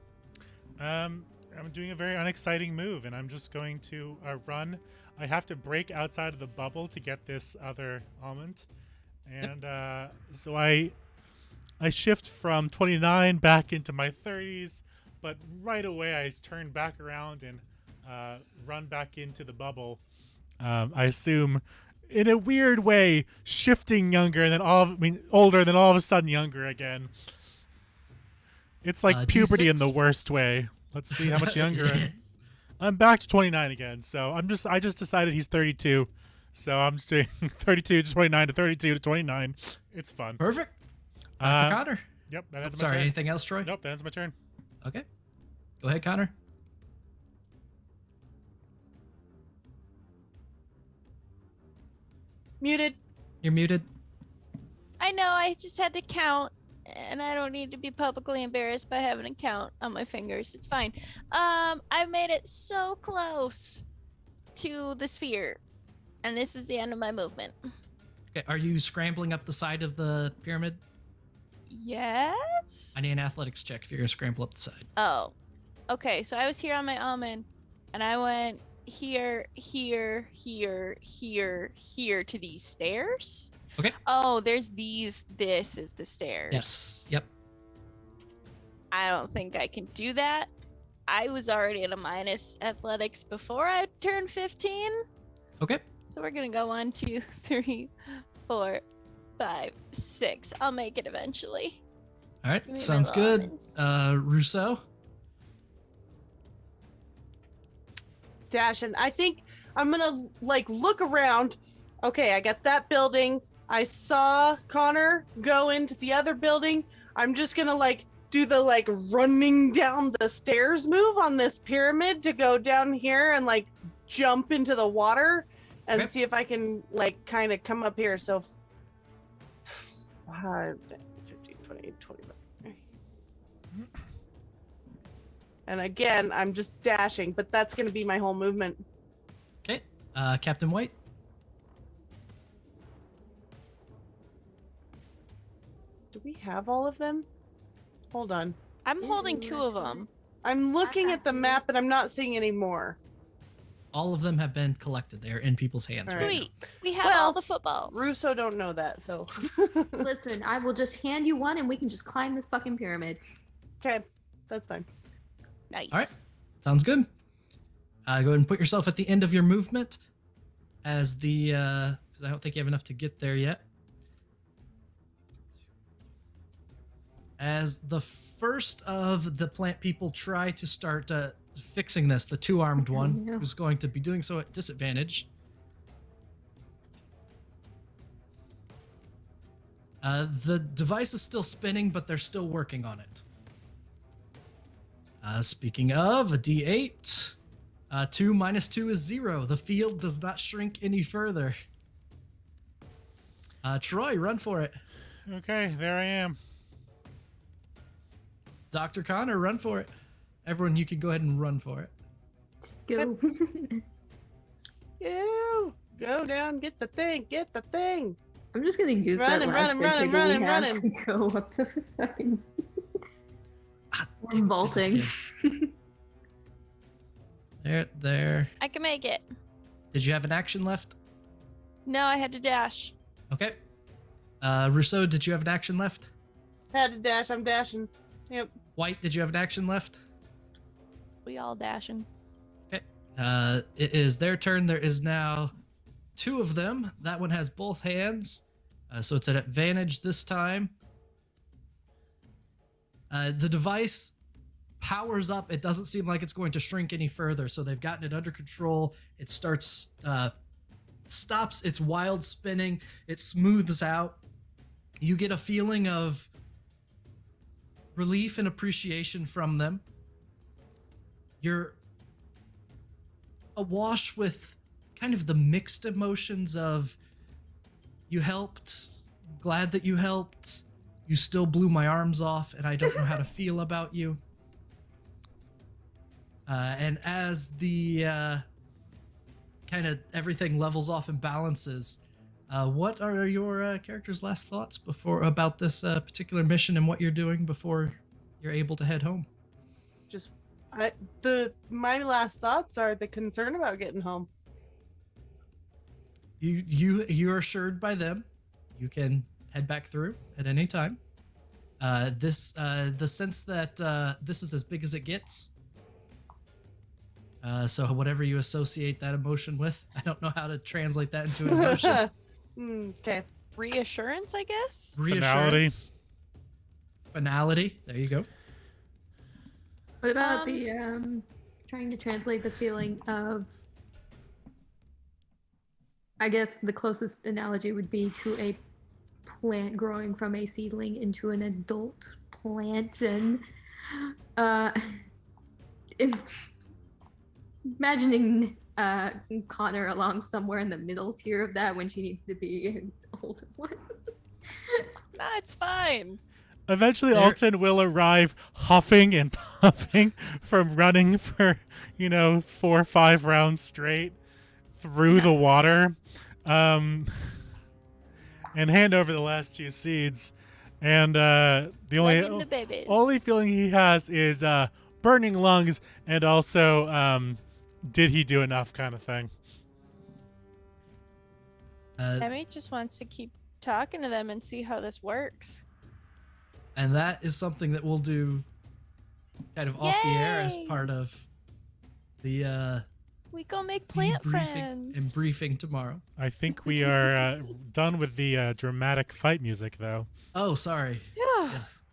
I'm doing a very unexciting move, and I'm just going to run. I have to break outside of the bubble to get this other almond, and so I shift from 29 back into my 30s, but right away I turn back around and run back into the bubble. I assume in a weird way, shifting younger and then older and then all of a sudden younger again. It's like puberty in the D6. worst way. Let's see how much younger. Yes. I'm back to 29 again. So I just decided he's 32. So I'm just doing 32 to 29 to 32 to 29. It's fun. Perfect. Dr. Connor. Yep, that ends my Sorry, turn. anything else, Troy? Nope, that ends my turn. Okay. Go ahead, Connor. Muted. You're muted. I know, I just had to count, and I don't need to be publicly embarrassed by having a count on my fingers. It's fine. I made it so close to the sphere, and this is the end of my movement. Okay, are you scrambling up the side of the pyramid? Yes? I need an athletics check if you're going to scramble up the side. Oh. Okay, so I was here on my almond, and I went here, here, here, here, here to these stairs. Okay. Oh, there's these. This is the stairs. Yes. Yep. I don't think I can do that. I was already at a minus athletics before I turned 15. Okay. So we're gonna go 1, 2, 3, 4, 5, 6. I'll make it eventually. All right. Give me my Sounds good. almonds. Rousseau. Dash, and I think I'm gonna like look around. Okay, I got that building. I saw Connor go into the other building. I'm just gonna like do the like running down the stairs move on this pyramid to go down here and like jump into the water and Okay. see if I can like kind of come up here. So 5, 10, 15, 20, 25. And again, I'm just dashing, but that's going to be my whole movement. Okay. Captain White. Do we have all of them? Hold on. I'm holding 2 of them. I'm looking at the map and I'm not seeing any more. All of them have been collected. They are in people's hands. All right right. Sweet. We have Well, all the footballs. Russo don't know that, so. Listen, I will just hand you one and we can just climb this fucking pyramid. Okay, that's fine. Nice. All right. Sounds good. Go ahead and put yourself at the end of your movement as the, because I don't think you have enough to get there yet. As the first of the plant people try to start fixing this, the two-armed one, no. who's going to be doing so at disadvantage. The device is still spinning, but they're still working on it. Speaking of, a D8. 2 minus 2 is 0. The field does not shrink any further. Troy, run for it. Okay, there I am. Dr. Connor, run for it. Everyone, you can go ahead and run for it. Just go. Ew! Go down, get the thing, get the thing. I'm just gonna use Running, that last running, bit running, we running, have running. to go up the fucking Ah, We're damn it, vaulting. There. I can make it. Did you have an action left? No, I had to dash. Okay. Rousseau, did you have an action left? Had to dash, I'm dashing. Yep. White, did you have an action left? We all dashing. Okay. It is their turn. There is now 2 of them. That one has both hands. So it's an advantage this time. The device powers up. It doesn't seem like it's going to shrink any further. So they've gotten it under control. It starts, stops its wild spinning. It smooths out. You get a feeling of relief and appreciation from them. You're awash with kind of the mixed emotions of you helped, glad that you helped, you still blew my arms off, and I don't know how to feel about you. And as the kind of everything levels off and balances, what are your character's last thoughts about this particular mission and what you're doing before you're able to head home? Just my last thoughts are the concern about getting home. You're assured by them you can head back through at any time. The sense that this is as big as it gets. So whatever you associate that emotion with, I don't know how to translate that into an emotion. Okay. Reassurance, I guess? Reassurance. Finality. There you go. What about the trying to translate the feeling of, I guess the closest analogy would be to a plant growing from a seedling into an adult plant, and imagining Connor along somewhere in the middle tier of that when she needs to be an older one. Nah, it's fine. Eventually, Alton will arrive huffing and puffing from running for, 4 or 5 rounds straight through the water, and hand over the last 2 seeds. And the only feeling he has is burning lungs, and also did he do enough kind of thing. Emmy just wants to keep talking to them and see how this works. And that is something that we'll do kind of off the air as part of the we go make plant friends and briefing tomorrow. I think we are done with the dramatic fight music, though. Oh, sorry. Yeah. Yes.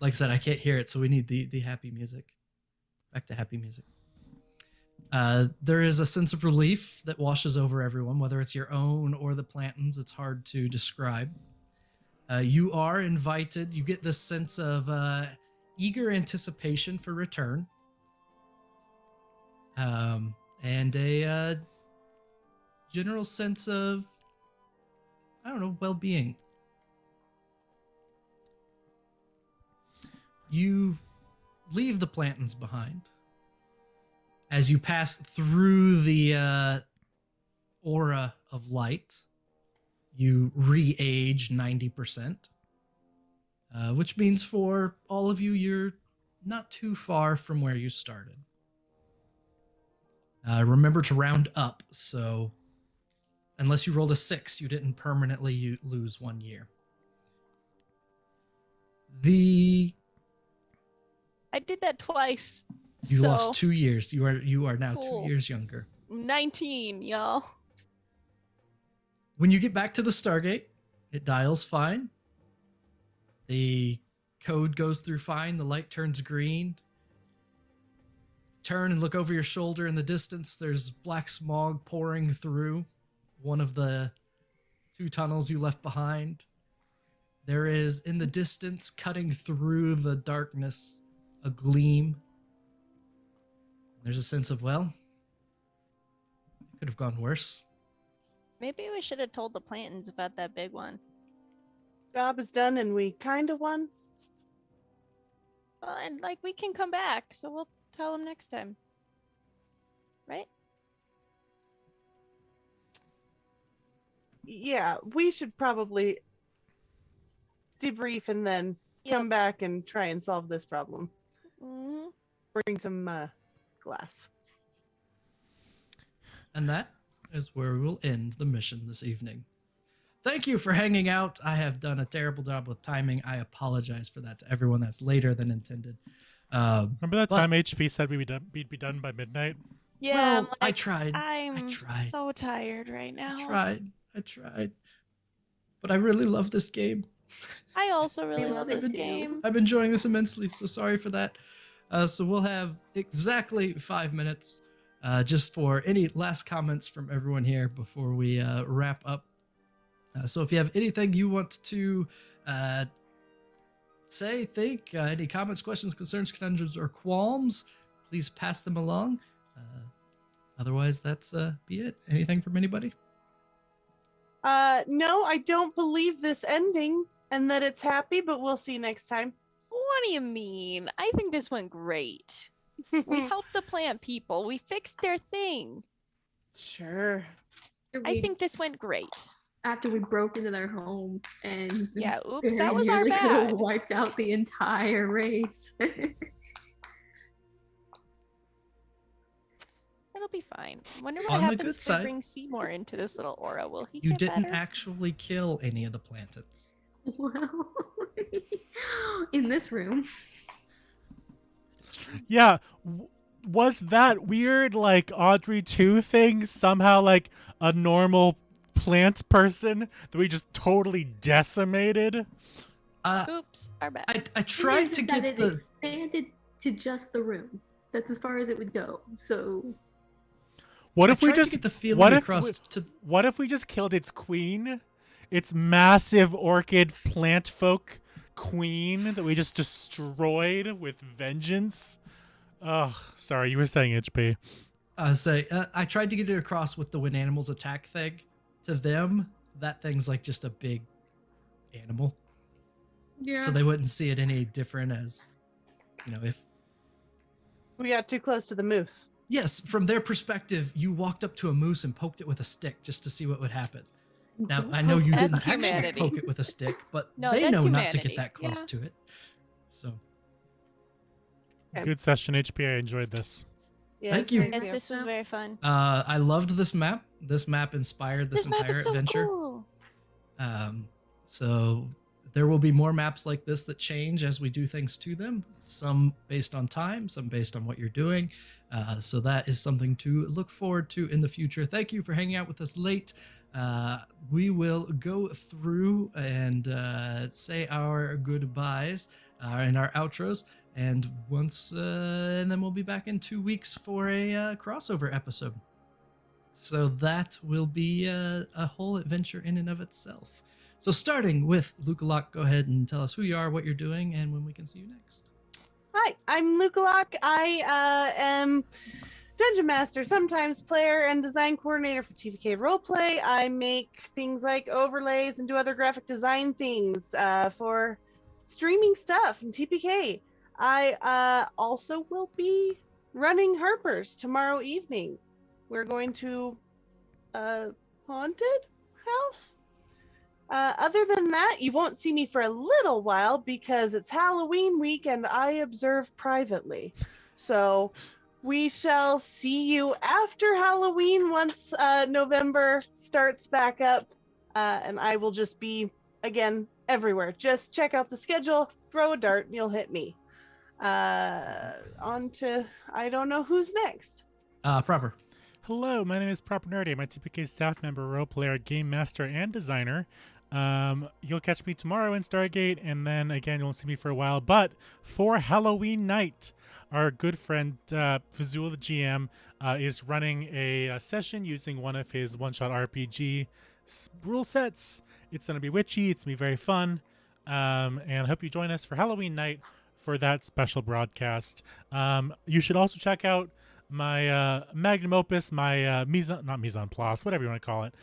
Like I said, I can't hear it, so we need the happy music. Back to happy music. There is a sense of relief that washes over everyone, whether it's your own or the Plantons. It's hard to describe. You are invited. You get this sense of eager anticipation for return. And a general sense of, I don't know, well-being. You leave the Plantons behind. As you pass through the aura of light, you re-age 90%, which means for all of you, you're not too far from where you started. Remember to round up, so unless you rolled a 6, you didn't permanently lose 1 year. I did that twice. You lost 2 years. You are now Cool. 2 years younger. 19, y'all. When you get back to the Stargate, it dials fine. The code goes through fine. The light turns green. Turn and look over your shoulder in the distance. There's black smog pouring through one of the 2 tunnels you left behind. There is, in the distance, cutting through the darkness, a gleam. There's a sense of, well, it could have gone worse. Maybe we should have told the Plantons about that big one. Job is done and we kind of won. Well, and we can come back, so we'll tell them next time. Right? Yeah, we should probably debrief and then come back and try and solve this problem. Mm-hmm. Bring some glass. And that is where we will end the mission this evening. Thank you for hanging out. I have done a terrible job with timing. I apologize for that to everyone. That's later than intended. Remember that time HP said we'd be done by midnight? Yeah, well, I tried. I'm I tried. so tired right now. I tried. But I really love this game. I also really love this game. I'm enjoying this immensely, so sorry for that. So we'll have exactly 5 minutes just for any last comments from everyone here before we wrap up. So if you have anything you want to say, think, any comments, questions, concerns, conundrums, or qualms, please pass them along. Otherwise, that's be it. Anything from anybody? No, I don't believe this ending and that it's happy, but we'll see next time. What do you mean? I think this went great. We helped the plant people. We fixed their thing. Sure. I think this went great. After we broke into their home and yeah, oops, that was our bad. Could have wiped out the entire race. It'll be fine. Wonder what On the happens good if we side, bring Seymour into this little aura. Will he You get didn't better? actually kill any of the Plantons. Well, in this room. Yeah. was that weird like Audrey 2 thing somehow like a normal plant person that we just totally decimated? Oops, our bad. I tried to That get it the expanded to just the room. That's as far as it would go. So What I if we tried to just get the feeling what if across to what if we just killed its queen? Its massive orchid plant folk queen that we just destroyed with vengeance? Oh, sorry, you were saying HP. I tried to get it across with the when animals attack thing. To them, that thing's like just a big animal. yeah. So they wouldn't see it any different as, if... We got too close to the moose. Yes, from their perspective, you walked up to a moose and poked it with a stick just to see what would happen. Now, I know you That's didn't actually humanity. poke it with a stick, but No, they that's know not to humanity. get that close Yeah. to it. So, Okay. Good session, HP. I enjoyed this. Yes, Thank you. Yes, this was very fun. I loved this map. This map inspired this map entire is so adventure. cool. So there will be more maps like this that change as we do things to them. Some based on time, some based on what you're doing. So that is something to look forward to in the future. Thank you for hanging out with us late. We will go through and say our goodbyes and our outros. And and then we'll be back in 2 weeks for a crossover episode. So that will be a whole adventure in and of itself. So starting with Lukalak, go ahead and tell us who you are, what you're doing, and when we can see you next. Hi, I'm Lukalak. I am Dungeon Master, sometimes player and design coordinator for TPK Roleplay. I make things like overlays and do other graphic design things for streaming stuff in TPK. I also will be running Harper's tomorrow evening. We're going to a haunted house. Other than that, you won't see me for a little while because it's Halloween week and I observe privately. So we shall see you after Halloween once November starts back up. And I will just be, again, everywhere. Just check out the schedule, throw a dart, and you'll hit me. On to, I don't know who's next. Proper. Hello, my name is Proper Nerdy. I'm a TPK staff member, role player, game master, and designer. You'll catch me tomorrow in Stargate, and then again, you won't see me for a while. But for Halloween night, our good friend Fazul, the GM, is running a session using one of his one-shot RPG rule sets. It's going to be witchy. It's going to be very fun. And I hope you join us for Halloween night for that special broadcast. You should also check out my magnum opus, my not mise en place, whatever you want to call it.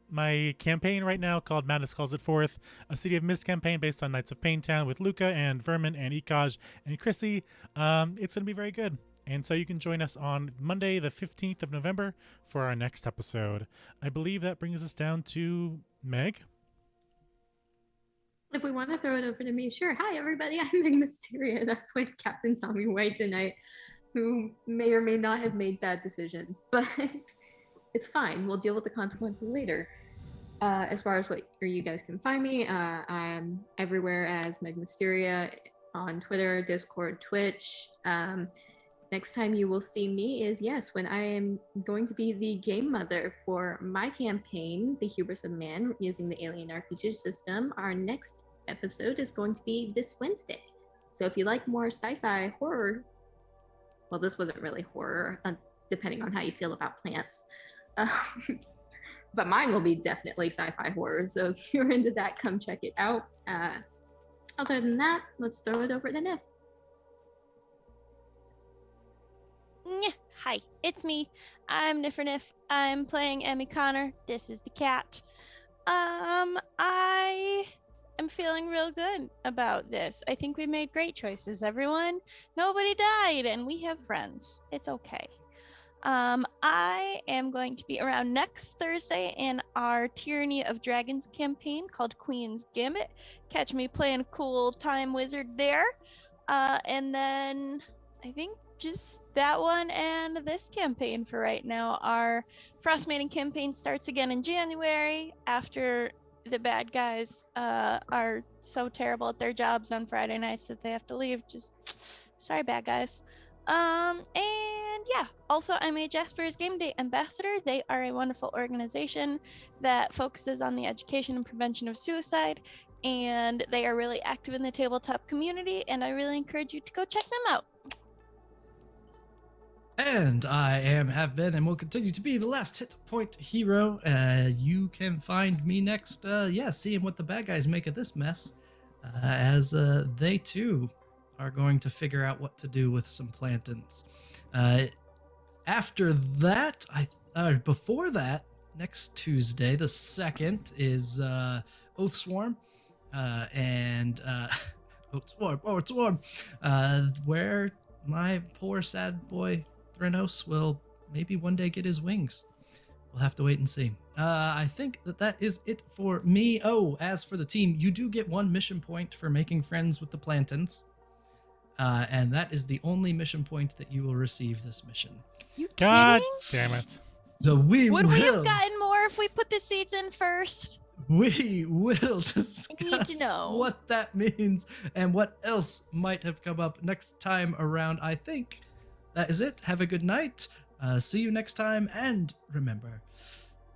My campaign right now called Madness Calls It Forth, a City of Mist campaign based on Knights of Paintown with Luca and Vermin and Ikaj and Chrissy. It's going to be very good. And so you can join us on Monday, the 15th of November for our next episode. I believe that brings us down to Meg. If we want to throw it over to me, sure. Hi, everybody. I'm Meg Mysteria, and I played Captain Tommy White tonight, who may or may not have made bad decisions, but it's fine. We'll deal with the consequences later. As far as where you guys can find me, I'm everywhere as Meg Mysteria on Twitter, Discord, Twitch. Next time you will see me is, yes, when I am going to be the game mother for my campaign, The Hubris of Man, using the Alien RPG system. Our next episode is going to be this Wednesday. So if you like more sci-fi horror, well, this wasn't really horror, depending on how you feel about plants. But mine will be definitely sci-fi horror. So if you're into that, come check it out. Other than that, let's throw it over to Nif. Hi, it's me. I'm Nifernif. I'm playing Emmy Connor. This is the cat. I am feeling real good about this. I think we made great choices, everyone. Nobody died, and we have friends. It's okay. I am going to be around next Thursday in our Tyranny of Dragons campaign called Queen's Gambit. Catch me playing a cool time wizard there. And then I think just that one and this campaign for right now. Our Frostmaiden campaign starts again in January after the bad guys are so terrible at their jobs on Friday nights that they have to leave. Just sorry, bad guys. And yeah, also I made Jasper's Game Day Ambassador. They are a wonderful organization that focuses on the education and prevention of suicide, and they are really active in the tabletop community, and I really encourage you to go check them out. And I have been, and will continue to be the last hit point hero. You can find me next, seeing what the bad guys make of this mess, as they too are going to figure out what to do with some Plantons. After that, before that, next Tuesday, the 2nd, is Oathswarm, and Oathswarm, where my poor sad boy Threnos will maybe one day get his wings. We'll have to wait and see. I think that is it for me. Oh, as for the team, you do get 1 mission point for making friends with the Plantons. And that is the only mission point that you will receive this mission. You God kidding? damn it. So we Would will, we have gotten more if we put the seeds in first? we will discuss know. what that means and what else might have come up next time around. I think that is it. Have a good night. See you next time. And remember,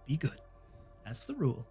be good. That's the rule.